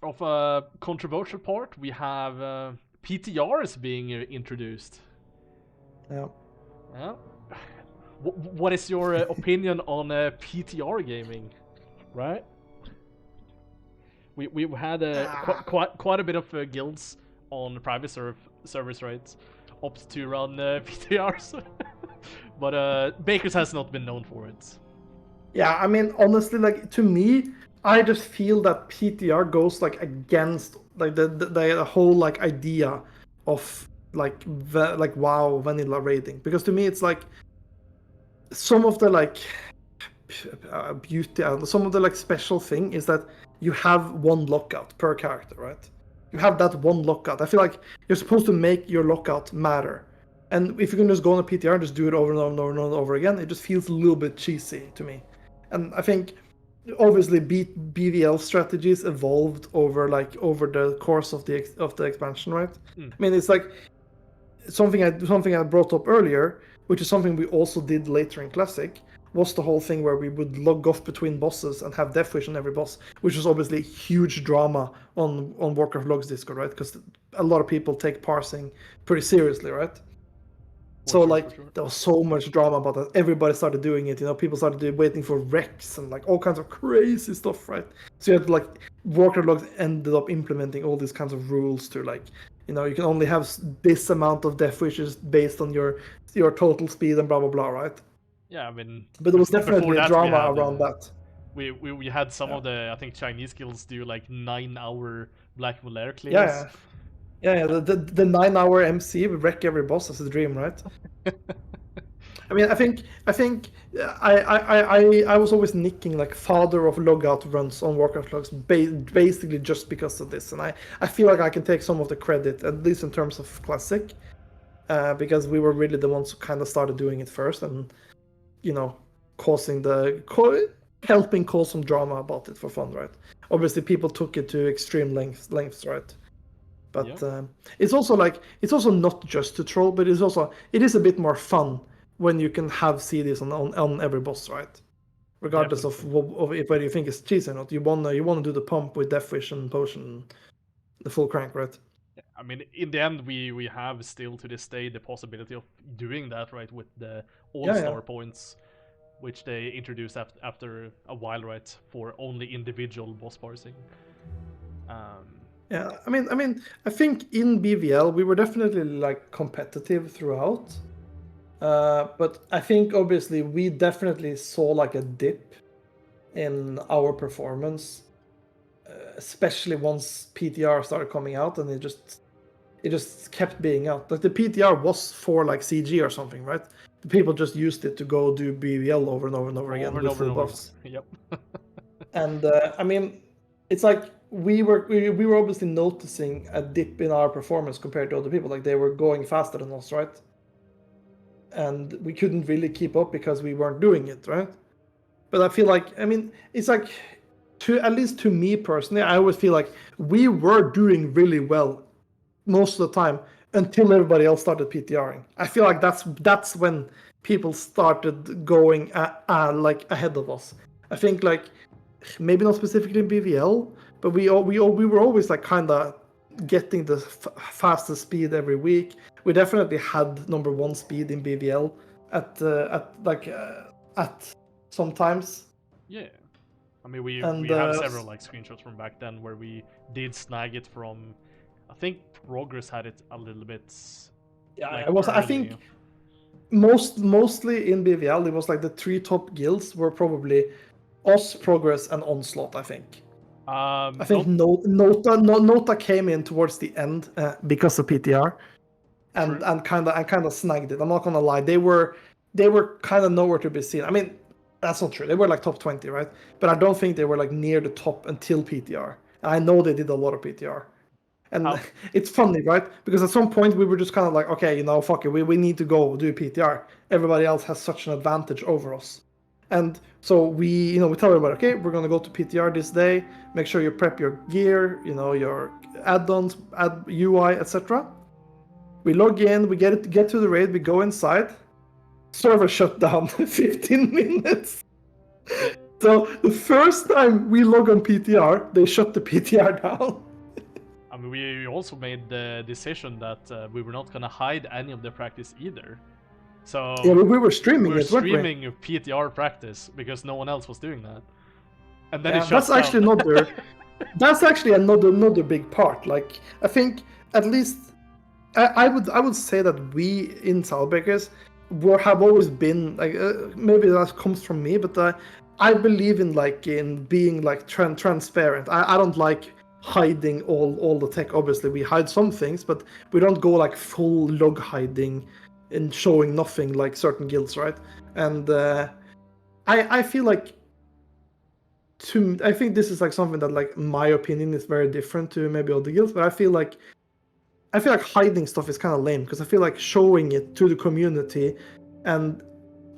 of a controversial part. We have PTRs being introduced. Yeah. What is your opinion on PTR gaming? Right. We've had quite a bit of guilds on private servers, right? Opt to run PTRs, but Bakers has not been known for it. Yeah, I mean, honestly, like to me, I just feel that PTR goes like against like the whole like idea of like WoW vanilla raiding, because to me it's like some of the like beauty and some of the like special thing is that you have one lockout per character, right? You have that one lockout. I feel like you're supposed to make your lockout matter. And if you can just go on a PTR and just do it over and over and over again, it just feels a little bit cheesy to me. And I think obviously BVL strategies evolved over the course of the expansion, right? I mean, it's like something I brought up earlier, which is something we also did later in Classic, was the whole thing where we would log off between bosses and have death wish on every boss, which was obviously huge drama on Warcraft Logs Discord, right? Because a lot of people take parsing pretty seriously, right? So there was so much drama about that. Everybody started doing it. You know, people started waiting for Rex and like all kinds of crazy stuff, right? So you had like Warcraft Logs ended up implementing all these kinds of rules to like, you know, you can only have this amount of death wishes based on your total speed and blah blah blah, right? Yeah, I mean, but there was definitely a drama around that. We had some of the, I think, Chinese guilds do like 9-hour Black Valera clears. Yeah, the 9-hour MC would wreck every boss as a dream, right? I mean, I think I was always nicking like father of logout runs on Warcraft Logs basically just because of this, and I feel like I can take some of the credit, at least in terms of Classic, because we were really the ones who kind of started doing it first, and you know, helping cause some drama about it for fun, right? Obviously, people took it to extreme lengths, right? But it's also not just to troll, but it is a bit more fun when you can have CDs on every boss, right? Regardless of whether you think it's cheese or not, you wanna do the pump with Death Wish and Potion, the full crank, right? I mean, in the end, we have still to this day the possibility of doing that, right, with the all-star points, which they introduced after a while, right, for only individual boss parsing. Yeah, I mean, I think in BVL we were definitely like competitive throughout, but I think obviously we definitely saw like a dip in our performance, especially once PTR started coming out, and it just kept being out. Like the PTR was for like CG or something, right? The people just used it to go do BVL over and over and over again with full buffs. Yep. And I mean, it's like we were obviously noticing a dip in our performance compared to other people. Like they were going faster than us, right? And we couldn't really keep up because we weren't doing it, right? But I feel like, I mean, it's like, at least to me personally, I always feel like we were doing really well most of the time until everybody else started PTRing. I feel like that's when people started going like ahead of us. I think like maybe not specifically in BVL, but we were always like kind of getting the fastest speed every week. We definitely had #1 speed in BVL at sometimes. Yeah. I mean, we have several like screenshots from back then where we did snag it from. I think Progress had it a little bit. Yeah, like, it was. early. I think mostly in BVL, it was like the 3 top guilds were probably us, Progress, and Onslaught. I think. I think Nota came in towards the end because of PTR, and kind of snagged it. I'm not gonna lie, they were kind of nowhere to be seen. I mean, that's not true. They were like top 20, right? But I don't think they were like near the top until PTR. I know they did a lot of PTR. And it's funny, right? Because at some point we were just kind of like, okay, fuck it, we need to go do PTR. Everybody else has such an advantage over us. And so we tell everybody, okay, we're gonna go to PTR this day. Make sure you prep your gear, your add-ons, add UI, etc. We log in, we get to the raid, we go inside. Server shut down 15 minutes. So the first time we log on PTR, they shut the PTR down. I mean, we also made the decision that we were not gonna hide any of the practice either. So yeah, we were streaming we were it. streaming PTR practice because no one else was doing that. And then it shut that's down. actually that's actually another big part. Like I think at least I would say that we in Salbreakers have always been like maybe that comes from me, but I believe in being like transparent. I don't like hiding all the tech. Obviously we hide some things, but we don't go like full log hiding and showing nothing like certain guilds, right? And I feel like I think this is like something that like my opinion is very different to maybe other guilds, but I feel like hiding stuff is kind of lame because I feel like showing it to the community and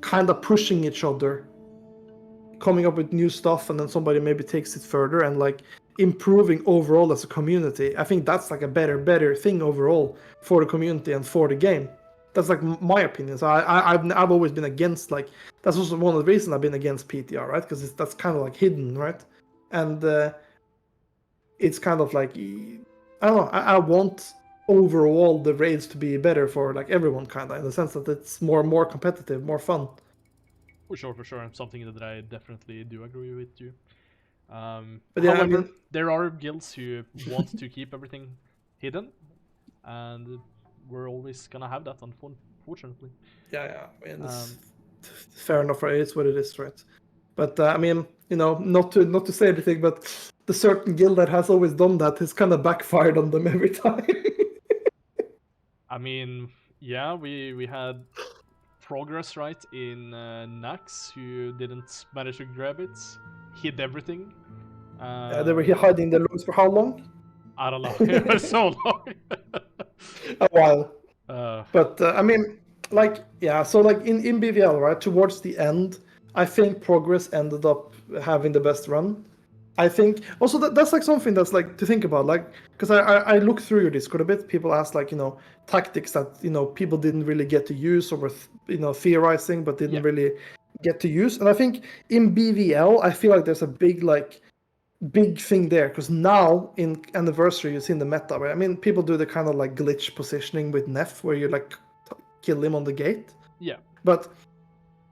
kind of pushing each other, coming up with new stuff, and then somebody maybe takes it further and like improving overall as a community. I think that's like a better thing overall for the community and for the game. That's like my opinion. So I've always been against, like, that's also one of the reasons I've been against PTR, right? Because that's kind of like hidden, right? And it's kind of like, I don't know, I want overall the raids to be better for like everyone, kind of, in the sense that it's more competitive, more fun. For sure. Something that I definitely do agree with you. But yeah, however, I mean, there are guilds who want to keep everything hidden, and we're always gonna have that, unfortunately. Yeah. I mean, it's fair enough. Right? It's what it is, right? But I mean, not to say anything, but the certain guild that has always done that has kind of backfired on them every time. I mean, yeah, we had Progress, right, in Naxx, who didn't manage to grab it, hid everything. Yeah, they were here hiding the logs for how long? I don't know. It was so long. A while. Uh, But I mean, like, yeah. So like in BVL, right, towards the end, I think Progress ended up having the best run. I think also that's like something that's like to think about, like because I look through your Discord a bit. People ask like tactics that people didn't really get to use or were theorizing but didn't really get to use. And I think in BVL I feel like there's a big thing there because now in Anniversary you see in the meta, right? I mean people do the kind of like glitch positioning with Neff where you like kill him on the gate. Yeah. But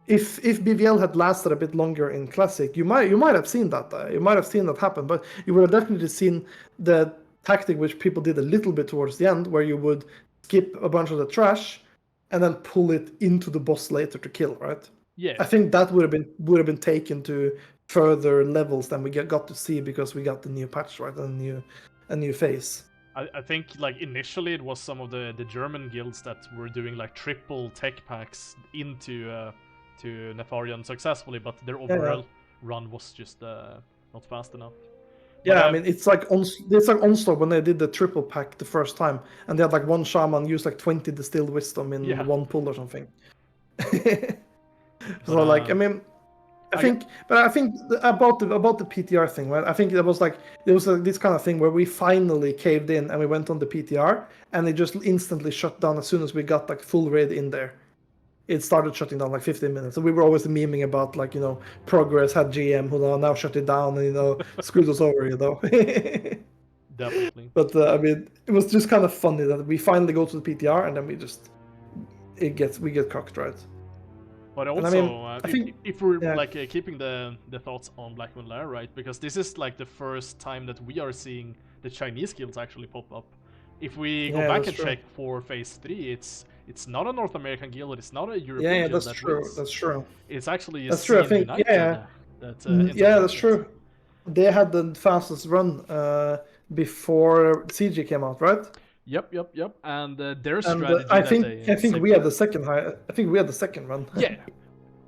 if BVL had lasted a bit longer in Classic, you might have seen that. You might have seen that happen, but you would have definitely seen the tactic which people did a little bit towards the end, where you would skip a bunch of the trash and then pull it into the boss later to kill. Right? Yeah. I think that would have been taken to further levels than we got to see because we got the new patch, right, and a new phase. I think like initially it was some of the German guilds that were doing like triple tech packs into to Nefarian successfully, but their overall run was just not fast enough. Yeah, But, I mean it's like Onslaught when they did the triple pack the first time, and they had like one shaman use like 20 distilled wisdom in one pull or something. So like I mean, I think about the PTR thing, right? I think there was this kind of thing where we finally caved in and we went on the PTR, and it just instantly shut down as soon as we got like full raid in there. It started shutting down like 15 minutes. So we were always memeing about like Progress had GM who now shut it down and screwed us over. Definitely. But I mean, it was just kind of funny that we finally go to the PTR and then we get cocked, right? But also, I think if we're like keeping the thoughts on Black Moon Lair, right? Because this is like the first time that we are seeing the Chinese guilds actually pop up. If we go back and check for Phase 3, it's not a North American guild, it's not a European guild. That's true. Wins. That's true. It's actually that's true. I think United that's true. They had the fastest run before CG came out, right? Yep. And their strategy. I think we had the second high. I think we had the second run. Yeah,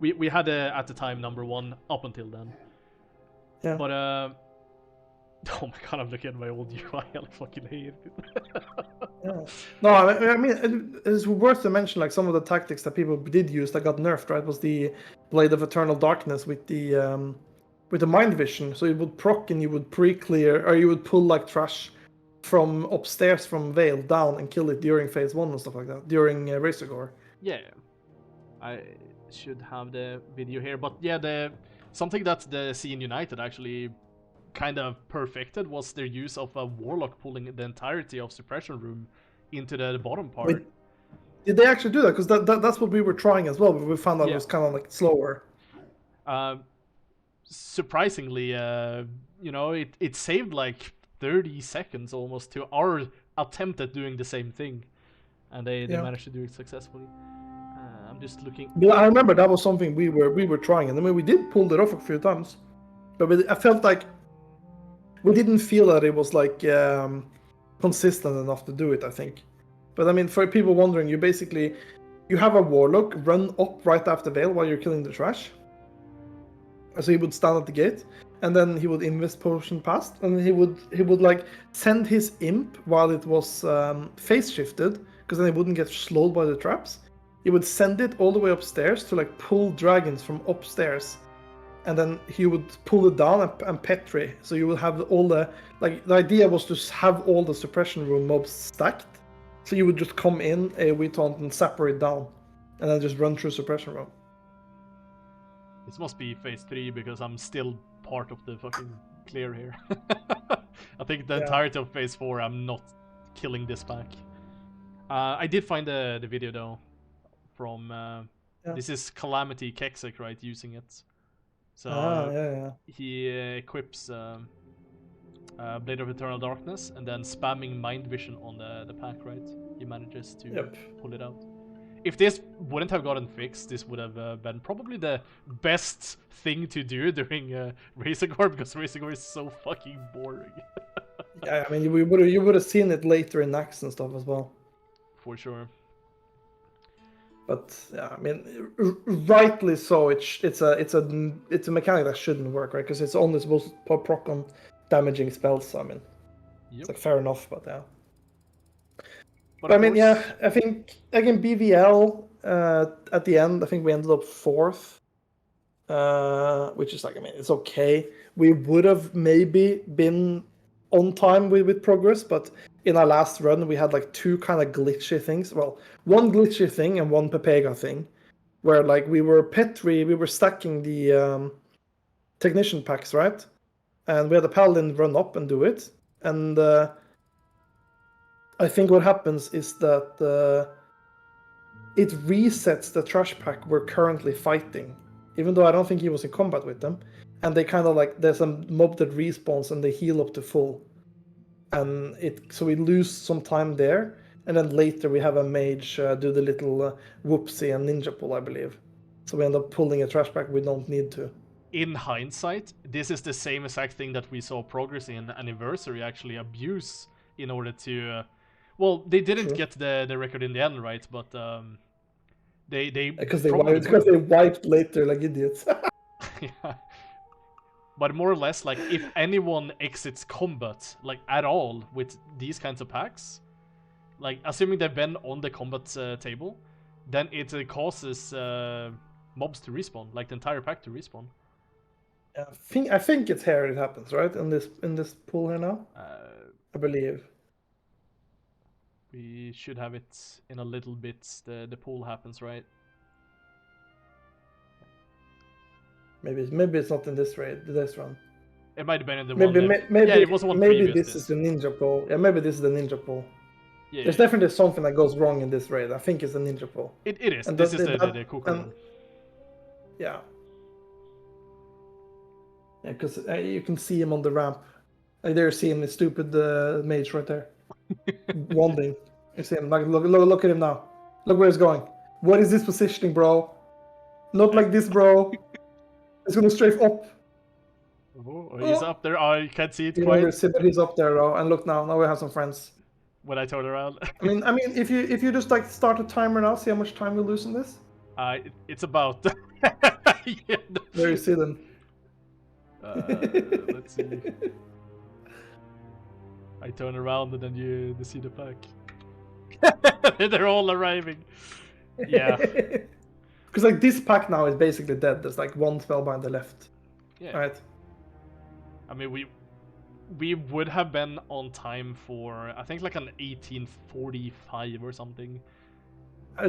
we had at the time #1 up until then. Yeah. But oh my god, I'm looking at my old UI. I fucking hate it. Yeah. No, I mean it's worth to mention like some of the tactics that people did use that got nerfed. Right, was the Blade of Eternal Darkness with the mind vision. So you would proc and you would pre-clear, or you would pull like trash from upstairs from Vale down and kill it during Phase 1 and stuff like that, during Razorgore. Yeah, I should have the video here, but yeah, something that the Scene United actually kind of perfected was their use of a Warlock pulling the entirety of Suppression Room into the bottom part. Wait, did they actually do that? Because that's what we were trying as well, but we found out it was kind of like slower. Surprisingly, it saved like 30 seconds almost to our attempt at doing the same thing, and they managed to do it successfully. I'm just looking. Yeah, I remember that was something we were trying, and I mean we did pull it off a few times, but I felt like we didn't feel that it was like consistent enough to do it. I think, but I mean for people wondering, you have a Warlock run up right after Vale while you're killing the trash. So he would stand at the gate, and then he would invest potion past, and he would like send his imp while it was phase shifted, because then he wouldn't get slowed by the traps. He would send it all the way upstairs to like pull dragons from upstairs, and then he would pull it down and petri. So you would have all the the idea was to have all the suppression room mobs stacked. So you would just come in AoE taunt and separate down, and then just run through suppression room. This must be Phase 3 because I'm still part of the fucking clear here. I think the entirety of Phase 4 I'm not killing this back. I did find the video though from this is Calamity Keksek, right, using it. So he equips Blade of Eternal Darkness and then spamming Mind Vision on the pack, right? He manages to pull it out. If this wouldn't have gotten fixed, this would have been probably the best thing to do during Razorgore, because Razorgore is so fucking boring. Yeah, I mean, you would have seen it later in Naxx and stuff as well. For sure. But yeah, I mean, rightly so. It's a mechanic that shouldn't work, right? Because it's only supposed to proc on damaging spells. So, I mean, it's like fair enough, but yeah. But I mean, I think again BVL at the end, I think we ended up 4th. which is like, I mean, it's okay. We would have maybe been on time with progress, but in our last run, we had like two kind of glitchy things. Well, one glitchy thing and one Pepega thing, where like we were stacking the technician packs, right? And we had a paladin run up and do it. And I think what happens is that it resets the trash pack we're currently fighting, even though I don't think he was in combat with them. And they kind of like, there's a mob that respawns and they heal up to full. And so we lose some time there. And then later we have a mage do the little whoopsie and ninja pull, I believe. So we end up pulling a trash pack we don't need to. In hindsight, this is the same exact thing that we saw Progress in Anniversary actually abuse in order to... well, they didn't get the record in the end, right? But because they wiped later like idiots. Yeah. But more or less, like, if anyone exits combat, like, at all with these kinds of packs, like, assuming they've been on the combat table, then it causes mobs to respawn, like the entire pack to respawn. I think it's here it happens, right? In this pool here now, I believe. We should have it in a little bit. The pool happens, right? Maybe it's not in this raid, this run. It might have been in the maybe, one. Maybe yeah, it was one maybe previous. This is the ninja pool. Yeah, maybe this is the ninja pool. Yeah, There's definitely something that goes wrong in this raid. I think it's the ninja pool. It is. And this is the cool one. Yeah. Yeah, because you can see him on the ramp. There, see him, the stupid mage right there, wanding. You see him. Like, look at him now. Look where he's going. What is this positioning, bro? Not like this, bro. It's gonna strafe up. Oh, he's up there. Oh, you can't see it You quite. see that he's up there, though. And look now we have some friends. When I turn around. I mean, if you just like start a timer now, see how much time we lose in this. It's about. Yeah, There you see them. Let's see. I turn around and then you see the pack. They're all arriving. Yeah. Because like this pack now is basically dead. There's like one spellbind the left. Yeah. Right. I mean, we would have been on time for I think like an 1845 or something.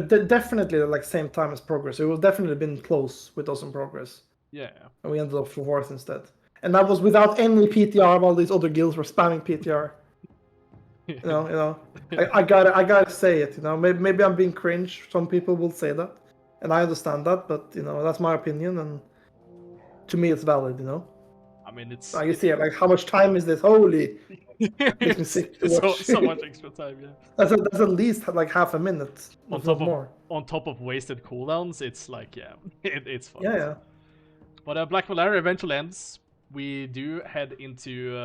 Definitely like same time as progress. It would definitely been close with us in progress. Yeah. And we ended up fourth instead. And that was without any PTR. All these other guilds were spamming PTR. You know. I gotta say it. You know, maybe I'm being cringe. Some people will say that, and I understand that. But you know, that's my opinion, and to me, it's valid. You know. I mean, it's. You see, like how much time is this? Holy. Makes me sick to watch. so much extra time. Yeah. That's at least like half a minute. On top of wasted cooldowns, it's like it's fun. Yeah. But Black Valera eventually ends. We do head into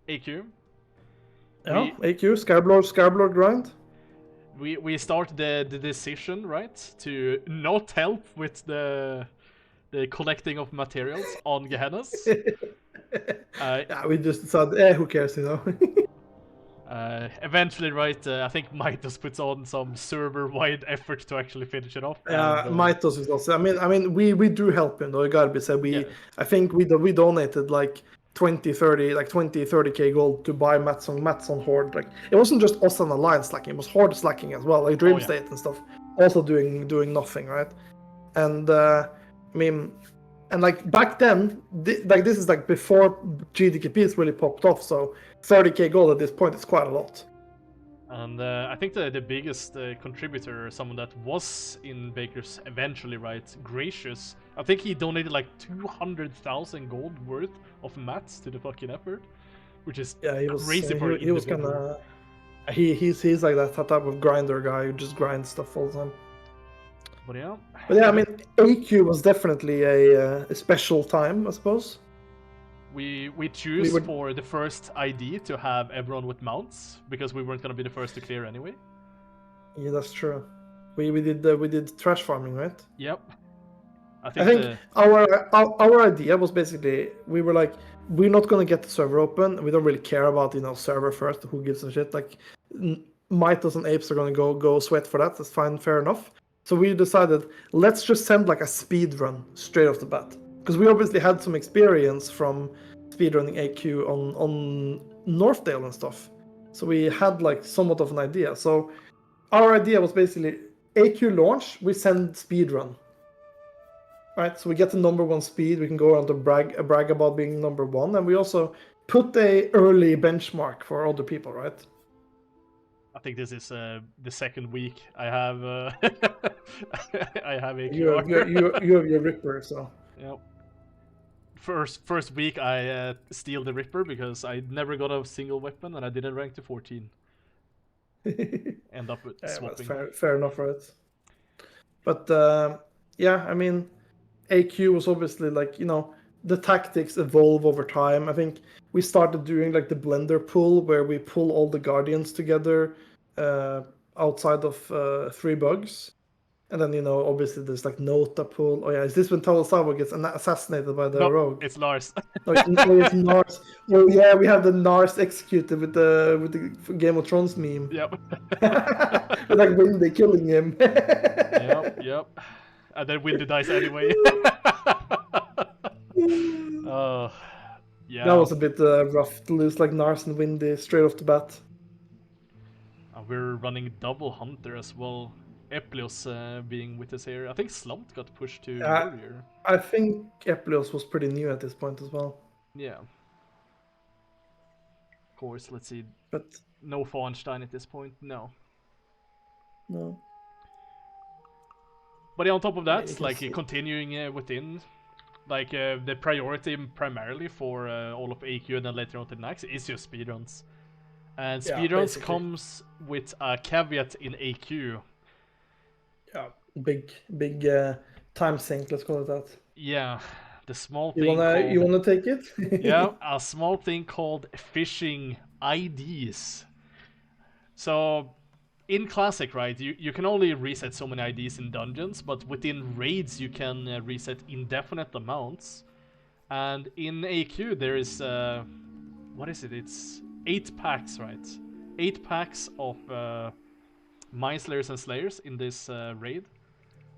AQ. Yeah, AQ, Scarblord grind. We start the decision, right, to not help with the collecting of materials on Gehennas. Yeah, we just thought, who cares, you know? Eventually, right, I think Mitos puts on some server-wide effort to actually finish it off. Yeah, Mitos is also. I mean, we do help him though. It gotta be said. I think we donated like 30k gold to buy mats on Horde. Like it wasn't just us on Alliance slacking; it was Horde slacking as well, like Dream State and stuff. Also doing nothing, right? And I mean, and like back then, like this is like before GDKPs really popped off. So 30k gold at this point is quite a lot. And I think the biggest contributor, someone that was in Baker's eventually, right, Gracious, I think he donated like 200,000 gold worth of mats to the fucking effort, which is crazy for he was kind of he's like that type of grinder guy who just grinds stuff all the time. But yeah, I mean, AQ was definitely a special time, I suppose. We choose for the first ID to have everyone with mounts because we weren't gonna be the first to clear anyway. Yeah, that's true. We did trash farming, right? Yep. I think our idea was basically we were like, we're not gonna get the server open. We don't really care about server first. Who gives a shit? Like Mitos and Apes are gonna go sweat for that. That's fine, fair enough. So we decided let's just send like a speed run straight off the bat. because we obviously had some experience from speedrunning AQ on Northdale and stuff, so we had like somewhat of an idea. So our idea was basically AQ launch, we send speedrun. Right, so we get the number 1 speed. We can go around to brag about being number 1, and we also put a early benchmark for other people, right? I think this is the second week I have I have AQR. You have your Ripper, so. Yep. First week I steal the Ripper because I never got a single weapon and I didn't rank to 14. End up with swapping. Fair enough, right? But yeah, I mean, AQ was obviously like, you know, the tactics evolve over time. I think we started doing like the blender pull where we pull all the guardians together outside of 3 bugs. And then, you know, obviously there's like Nota pull. Oh yeah, is this when Talosawa gets assassinated by the rogue? It's Lars. It's Nars. Oh yeah, we have the Nars executed with the Game of Thrones meme. Yep. With like Windy killing him. Yep. And then Windy dies anyway. Yeah. That was a bit rough to lose like Nars and Windy straight off the bat. We're running double Hunter as well. Eplios being with us here. I think Slumped got pushed to Warrior. I think Eplios was pretty new at this point as well. Yeah. Of course, let's see. But no Fahnstein at this point, no. But yeah, on top of that, like continuing within, like the priority primarily for all of AQ and then later on to Naxx is just speedruns. And speedruns comes with a caveat in AQ. Yeah, big time sink, let's call it that. Yeah, the small you thing You wanna take it? Yeah, a small thing called phishing IDs. So in Classic, right, you can only reset so many IDs in dungeons, but within raids you can reset indefinite amounts. And in AQ there is, what is it? It's 8 packs, right? 8 packs of Mind Slayers and Slayers in this raid,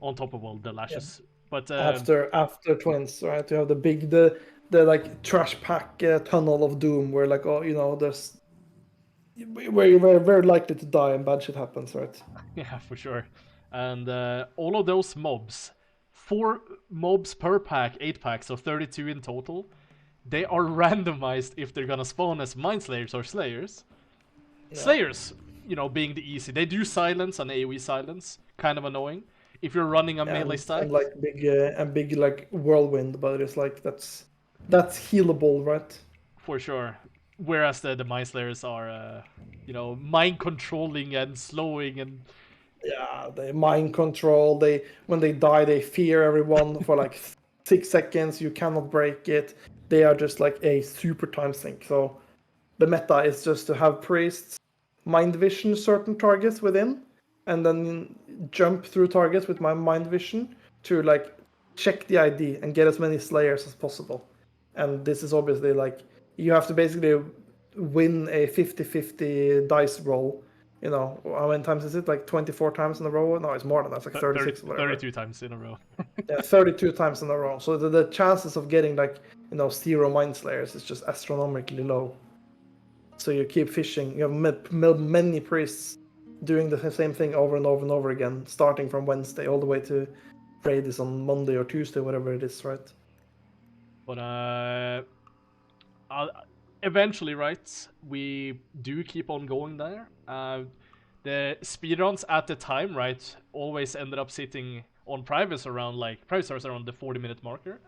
on top of all the lashes. Yeah. But after twins, right? You have the like trash pack tunnel of doom, where like, oh, you know, there's where you're very, very likely to die and bad shit happens, right? Yeah, for sure. And all of those mobs, 4 mobs per pack, 8 packs, so 32 in total, they are randomized if they're gonna spawn as Mind Slayers or Slayers. Yeah. Slayers, you know, being the easy. They do silence and AoE silence, kind of annoying. If you're running a melee stack. And like big like whirlwind, but it's like that's healable, right? For sure. Whereas the Mind Slayers are, you know, mind controlling and slowing and. Yeah, they mind control. When they die, they fear everyone for like 6 seconds. You cannot break it. They are just like a super time sink. So the meta is just to have priests mind vision certain targets within, and then jump through targets with my mind vision to like check the ID and get as many Slayers as possible. And this is obviously like, you have to basically win a 50-50 dice roll. You know, how many times is it? Like 24 times in a row? No, it's more than that. It's like 36 or whatever. 32 times in a row. Yeah, 32 times in a row. So the chances of getting like, you know, 0 Mind Slayers is just astronomically low. So you keep fishing. You have many priests doing the same thing over and over and over again, starting from Wednesday all the way to raid is on Monday or Tuesday, whatever it is, right? But eventually, right, we do keep on going there. The speedruns at the time, right, always ended up sitting on private servers around the 40-minute marker.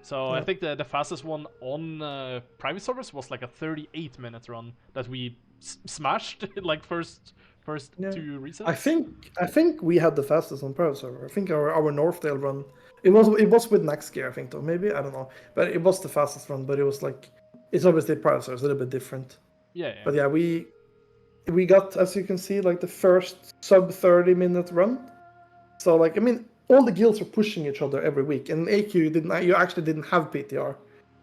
So yeah. I think the fastest one on private servers was like a 38-minute run that we smashed like first 2 resets. I think we had the fastest on private server. I think our Northdale run, it was with Naxx gear, I think, though, maybe, I don't know, but it was the fastest run. But it was like, it's obviously private server, it's a little bit different. Yeah. But yeah, we got, as you can see, like the first sub 30-minute run. So like, I mean, all the guilds were pushing each other every week, and in AQ you actually didn't have PTR,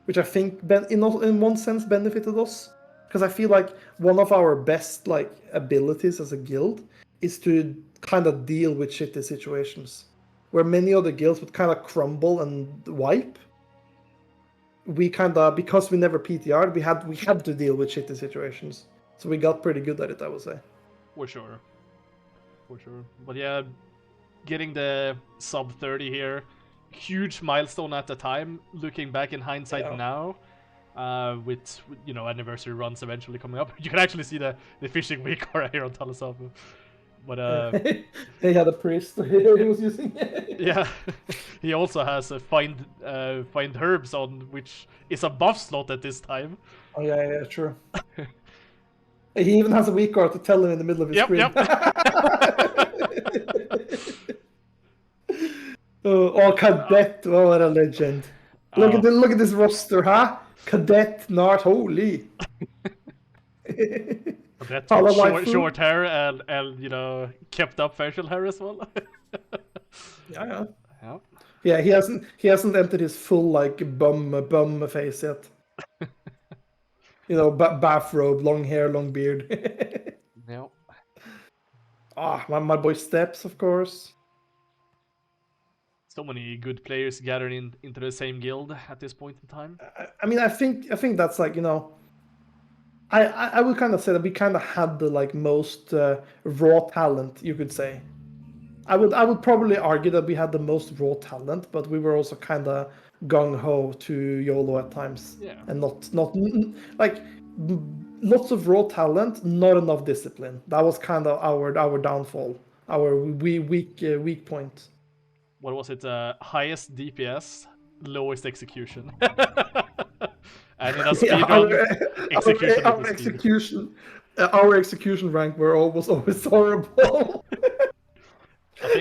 which I think in one sense benefited us, because I feel like one of our best like abilities as a guild is to kind of deal with shitty situations, where many other guilds would kind of crumble and wipe. we kind of, because we never PTR'd, we had to deal with shitty situations. So we got pretty good at it, I would say. For sure. For sure. But yeah, getting the sub 30 here, huge milestone at the time. Looking back in hindsight now, with anniversary runs eventually coming up, you can actually see the fishing week right here on Talasafu. But he had a priest he was using. yeah, he also has a find herbs on, which is a buff slot at this time. Oh yeah, true. He even has a weak card to tell him in the middle of his screen. Oh, Cadet! Oh, what a legend! Look at this roster, huh? Cadet, not holy. Cadet short hair and kept up facial hair as well. Yeah. Yeah, he hasn't entered his full like bum face yet. Bathrobe, long hair, long beard. Yeah. My boy Steps, of course. So many good players gathering into the same guild at this point in time. I mean, I think that's like, I would kind of say that we kind of had the like most raw talent, you could say. I would probably argue that we had the most raw talent, but we were also kind of gung ho to YOLO at times. Yeah. And not like lots of raw talent, not enough discipline. That was kind of our downfall, our weak point. What was it? Highest DPS, lowest execution. And in a speedrun, our execution rank was always horrible.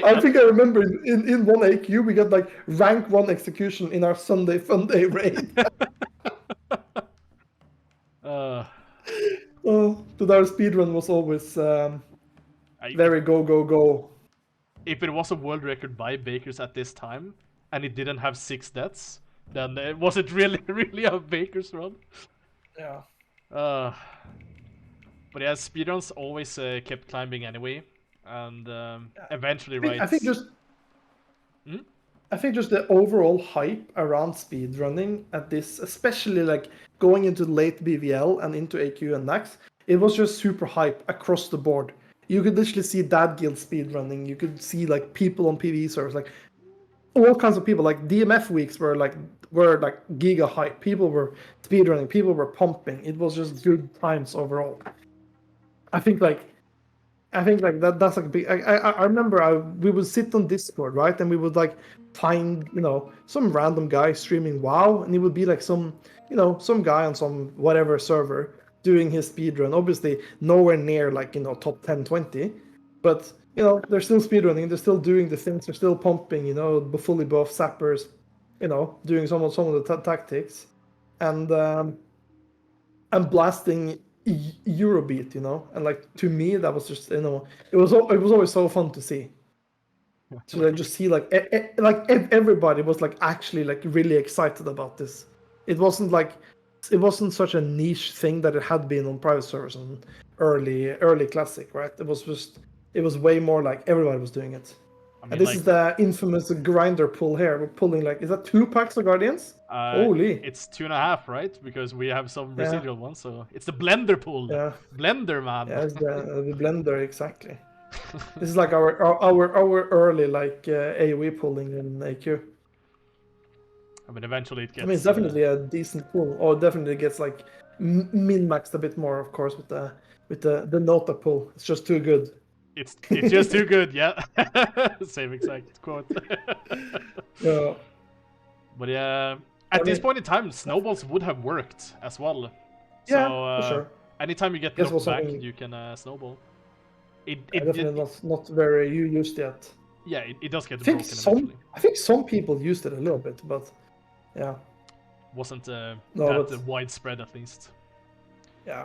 I think I remember in one AQ we got like rank 1 execution in our Sunday Funday raid. But our speedrun was always very go. If it was a world record by Bakers at this time, and it didn't have 6 deaths, then was it really a Baker's run? Yeah. But yeah, speedruns always kept climbing anyway, and eventually, right? I think just the overall hype around speedrunning at this, especially like going into late BVL and into AQ and Naxx, it was just super hype across the board. You could literally see Dad Guild speedrunning. You could see like people on PvE servers, like all kinds of people. Like DMF weeks were like giga hype. People were speedrunning. People were pumping. It was just good times overall. I think like that's like big. I remember we would sit on Discord, right, and we would like find some random guy streaming WoW, and it would be like some guy on some whatever server doing his speedrun. Obviously nowhere near like top 10, 20, but they're still speedrunning. They're still doing the things. They're still pumping. Fully buff sappers. Doing some of the tactics, and blasting Eurobeat. And like to me that was just it was always so fun to see. So I just see like everybody was like actually like really excited about this. It wasn't such a niche thing that it had been on private servers and early classic, right? It was way more like everybody was doing it. I mean, and this is the infamous grinder pull here. We're pulling like, is that 2 packs of Guardians? Holy! It's 2.5, right? Because we have some residual ones, so it's the blender pull. Yeah. Blender, man. Yeah, it's the blender, exactly. This is like our early like AoE pulling in AQ. I mean, eventually it gets. I mean, it's definitely a decent pull, or definitely gets like min-maxed a bit more, of course, with the Nota pull. It's just too good. It's just too good, yeah. Same exact quote. Yeah. But yeah, at this point in time, snowballs would have worked as well. Yeah, so, for sure. Anytime you get knocked back, you can snowball. It definitely not very used yet. Yeah, it does get broken eventually. I think some people used it a little bit, but yeah. Wasn't that widespread, at least. Yeah.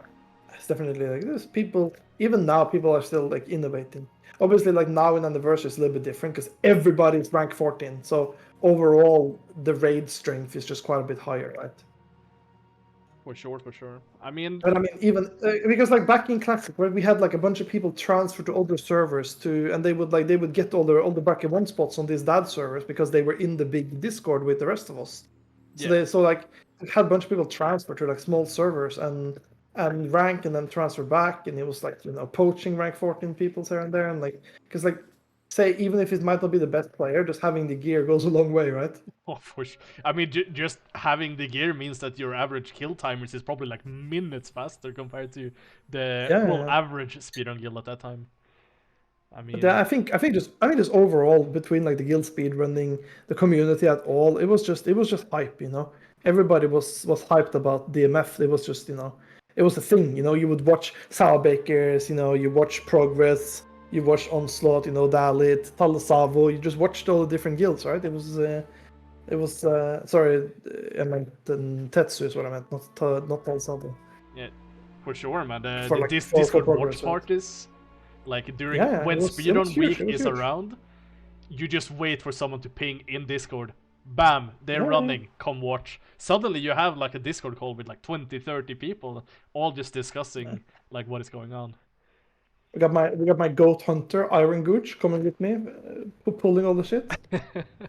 It's definitely like this. People, even now, people are still like innovating. Obviously, like now in Anniversary, it's a little bit different because everybody's rank 14. So overall, the raid strength is just quite a bit higher, right? For sure. I mean, even because like back in Classic, where we had like a bunch of people transfer to other servers and they would get all the bracket 1 spots on these dad servers because they were in the big Discord with the rest of us. So had a bunch of people transfer to like small servers and rank and then transfer back, and it was like poaching rank 14 people here and there, and like because like say even if it might not be the best player, just having the gear goes a long way, right? Oh, for sure. I mean, just having the gear means that your average kill timers is probably like minutes faster compared to the average speedrun guild at that time. I mean, I think just overall between like the guild speed running, the community at all, it was just hype, Everybody was hyped about DMF. It was just it was a thing, You would watch Sour Bakers, you watch Progress, you watch Onslaught, Dalit, Talasavo. You just watched all the different guilds, right? It was sorry, I meant Tetsu is what I meant, not Talasavo. Yeah, for sure, man. For Discord Progress, watch parties. Like during when it was speedrun week is huge. around, you just wait for someone to ping in Discord. Bam, they're running. Come watch. Suddenly you have like a Discord call with like 20, 30 people, all just discussing like what is going on. We got my goat hunter Iron Gooch coming with me, pulling all the shit,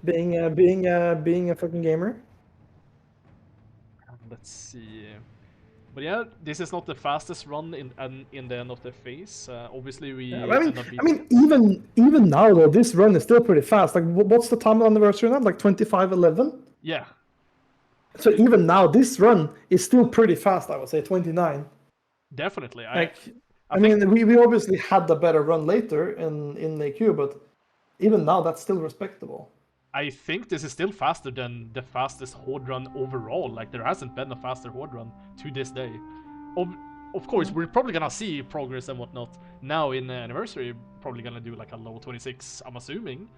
being a fucking gamer. Let's see. But yeah, this is not the fastest run in the end of the phase. Obviously, we. I mean, even now though, this run is still pretty fast. Like, what's the time anniversary now? Like 25:11. Yeah. So even now, this run is still pretty fast. I would say 29. Definitely. I mean, we obviously had the better run later in AQ, but even now, that's still respectable. I think this is still faster than the fastest Horde run overall. Like, there hasn't been a faster Horde run to this day. Of course, we're probably gonna see progress and whatnot. Now in the anniversary, probably gonna do like a low 26, I'm assuming.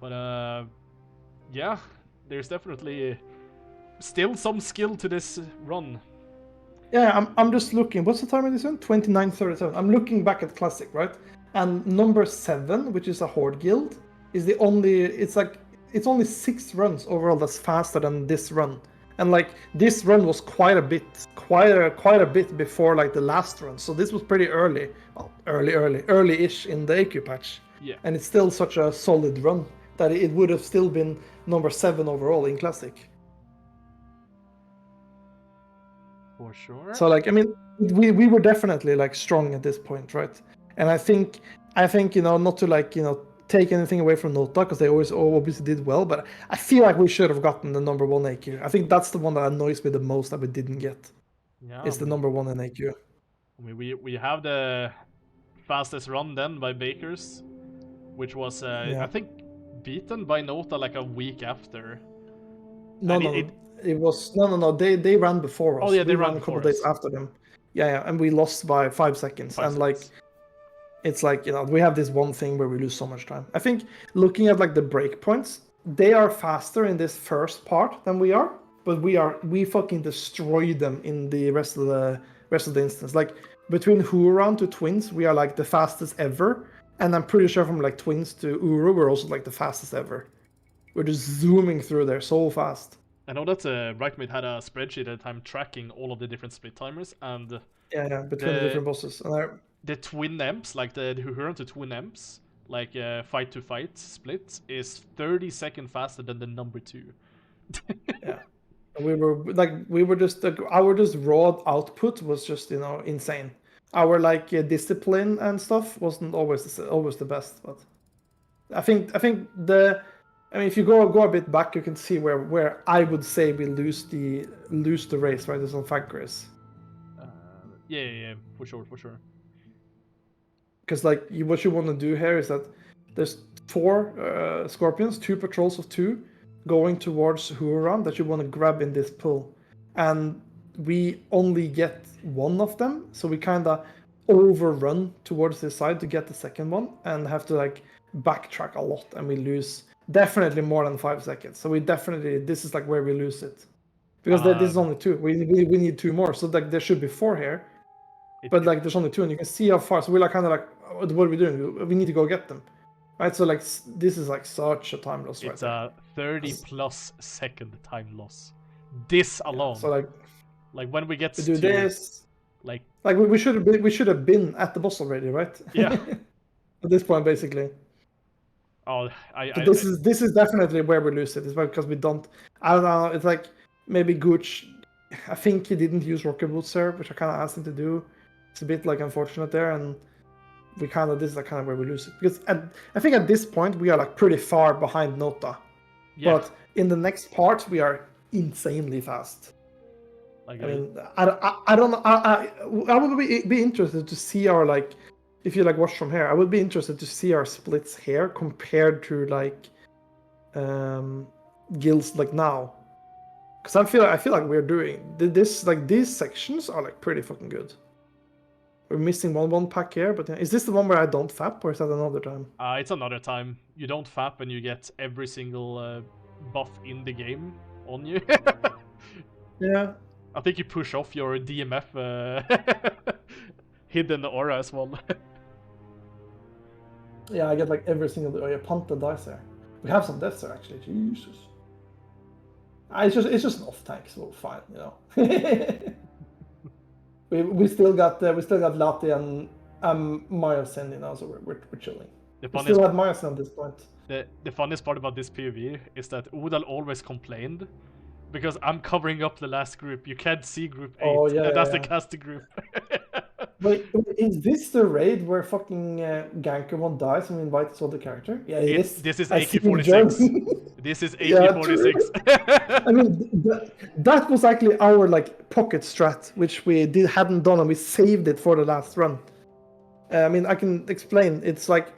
But, yeah, there's definitely still some skill to this run. Yeah, I'm just looking. What's the time of this one? 29:37. I'm looking back at Classic, right? And number 7, which is a Horde guild, is the only. It's only 6 runs overall that's faster than this run, and like this run was quite a bit before like the last run. So this was pretty early, well, early-ish in the AQ patch. Yeah. And it's still such a solid run that it would have still been number 7 overall in Classic. For sure. So like I mean, we were definitely like strong at this point, right? And I think not to like take anything away from Nota because they always obviously did well, but I feel like we should have gotten the number 1 AQ. I think that's the one that annoys me the most that we didn't get. Yeah, it's the number 1 in AQ. I mean, we have the fastest run then by Bakers, which was I think beaten by Nota like a week after. It was no. They ran before us. Oh yeah, they ran a couple days after them. Yeah, and we lost by 5 seconds. Like. It's like, we have this one thing where we lose so much time. I think looking at like the breakpoints, they are faster in this first part than we are, but we fucking destroy them in the rest of the instance. Like between Huron to Twins, we are like the fastest ever, and I'm pretty sure from like Twins to Uru, we're also like the fastest ever. We're just zooming through there so fast. I know that Brightmate had a spreadsheet at the time tracking all of the different split timers and between the different bosses. And the twin emps, like the Huron to twin emps, like fight to fight split, is 30 seconds faster than the number 2. Yeah, we were just our our output was just insane. Our like discipline and stuff wasn't always the best, but I think if you go a bit back, you can see where I would say we lose the race, right? It's on Fag Race. Yeah, for sure. Because like what you want to do here is that there's 4 scorpions, 2 patrols of 2 going towards Huron that you want to grab in this pull, and we only get 1 of them, so we kind of overrun towards this side to get the second one and have to like backtrack a lot, and we lose definitely more than 5 seconds. So this is like where we lose it, because this is only 2. We need 2 more, so like there should be 4 here. But like there's only 2, and you can see how far. So we're like kind of like, what are we doing? We need to go get them, right? So like this is like such a time loss. It's a 30+ second time loss. This alone. So like when we get to do this, like we should have been at the boss already, right? Yeah. At this point, basically. Oh, this is definitely where we lose it. It's because we don't. I don't know. It's like maybe Gooch, I think he didn't use rocket boots there, which I kind of asked him to do. It's a bit like unfortunate there, and we kind of, this is like kind of where we lose it, because I think at this point we are like pretty far behind Nota, but in the next part we are insanely fast. Like, I mean, I don't know. I would be interested to see our, like, if you like watch from here, I would be interested to see our splits here compared to like guilds like now, because I feel like we're doing this, like these sections are like pretty fucking good. We're missing one pack here, but is this the one where I don't fap, or is that another time? It's another time. You don't fap and you get every single buff in the game on you. Yeah. I think you push off your DMF hidden aura as well. Yeah, I get like every single. Oh yeah, punt the dice there. We have some deaths there actually. Jesus. It's just an off tank, so fine, you know. we still got Laty and Myers sending now, so we're chilling. We still have Myers at this point. The funniest part about this PvP is that Udal always complained because I'm covering up the last group. You can't see group 8. Oh, yeah, and that's yeah. the casting group. Wait, is this the raid where fucking Ganker one dies and we invite this other character? Yeah, it is. This is I see AK-46. This is AK-46. I mean, that was actually our like pocket strat, which we hadn't done, and we saved it for the last run. I mean, I can explain. It's like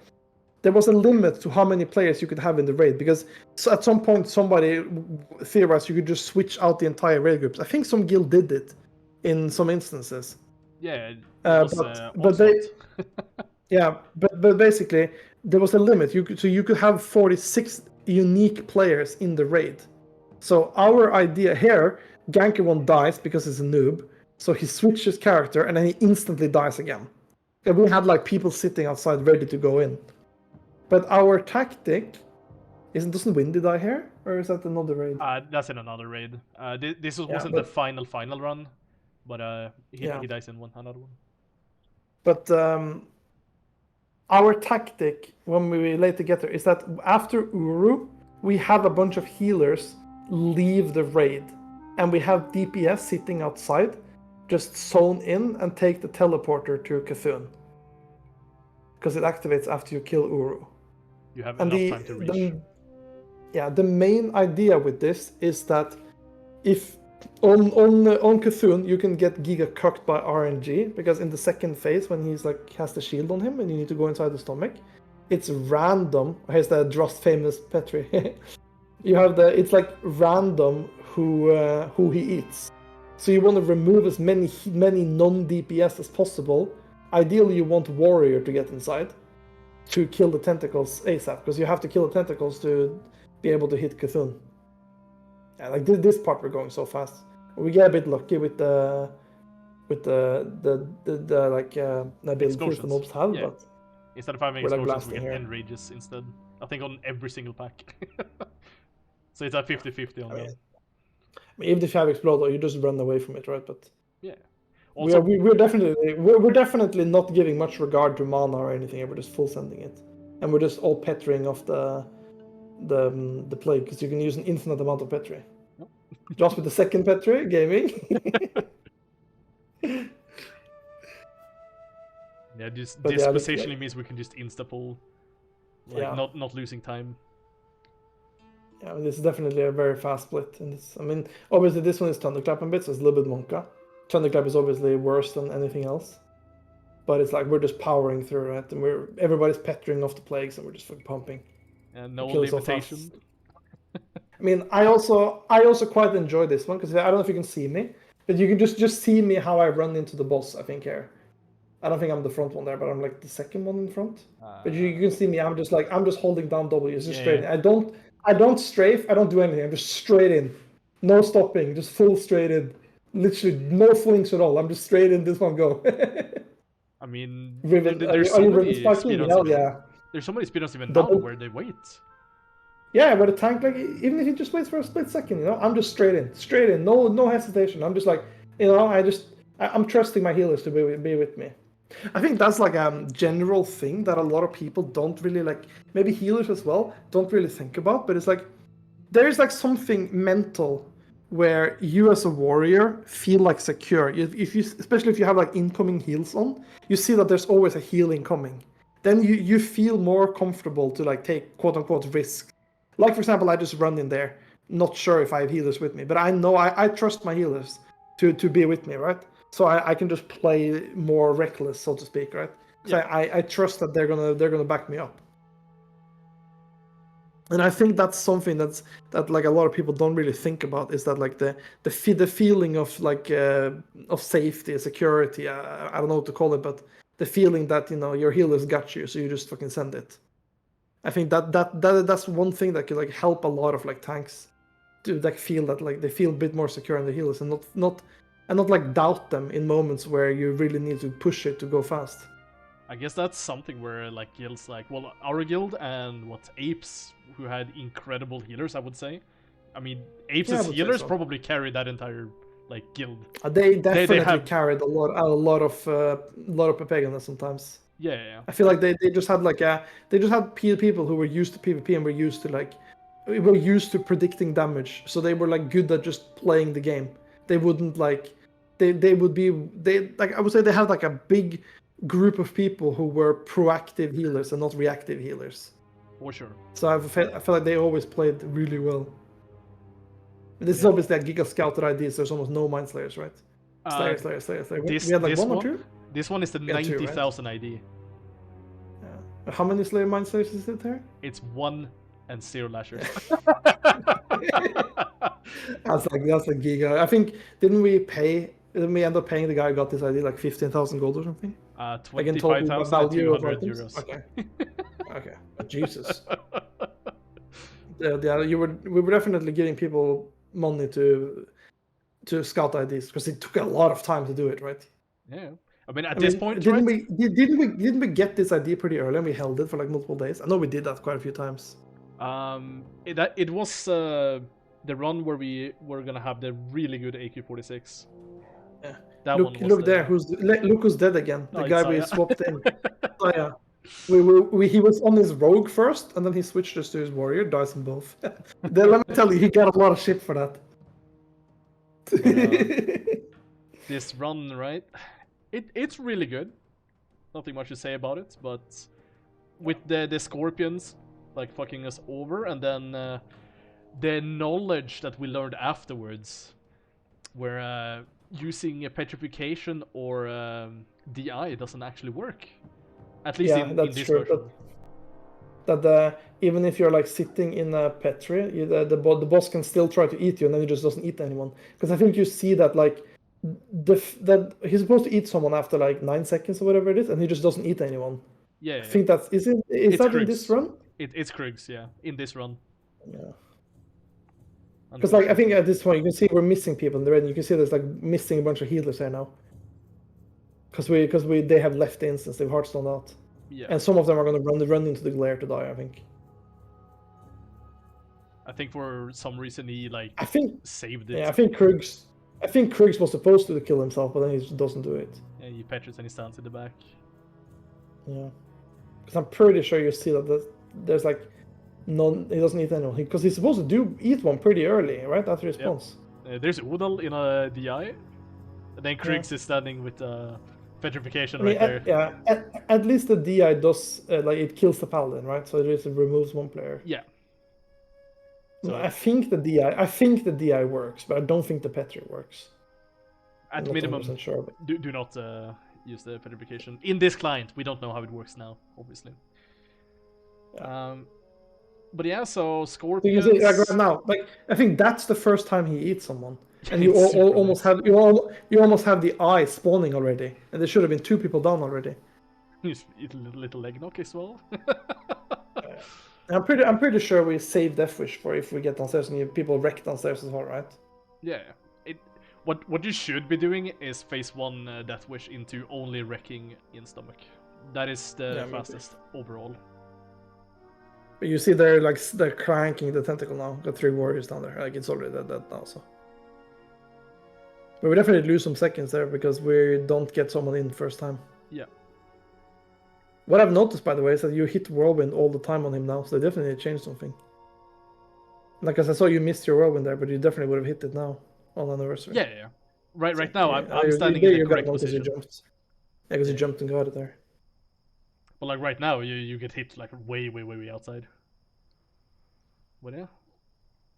there was a limit to how many players you could have in the raid, because at some point somebody theorized you could just switch out the entire raid groups. I think some guild did it in some instances. Yeah, but basically there was a limit. You could have 46 unique players in the raid. So our idea here, Ganker one dies because he's a noob, so he switches character and then he instantly dies again. And we had like people sitting outside ready to go in. But our tactic doesn't Windy die here, or is that another raid? That's in another raid. This wasn't the final run, but he dies in another one. But our tactic when we Laty get there is that after Uru, we have a bunch of healers leave the raid, and we have DPS sitting outside, just zone in and take the teleporter to Cthulhu, because it activates after you kill Uru. You have enough time to reach. The main idea with this is that if on Cthulhu you can get Giga cucked by RNG, because in the second phase when he's like has the shield on him and you need to go inside the stomach, it's random. Here's the Drast famous Petri. It's like random who he eats. So you want to remove as many non-DPS as possible. Ideally you want Warrior to get inside to kill the tentacles ASAP, because you have to kill the tentacles to be able to hit Cthulhu. Yeah, like this part we're going so fast. We get a bit lucky with the abilities the mobs have, but instead of having explosions, we get enrages instead. I think on every single pack. So it's a 50-50 on that. I mean, even if you have Exploder, you just run away from it, right? But yeah. Also, we're definitely not giving much regard to mana or anything. We're just full sending it, and we're just all pettering off the plague, because you can use an infinite amount of petri. Just with the second petri gaming. Yeah, this positionally means we can just insta-pull, like not losing time. Yeah, this is definitely a very fast split. And I mean, obviously this one is Thunderclap a bit, so it's a little bit Monka. Thunderclap is obviously worse than anything else, but it's like we're just powering through it, and everybody's pettering off the plagues, and we're just fucking pumping. And no limitation. I mean, I also quite enjoy this one, because I don't know if you can see me, but you can just see me how I run into the boss. I think here, I don't think I'm the front one there, but I'm like the second one in front. But you can see me. I'm just holding down W, just straight in. I don't strafe. I don't do anything. I'm just straight in, no stopping, just full straight in. Literally no flinks at all. I'm just straight in. This one go. I mean, there's so many speedruns. There's so many speedruns even now where they wait. Yeah, where the tank, like, even if he just waits for a split second, you know, I'm just straight in, no hesitation. I'm just like, you know, I'm trusting my healers to be with me. I think that's like a general thing that a lot of people don't really like. Maybe healers as well don't really think about, but it's like there's like something mental where you as a warrior feel like secure. If you, especially if you have like incoming heals on, you see that there's always a healing coming. Then you feel more comfortable to like take quote unquote risks. Like for example, I just run in there, not sure if I have healers with me, but I know I trust my healers to be with me, right? So I can just play more reckless, so to speak, right? So I trust that they're gonna back me up. And I think that's something that like a lot of people don't really think about, is that like the feeling of like of safety, security. I don't know what to call it, but the feeling that your healers got you, so you just fucking send it. I think that's one thing that could like help a lot of like tanks to like feel that like they feel a bit more secure in the healers, and not like doubt them in moments where you really need to push it to go fast. I guess that's something where like guilds like, well, our guild and Apes, who had incredible healers, I would say. I mean, Apes' healers probably carried that entire like guild. They definitely carried a lot of Pepegana sometimes. Yeah. I feel like they just had people who were used to PvP and were used to predicting damage, so they were like good at just playing the game. They wouldn't like I would say they had like a big group of people who were proactive healers and not reactive healers. For sure. So I feel like they always played really well. This is obviously a Giga Scouted ID, so there's almost no Mind Slayers, right? Slayer. We had like one or two? This one is the 90,000 ID. Yeah. How many Slayer Mind Slayers is it there? It's 1 and 0 Lashers. That's a Giga. I think, didn't we end up paying the guy who got this ID like 15,000 gold or something? 25,200 euros. Okay. Jesus. Yeah, we were definitely giving people money to scout IDs, because it took a lot of time to do it, right? Yeah. I mean, this point, didn't we get this ID pretty early and we held it for like multiple days? I know we did that quite a few times. It was the run where we were gonna have the really good AQ-46. Yeah. Look there, look who's dead again. The guy we swapped in. Oh yeah. He was on his rogue first, and then he switched us to his warrior, dies in both. Then let me tell you, he got a lot of shit for that. This run, right? It's really good. Nothing much to say about it, but with the scorpions like fucking us over, and then the knowledge that we learned afterwards, where using a petrification or DI doesn't actually work. At least in this version. That even if you're like sitting in a petri, the boss can still try to eat you, and then he just doesn't eat anyone. Because I think you see that like that he's supposed to eat someone after like 9 seconds or whatever it is, and he just doesn't eat anyone. Yeah. I think that is that Krugs. In this run? It's Krugs, yeah, in this run. Yeah. Because like I think at this point you can see we're missing people in the red. And you can see there's like missing a bunch of healers here now. Because they have left the instance, they've Hearthstone out. Yeah. And some of them are going to run into the glare to die, I think. I think for some reason he saved it. Yeah, I think Krugs was supposed to kill himself, but then he just doesn't do it. Yeah, he petries and he stands in the back. Yeah. Because I'm pretty sure you see that there's like he doesn't eat anyone. Because he's supposed to eat one pretty early, right? After his spawns. There's Udal in a DI. And then Krugs is standing with petrification right there. Yeah, at least the DI does, it kills the paladin, right? So it removes one player. Yeah. So I think the DI works, but I don't think the petri works. At minimum, sure, do not use the petrification. In this client, we don't know how it works now, obviously. Yeah. But yeah, so Scorpions... Like right now, like I think that's the first time he eats someone. And you almost have the eye spawning already, and there should have been 2 people down already. He's a little leg knock as well. I'm pretty sure we save Death Wish for if we get downstairs and people wreck downstairs as well, right? Yeah. What you should be doing is phase 1 Death Wish into only wrecking in stomach. That is the fastest overall. But you see they're cranking the tentacle now. Got 3 warriors down there. Like it's already dead now, so. But we definitely lose some seconds there because we don't get someone in first time. Yeah. What I've noticed, by the way, is that you hit Whirlwind all the time on him now, so they definitely changed something. Like, as I saw you missed your row in there, but you definitely would have hit it now on anniversary. Yeah. Right now, Yeah, I'm standing in the correct because you position. jumped. Yeah, because you jumped and got it there. But like right now, you get hit like way outside. But yeah,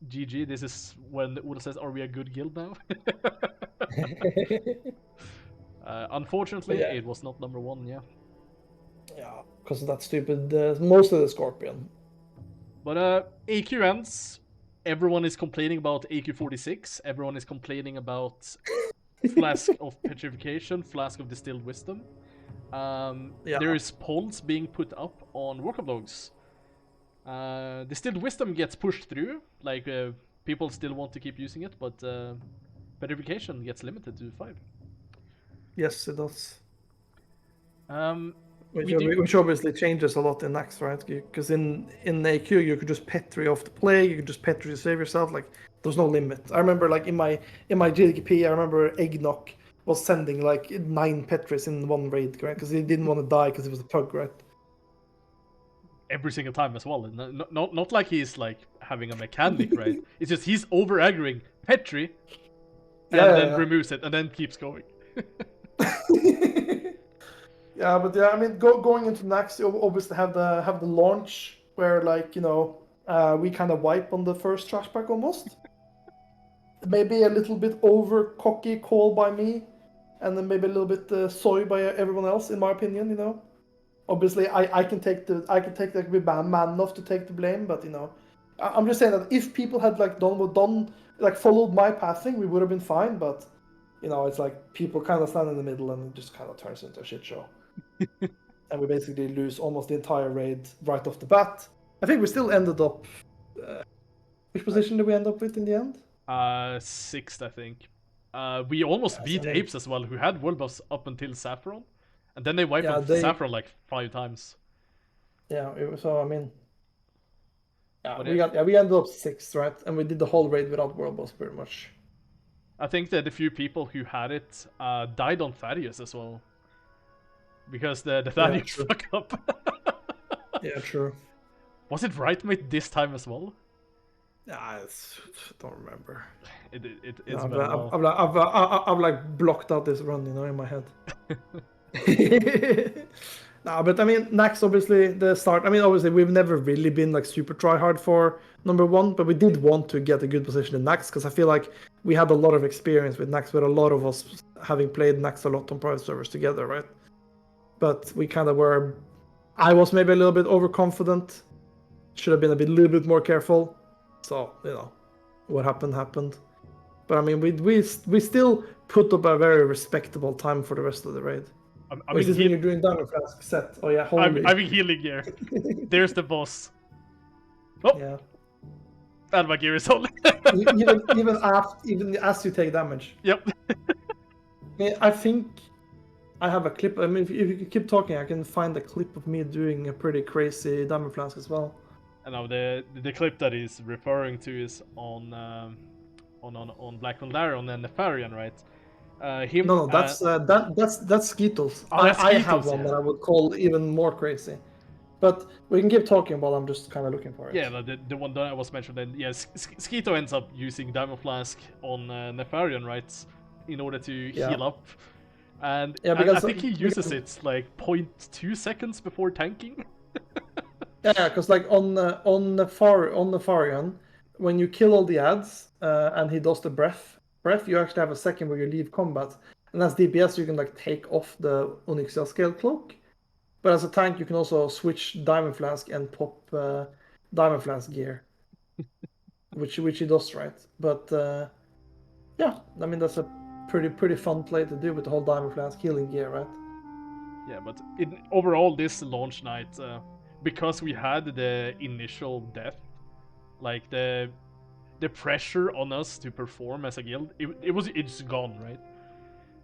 GG. This is when Oda says, "Are we a good guild now?" Unfortunately, Yeah. it was not number 1. Yeah. Yeah, because of that stupid, mostly the Scorpion. But AQ ends. Everyone is complaining about AQ 46. Everyone is complaining about Flask of Petrification, Flask of Distilled Wisdom. Yeah. There is polls being put up on workup logs. Distilled Wisdom gets pushed through. Like, people still want to keep using it, but Petrification gets limited to 5. Yes, it does. Which obviously changes a lot in Naxx, right? Because in AQ you could just petri off the play, you could just petri to save yourself. Like, there's no limit. I remember, like, in my GDKP, I remember Eggnock was sending like 9 petris in one raid, right? Because he didn't want to die because he was a pug, right? Every single time as well. Not like he's like having a mechanic, right? It's just he's over aggroing Petri, and then removes it, and then keeps going. Yeah, but yeah, I mean, going into Naxx, you obviously have the launch where, like, we kind of wipe on the first trash pack almost. Maybe a little bit over cocky call by me, and then maybe a little bit soy by everyone else, in my opinion. Obviously, I can take that, be man enough to take the blame, but I'm just saying that if people had like done like followed my pathing, we would have been fine. But it's like people kind of stand in the middle, and it just kind of turns into a shit show. And we basically lose almost the entire raid right off the bat. I think we still ended up. Which position did we end up with in the end? 6th, I think. We almost beat Apes as well, who had world buffs up until Saffron, and then they wiped off Saffron like 5 times. Yeah, so I mean, we ended up 6th, right? And we did the whole raid without world buffs pretty much. I think that the few people who had it died on Thaddeus as well, because the Thaddeus fuck up. Yeah, true. Was it right mate this time as well? I don't remember. I've like blocked out this run, in my head. No, but I mean, Naxx, obviously the start. I mean, obviously we've never really been like super try hard for number 1, but we did want to get a good position in Naxx because I feel like we had a lot of experience with Naxx, with a lot of us having played Naxx a lot on private servers together, right? But we kind of were. I was maybe a little bit overconfident. Should have been a little bit more careful. So what happened. But I mean, we still put up a very respectable time for the rest of the raid. I mean, when you're doing Diamond Flask set. Oh yeah, holy. I'm healing gear. There's the boss. Oh. Yeah. And my gear is on. even as you take damage. Yep. I think I have a clip. I mean, if you keep talking, I can find a clip of me doing a pretty crazy Diamond Flask as well. And now the clip that he's referring to is on Black Nostalrius on the Nefarian, right? No, that's Skittles. Oh, that's I Skittles, have one that I would call even more crazy. But we can keep talking while I'm just kind of looking for it. Yeah, the one that I was mentioned then. Yeah, Skito ends up using Diamond Flask on Nefarian, right? In order to heal up. And I think he uses it like 0.2 seconds before tanking. Yeah, because like on Nefarian, when you kill all the ads and he does the breath, you actually have a second where you leave combat. And as DPS, you can like take off the Onyxia Scale Cloak. But as a tank, you can also switch Diamond Flask and pop Diamond Flask gear, which he does, right? But yeah, I mean that's a pretty fun play to do with the whole Diamond Flask healing gear, right? Yeah, but overall this launch night, because we had the initial death, like the pressure on us to perform as a guild, it's gone, right?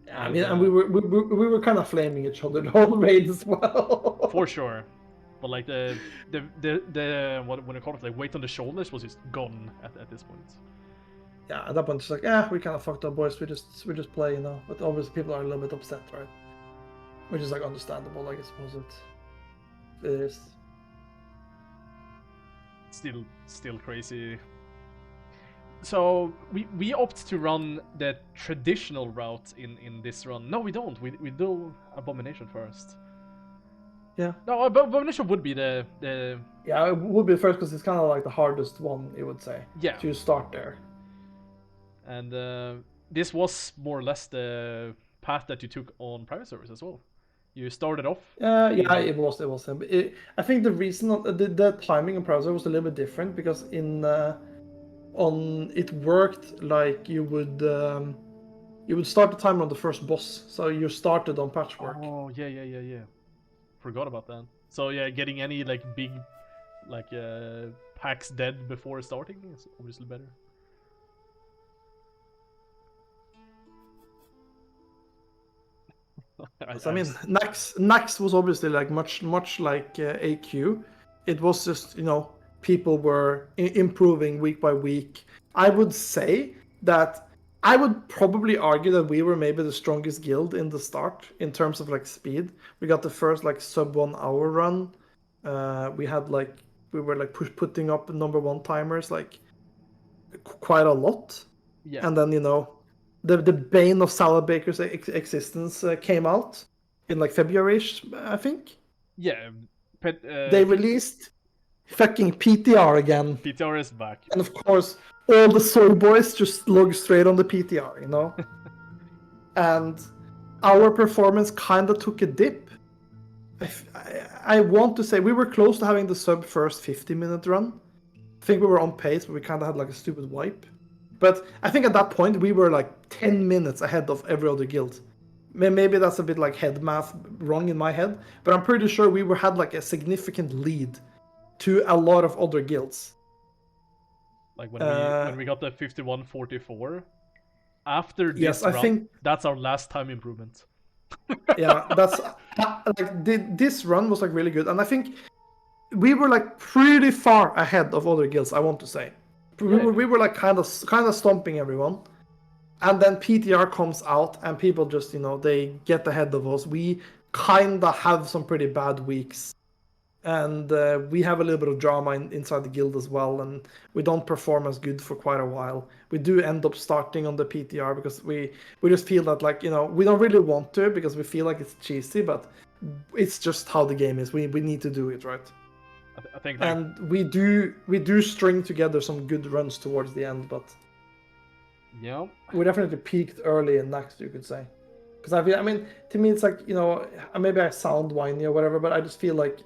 Yeah, I mean, and we were kind of flaming each other the whole raid as well. For sure, but like the what you call it, like weight on the shoulders was just gone at this point. Yeah, at that point it's like, we kind of fucked up, boys. We just play, But obviously people are a little bit upset, right? Which is like understandable, I suppose it is. Still crazy So we opt to run the traditional route in this run. No, we don't. We do Abomination first. Yeah. No, Abomination would be the Yeah, it would be first because it's kind of like the hardest one, you would say. Yeah. To start there. And this was more or less the path that you took on private servers as well. You started off. Yeah, it was. I think the reason the timing of browser was a little bit different because on it worked like you would start the timer on the first boss, so you started on patchwork. Oh yeah. Forgot about that. So yeah, getting any like big like packs dead before starting is obviously better. I mean, Naxx was obviously like much like AQ. It was just, you know, people were improving week by week. I would say that I would probably argue that we were maybe the strongest guild in the start in terms of like speed. We got the first like sub 1 hour run. We were like putting up #1 timers like quite a lot. Yeah. And then, you know, the bane of Salad Baker's existence came out in like February-ish, I think. Yeah. They released fucking PTR again. PTR is back. And of course, all the soy boys just log straight on the PTR, you know? And our performance kind of took a dip. I want to say we were close to having the sub first 50-minute run. I think we were on pace, but we kind of had like a stupid wipe. But I think at that point we were like 10 minutes ahead of every other guild. Maybe that's a bit like head math wrong in my head, but I'm pretty sure we had like a significant lead to a lot of other guilds. Like when we got the 51-44, after this yes, run, I think that's our last time improvement. Yeah, that's like this run was like really good, and I think we were like pretty far ahead of other guilds. I want to say we were like kind of stomping everyone, and then PTR comes out and people just, you know, they get ahead of us. We kind of have some pretty bad weeks, and we have a little bit of drama inside the guild as well, and we don't perform as good for quite a while. We do end up starting on the PTR because we just feel that, like, you know, we don't really want to because we feel like it's cheesy, but it's just how the game is. We need to do it, right? I think and we do string together some good runs towards the end, but yeah, we definitely peaked early in Naxx, you could say. Because I mean, to me it's like, you know, maybe I sound whiny or whatever, but I just feel like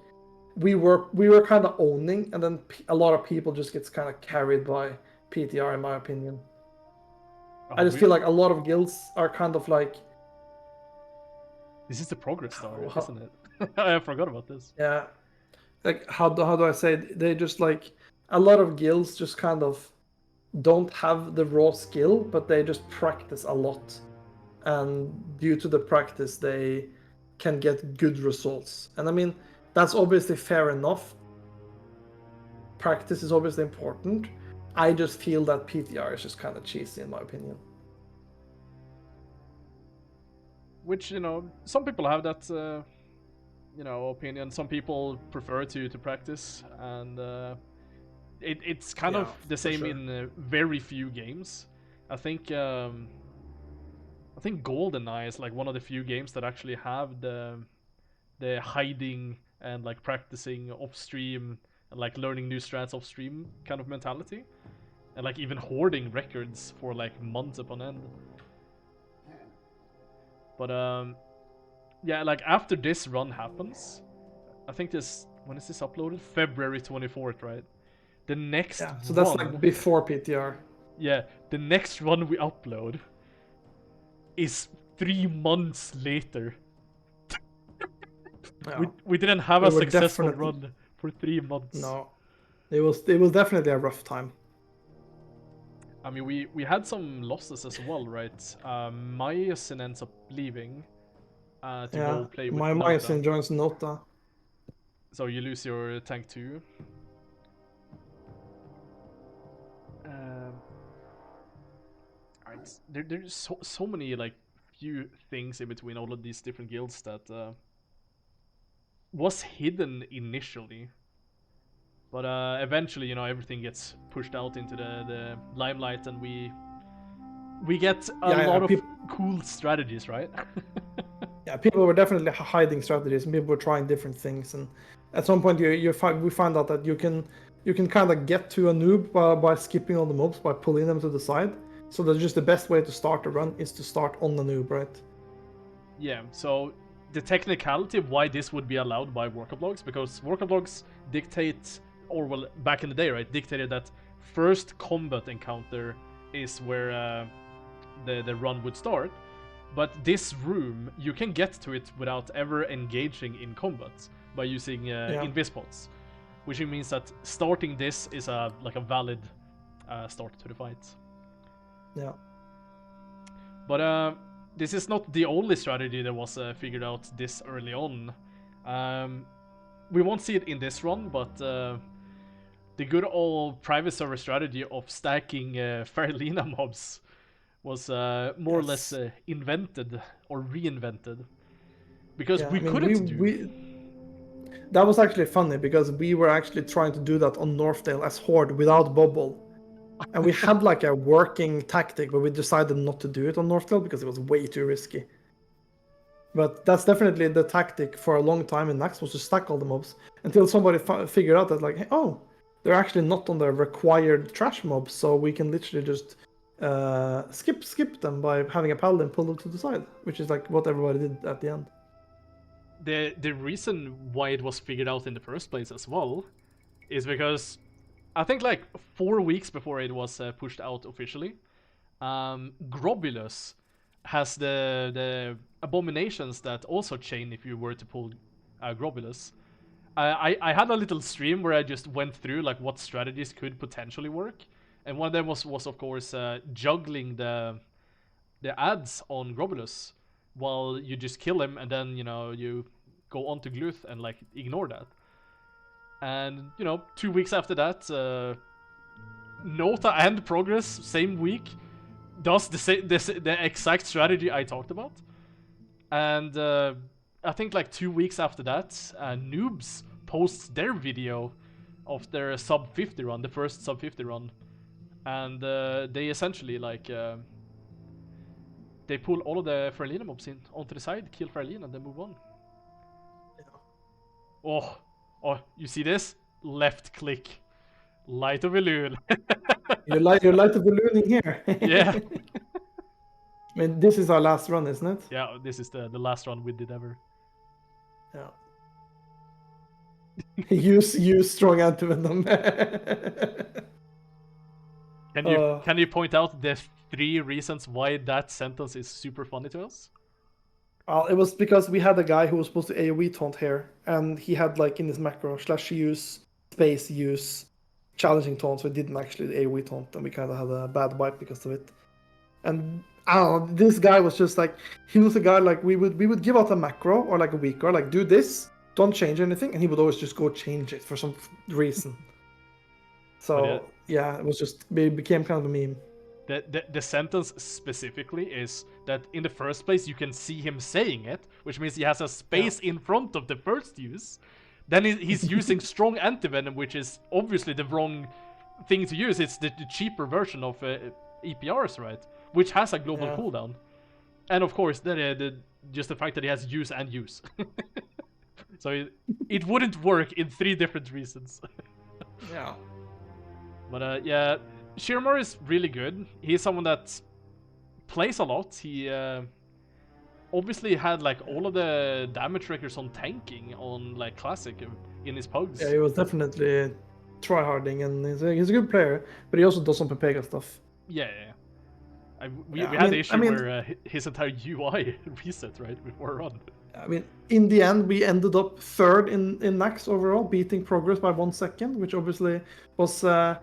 we were kind of owning, and then a lot of people just gets kind of carried by PTR, in my opinion. I just feel like a lot of guilds are kind of like, this is the progress star, isn't it? I forgot about this. Yeah, like how do I say it? They just like, a lot of guilds just kind of don't have the raw skill, but they just practice a lot, and due to the practice they can get good results. And I mean, that's obviously fair enough. Practice is obviously important. I just feel that PTR is just kind of cheesy, in my opinion. Which, you know, some people have that, you know, opinion. Some people prefer to practice, and it's kind of the same in very few games. I think GoldenEye is like one of the few games that actually have the hiding and like practicing off stream and like learning new strats off stream kind of mentality, and like even hoarding records for like months upon end. But yeah, like after this run happens, I think when is this uploaded? February 24th, right? The next so that's like before PTR. Yeah, the next run we upload is 3 months later. Yeah. We didn't have a successful run for 3 months. No, it was definitely a rough time. I mean, we had some losses as well, right? Myosin ends up leaving to go play with my Myosin joins Nota. So you lose your tank too. There's so many like few things in between all of these different guilds that was hidden initially, But eventually, you know, everything gets pushed out into the limelight, and we get a lot of cool strategies, right? Yeah, people were definitely hiding strategies, and people were trying different things. And at some point, we find out that you can kind of get to a noob by skipping all the mobs, by pulling them to the side. So that's just the best way to start a run is to start on the noob, right? Yeah. So the technicality of why this would be allowed by worker blogs, because worker blogs dictate, or well, back in the day, right, dictated that first combat encounter is where the run would start. But this room, you can get to it without ever engaging in combat by using invis-pods, which means that starting this is like a valid start to the fight. Yeah. But this is not the only strategy that was figured out this early on. We won't see it in this run, but the good old private server strategy of stacking Farlina mobs was more or less invented or reinvented, because that was actually funny, because we were actually trying to do that on Northdale as Horde without bubble, and we had like a working tactic, but we decided not to do it on Northdale because it was way too risky. But that's definitely the tactic for a long time in Naxx, was to stack all the mobs until somebody figured out that, like, hey, oh, they're actually not on the required trash mobs, so we can literally just skip them by having a paladin pull them to the side, which is like what everybody did at the end. The reason why it was figured out in the first place as well is because I think like 4 weeks before it was pushed out officially, Grobulus has the abominations that also chain if you were to pull Grobulus. I had a little stream where I just went through like what strategies could potentially work, and one of them was of course juggling the ads on Grobulus while you just kill him, and then, you know, you go on to Gluth and like ignore that. And, you know, 2 weeks after that, Nota and Progress, same week, does the exact strategy I talked about. And I think like 2 weeks after that, Noobs posts their video of their sub 50 run, the first sub 50 run. And they essentially like they pull all of the Farlina mobs in onto the side, kill Farlina, and then move on. Yeah. Oh, you see this? Left click, light a balloon. you light a balloon in here. Yeah. I mean, this is our last run, isn't it? Yeah, this is the last run we did ever. Yeah. use strong anti-venom. Can you point out the 3 reasons why that sentence is super funny to us? It was because we had a guy who was supposed to AoE taunt here, and he had like in his macro /use space use challenging taunt, so he didn't actually AoE taunt, and we kind of had a bad wipe because of it. And I don't know, this guy was just like, he was a guy like we would give out a macro or like a week or like do this, don't change anything, and he would always just go change it for some reason. So yeah, it became kind of a meme. The sentence specifically is that in the first place you can see him saying it, which means he has a space in front of the first use. Then he's using strong anti-venom, which is obviously the wrong thing to use. It's the cheaper version of EPRs, right? Which has a global cooldown. And of course, just the fact that he has use and use. So it wouldn't work in 3 different reasons. Yeah. But yeah, Shirmar is really good. He's someone that plays a lot. He obviously had like all of the damage records on tanking on like Classic in his pugs. Yeah, he was definitely tryharding, and he's a good player, but he also does some Pepega stuff. Yeah. We had the issue where his entire UI reset right before a run. I mean, in the end, we ended up 3rd in Naxx overall, beating Progress by 1 second, which obviously was a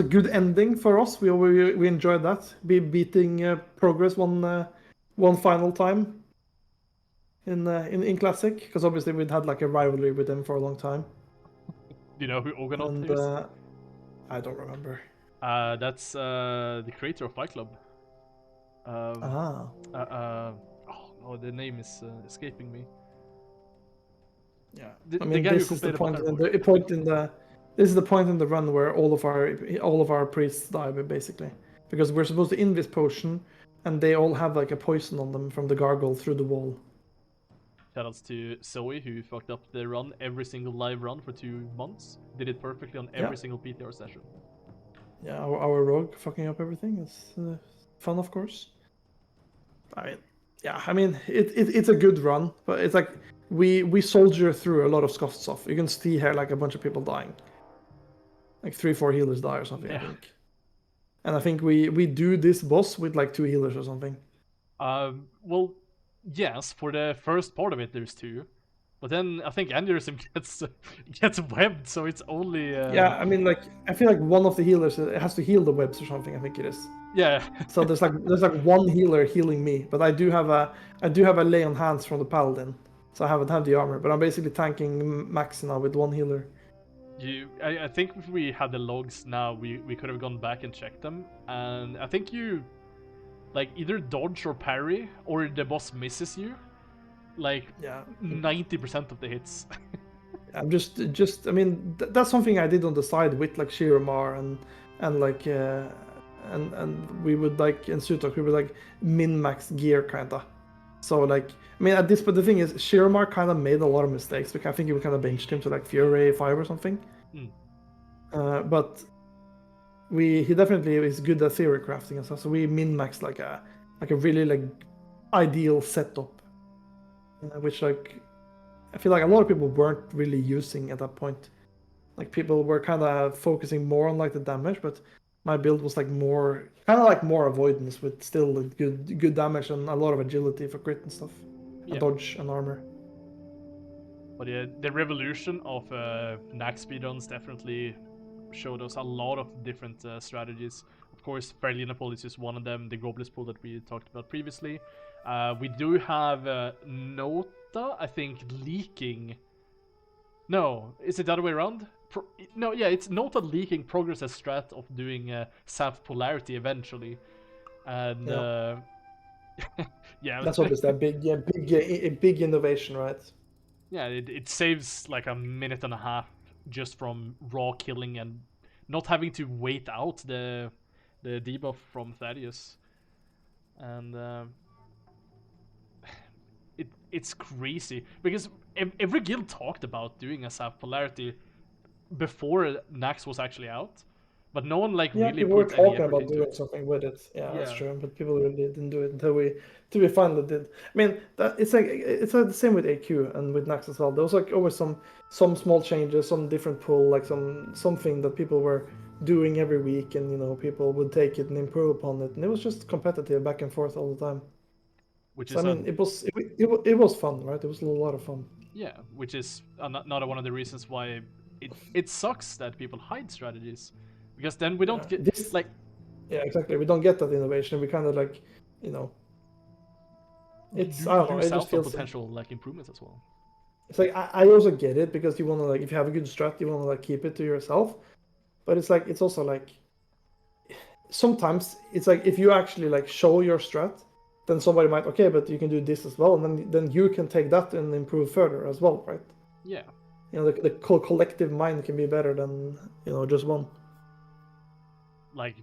good ending for us. We enjoyed that, beating Progress one final time in Classic, because obviously we'd had like a rivalry with them for a long time. Do you know who Logout is? I don't remember. That's the creator of Fight Club. Oh, the name is escaping me. Yeah, the guy this is the point in This is the point in the run where all of our priests die, basically, because we're supposed to invis potion, and they all have like a poison on them from the gargle through the wall. Shoutouts to Zoe, who fucked up the run, every single live run for 2 months. Did it perfectly on every single PTR session. Yeah, our rogue fucking up everything is fun, of course. I mean, it's a good run, but it's like we soldier through a lot of scuffed stuff. You can see here like a bunch of people dying, like 3-4 healers die or something. Yeah. I think, and I think we do this boss with like 2 healers or something. Well, yes, for the first part of it, there's 2. But then I think Aneurysm gets webbed, so it's only... Yeah, I mean, like, I feel like one of the healers has to heal the webs or something, I think it is. Yeah. So there's like one healer healing me, but I do have a lay on hands from the paladin, so I haven't had the armor, but I'm basically tanking Max now with 1 healer. I think if we had the logs now, we could have gone back and checked them, and I think you like either dodge or parry, or the boss misses you, like 90% of the hits. I'm just I mean that's something I did on the side with like Shiramar and like and we would like in Sutok we would like min max gear kinda. So like I mean at this, but the thing is Shiramar kind of made a lot of mistakes because I think we kind of benched him to like Fury 5 or something. But he definitely is good at theory crafting and stuff. So we min maxed like a really like ideal setup, which like I feel like a lot of people weren't really using at that point. Like people were kind of focusing more on like the damage, but my build was like more more avoidance with still good damage and a lot of agility for crit and stuff, and dodge and armor. But yeah, the revolution of Naxx speedruns definitely showed us a lot of different strategies. Of course, Fairly is just one of them, the Globalist pool that we talked about previously. We do have Nota, I think, leaking... No, is it the other way around? No, yeah, it's Nota leaking progress as strat of doing South Polarity eventually. And yeah, that's obviously a big innovation, right? Yeah, it saves like a minute and a half just from raw killing and not having to wait out the debuff from Thaddeus. And it's crazy because every guild talked about doing a South Polarity before Naxx was actually out, but no one like really people were put any talking effort about into doing it. something with it. Yeah, that's true. But people really didn't do it until we finally did. I mean, it's the same with AQ and with Naxx as well. There was like always some small changes, some different pull, like something that people were doing every week, and you know people would take it and improve upon it, and it was just competitive back and forth all the time. Which so, is I mean, it was fun, right? It was a lot of fun. Yeah, which is another one of the reasons why it sucks that people hide strategies, because then we don't get this, like. Yeah, exactly. We don't get that innovation. We kind of like, you know. It's I don't know. It just feels potential like improvements as well. It's like I also get it because you want to like if you have a good strat, you want to like keep it to yourself. But it's like it's also like sometimes it's like if you actually like show your strat, then somebody might but you can do this as well, and then you can take that and improve further as well, right? Yeah. You know, the collective mind can be better than just one. Like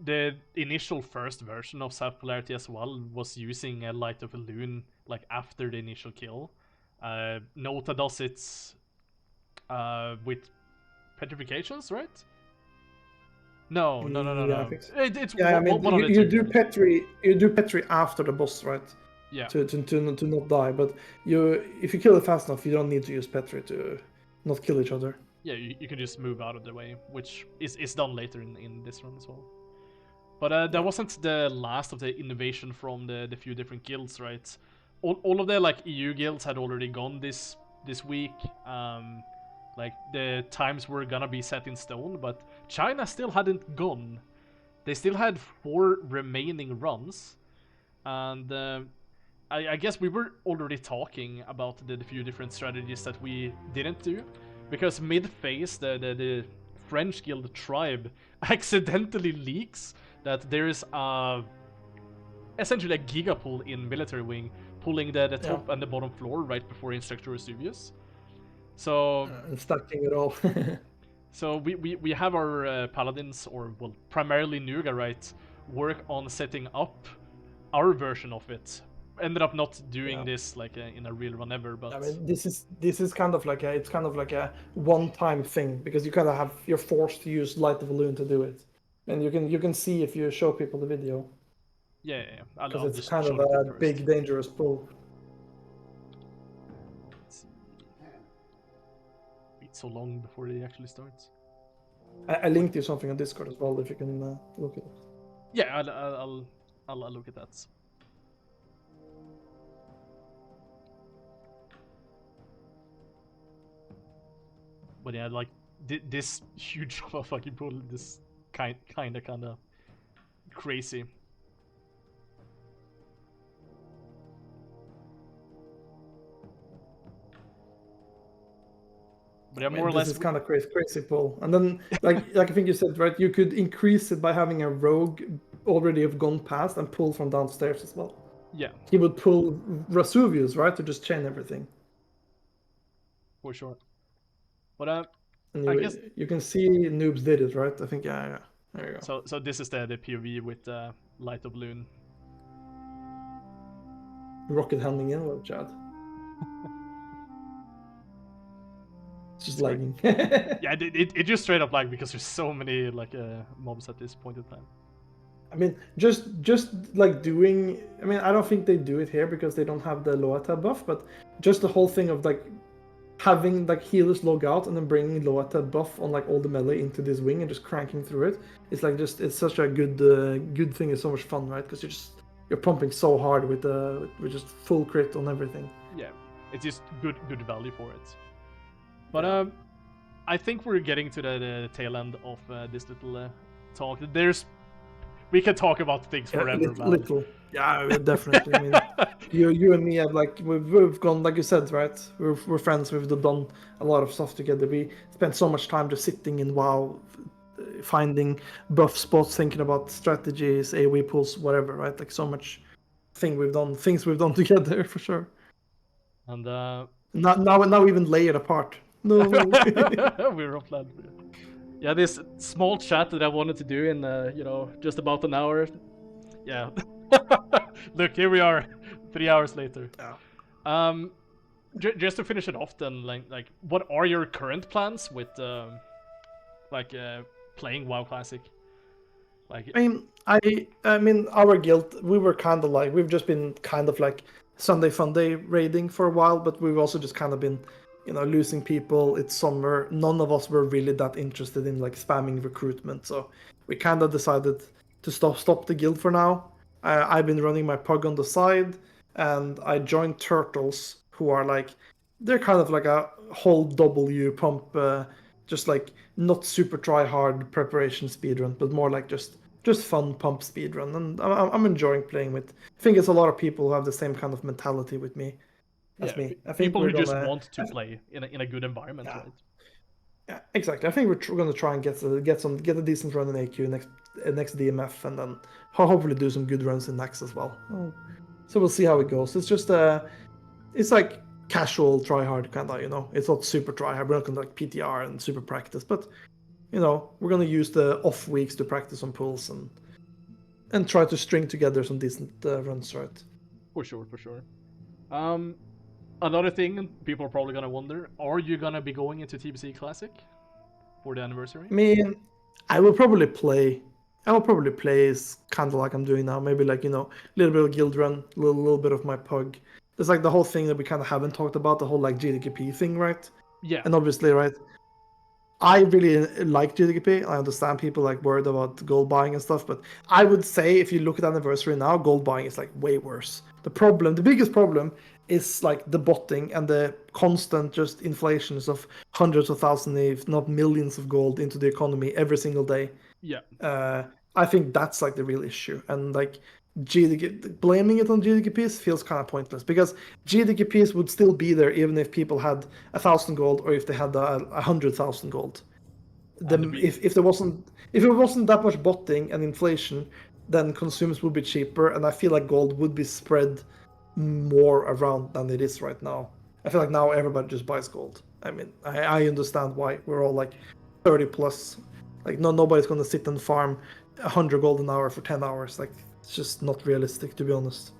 the initial first version of South Polarity as well was using a Light of a Loon like after the initial kill. Nota does it with petrifications, right? No. Yeah, I think so. It's I mean, you do Petri after the boss, right? Yeah. To not die, but if you kill it fast enough, you don't need to use Petri to not kill each other. Yeah, you can just move out of the way, which is done later in this run as well. But that wasn't the last of the innovation from the few different guilds, right? All of the like EU guilds had already gone this week. Like the times were gonna be set in stone, but China still hadn't gone. They still had 4 remaining runs, and I guess we were already talking about the few different strategies that we didn't do, because mid-phase the French guild Tribe accidentally leaks that there is essentially a gigapull in military wing pulling the top and the bottom floor right before Instructor Vesuvius. So and stacking it all. So we have our paladins, or well, primarily Nuga, right, work on setting up our version of it. Ended up not doing this like in a real run ever, but I mean, this is kind of like a one-time thing, because you kind of you're forced to use Light of Balloon to do it, and you can see if you show people the video, yeah. because I'll it's just kind show of them a first. big dangerous pull. Let's see. Wait so long before it actually starts. I linked you something on Discord as well, if you can look at it. Yeah, I'll look at that. But yeah, like this huge of a fucking pool, this kind of crazy. But yeah, more or less. This is kind of crazy pull. And then, like I think you said, right, you could increase it by having a rogue already have gone past and pull from downstairs as well. Yeah. He would pull Rasuvius, right, to just chain everything. For sure. But and I guess you can see noobs did it, right? I think yeah. There you go. So this is the POV with Light of Balloon. Rocket handing in, well, Chad. It's just lagging. Yeah, it just straight up lag because there's so many like mobs at this point in time. I mean, just like doing. I mean, I don't think they do it here because they don't have the Loata buff, but just the whole thing of like having like healers log out and then bringing Loata buff on like all the melee into this wing and just cranking through it. It's like it's such a good thing. It's so much fun, right? Because you're pumping so hard with just full crit on everything. Yeah, it's just good value for it. But I think we're getting to the tail end of this little talk. We can talk about things forever. Little. Yeah, definitely. I mean, you and me have like we've gone, like you said, right? We're friends. We've done a lot of stuff together. We spent so much time just sitting in WoW, finding buff spots, thinking about strategies, AoE pulls, whatever, right? Like so much things we've done together for sure. And now even layered apart. No, we're offline. Yeah, this small chat that I wanted to do in just about an hour. Yeah. Look, here we are, 3 hours later. Yeah. Just to finish it off, then, like, what are your current plans with, playing WoW Classic? Like, I mean, our guild, we were kind of like, we've just been kind of like Sunday Funday raiding for a while, but we've also just kind of been, losing people. It's summer. None of us were really that interested in like spamming recruitment, so we kind of decided to stop the guild for now. I've been running my pug on the side, and I joined Turtles, who are like, they're kind of like a whole W pump, just like not super try hard preparation speedrun, but more like just fun pump speedrun, and I'm enjoying playing with. I think it's a lot of people who have the same kind of mentality with me. As me. I think people who just want to play in a good environment, right? Yeah, exactly. I think we're going to try and get a decent run in AQ next DMF, and then hopefully do some good runs in Naxx as well. So we'll see how it goes. It's just it's like casual try hard kind of, It's not super try hard. We're not going to like PTR and super practice, but we're going to use the off weeks to practice on pulls and try to string together some decent runs, right? For sure. Another thing people are probably gonna wonder: are you gonna be going into TBC Classic for the anniversary? I mean, I will probably play. Is kind of like I'm doing now. Maybe like little bit of guild run, little bit of my pug. There's like the whole thing that we kind of haven't talked about, the whole like GDKP thing, right? Yeah. And obviously, right. I really like GDKP. I understand people like worried about gold buying and stuff, but I would say if you look at anniversary now, gold buying is like way worse. The biggest problem is like the botting and the constant just inflations of hundreds of thousands, if not millions of gold into the economy every single day. Yeah. I think that's like the real issue. And like blaming it on GDKPs feels kind of pointless, because GDKPs would still be there even if people had 1,000 gold or if they had 100,000 gold. If it wasn't that much botting and inflation, then consumers would be cheaper, and I feel like gold would be spread more around than it is right now. I feel like now everybody just buys gold. I mean, I understand why we're all like 30 plus. Like nobody's gonna sit and farm 100 gold an hour for 10 hours. Like it's just not realistic, to be honest.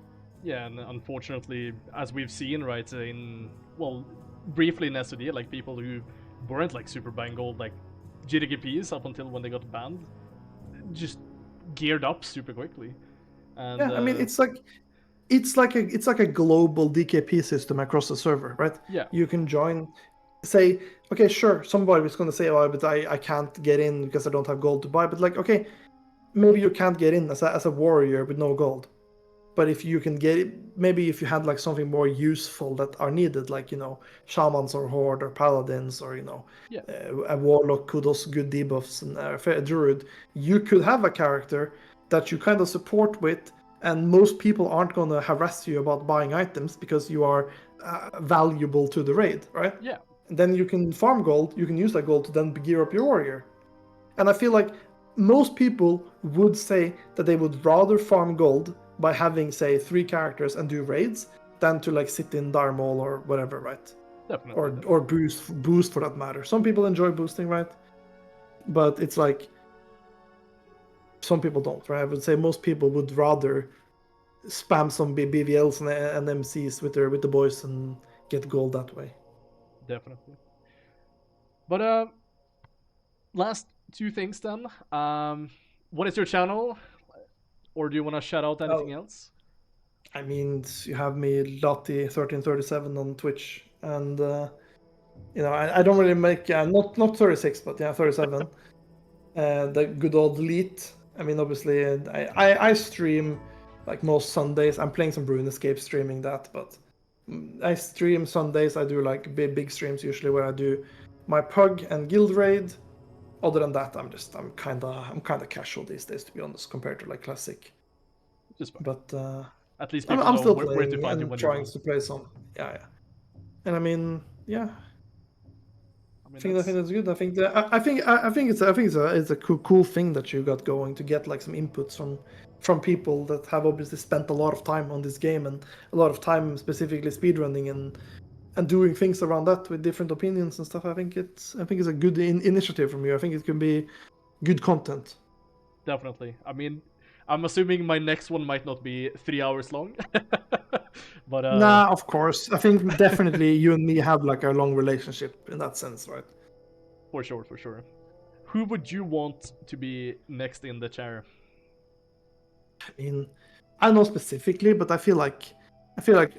Yeah, and unfortunately, as we've seen, right, briefly in SOD, like people who weren't like super buying gold, like GDKPs up until when they got banned, just geared up super quickly. And, yeah, I mean it's like a global DKP system across the server, right? Yeah. You can join, say, okay, sure, somebody is gonna say, oh, but I can't get in because I don't have gold to buy. But like, okay, maybe you can't get in as a warrior with no gold. But if you can get it, maybe if you had like something more useful that are needed, like, you know, shamans or horde or paladins or, you know, Yeah. a warlock who does good debuffs and a druid, you could have a character that you kind of support with, and most people aren't going to harass you about buying items because you are valuable to the raid, right? Yeah. And then you can farm gold, you can use that gold to then gear up your warrior. And I feel like most people would say that they would rather farm gold by having, say, 3 characters and do raids than to like sit in Darmol or whatever, right? Definitely. Or boost for that matter. Some people enjoy boosting, right? But it's like some people don't, right? I would say most people would rather spam some BVLs and MCs with the boys and get gold that way. Definitely. But last 2 things then. What is your channel? Or do you want to shout out anything else? I mean, you have me Laty1337 on Twitch, and you know, I don't really make not 36, but yeah, 37. The good old Elite. I mean, obviously, I stream like most Sundays. I'm playing some Rune Escape, streaming that, but I stream Sundays. I do like big streams usually where I do my pug and guild raid. Other than that, I'm kind of casual these days, to be honest, compared to like classic. Just fine. But at least people I'm know still where playing to find you and when trying you're to play some. Yeah. And I mean, yeah. I think that's good. I think it's a cool thing that you got going, to get like some inputs from people that have obviously spent a lot of time on this game and a lot of time specifically speedrunning and doing things around that with different opinions and stuff. I think it's a good initiative from you. I think it can be good content. Definitely. I mean, I'm assuming my next one might not be 3 hours long. But Nah, of course. I think definitely you and me have like a long relationship in that sense, right? For sure. Who would you want to be next in the chair? I mean, I don't know specifically, but I feel like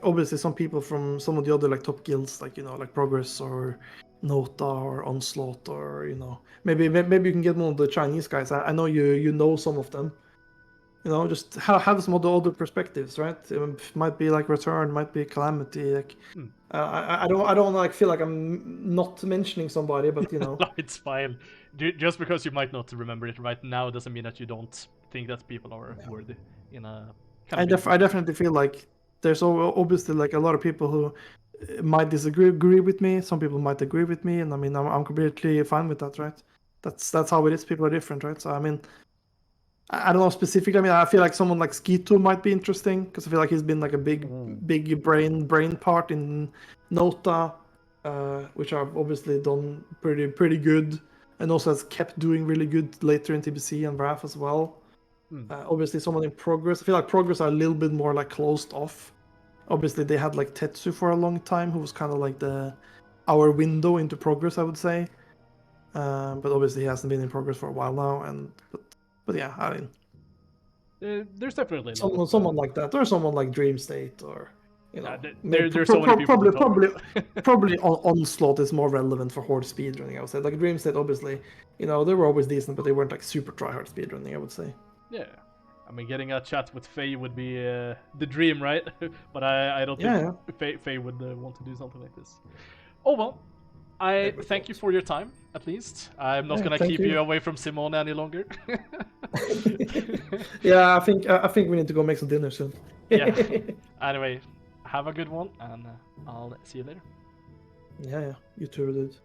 obviously some people from some of the other like top guilds, like, you know, like Progress or Nota or Onslaught, or, you know, maybe you can get one of the Chinese guys. I know you know some of them. You know, just have some other perspectives, right? It might be like Return, might be Calamity. Like, I don't like feel like I'm not mentioning somebody, but you know, No, it's fine. Just because you might not remember it right now doesn't mean that you don't think that people are worthy in a. I definitely feel like there's obviously like a lot of people who might disagree with me. Some people might agree with me, and I mean, I'm completely fine with that, right? That's how it is. People are different, right? So I mean, I don't know specifically. I mean, I feel like someone like Skito might be interesting because I feel like he's been like a big brain part in Nota, which I've obviously done pretty good, and also has kept doing really good later in TBC and Wrath as well. Obviously, someone in Progress. I feel like Progress are a little bit more like closed off. Obviously, they had like Tetsu for a long time, who was kind of like our window into Progress, I would say. But obviously, he hasn't been in Progress for a while now, but yeah, I mean, there's definitely someone like that, or someone like Dream State, or, you know, there's so many people. Probably Onslaught is more relevant for horde speedrunning. I would say, like Dream State, obviously, you know, they were always decent, but they weren't like super tryhard speedrunning, I would say. Yeah, I mean, getting a chat with Faye would be the dream, right? But I don't think Faye would want to do something like this. Oh well. I thank you for your time, at least. I'm not gonna keep you away from Simone any longer. Yeah, I think we need to go make some dinner soon. Yeah. Anyway, have a good one, and I'll see you later. Yeah, you too, dude.